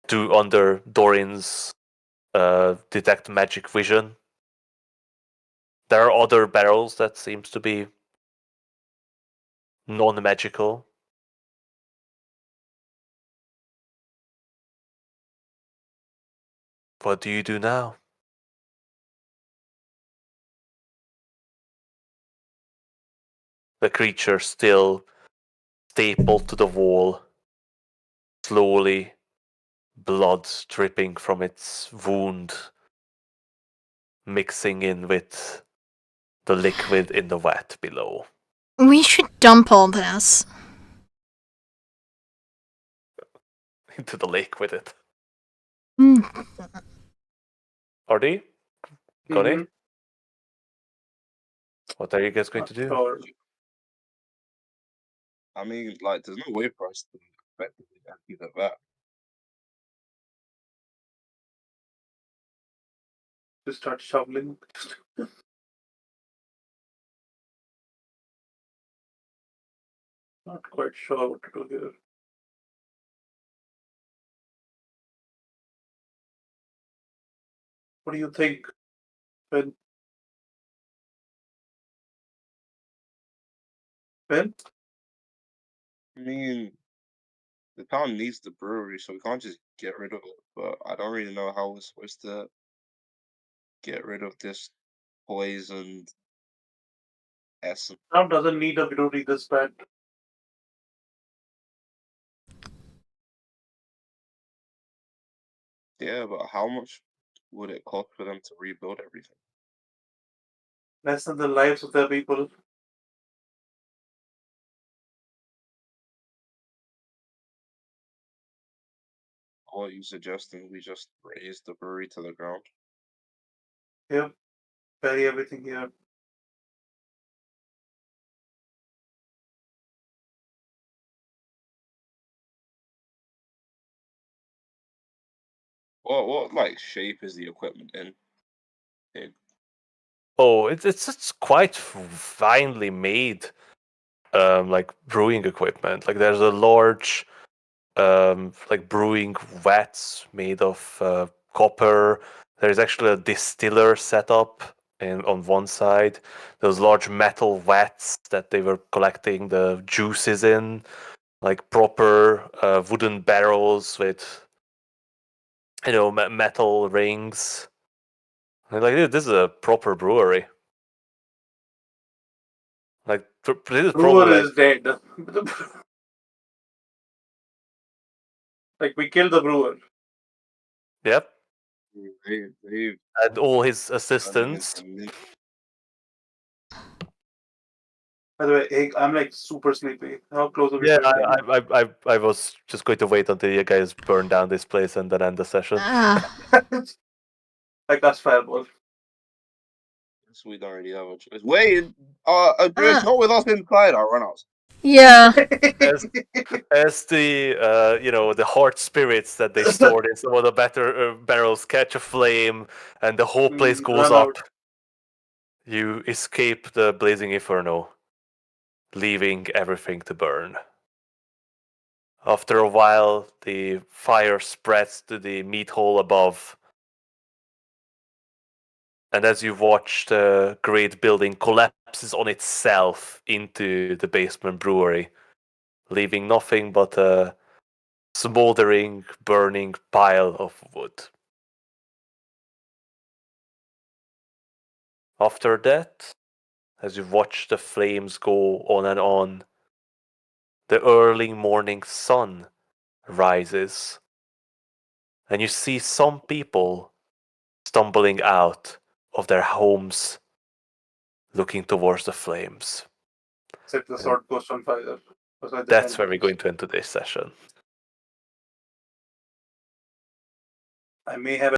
to under Dorin's detect magic vision. There are other barrels that seems to be non-magical. What do you do now? The creature still stapled to the wall, slowly, blood dripping from its wound, mixing in with the liquid in the vat below.
We should dump all this.
Into the lake with it.
Hmm.
Artie? Connie?
Mhm.
What are you guys going
Not
to do?
sure.
I mean, like, there's no way for us to effectively empty the vat.
Just start shoveling. Not quite sure what to do here. What do you think, Ben? Ben?
I mean, the town needs the brewery, so we can't just get rid of it. But I don't really know how we're supposed to get rid of this poisoned essence.
Town doesn't need a brewery this bad.
Yeah, but how much would it cost for them to rebuild everything?
Less than the lives of their people.
what are you suggesting? We just raise the brewery to the ground?
Yep. Bury everything here.
What like shape is the equipment in?
Oh, it's quite finely made, like brewing equipment. Like there's a large, like brewing vats made of copper. There's actually a distiller set up on one side. Those large metal vats that they were collecting the juices in, like proper wooden barrels with metal rings. Like this is a proper brewery. Like this is probably
Brewer
like
is dead. Like we killed the brewer.
yep,
They've
and all his
done
assistants.
it.
By the way, hey, I'm like super sleepy. How close are we
Yeah,
to ending?
I was just going to wait until you guys burn down this place and then end the session.
I cast fireball.
So we don't really have a choice. Wait, Andreas, you're with us inside. I'll run out.
Yeah.
As the the heart spirits that they stored in some of the better barrels catch a flame and the whole place goes
Run
up,
out.
you escape the blazing inferno, leaving everything to burn. After a while, the fire spreads to the meat hole above. And as you watch, the great building collapses on itself into the basement brewery, leaving nothing but a smoldering, burning pile of wood. After that, as you watch the flames go on and on, the early morning sun rises, and you see some people stumbling out of their homes looking towards the flames.
Set the
And
sword ghost on fire.
that's where we're going to end today's session.
I may have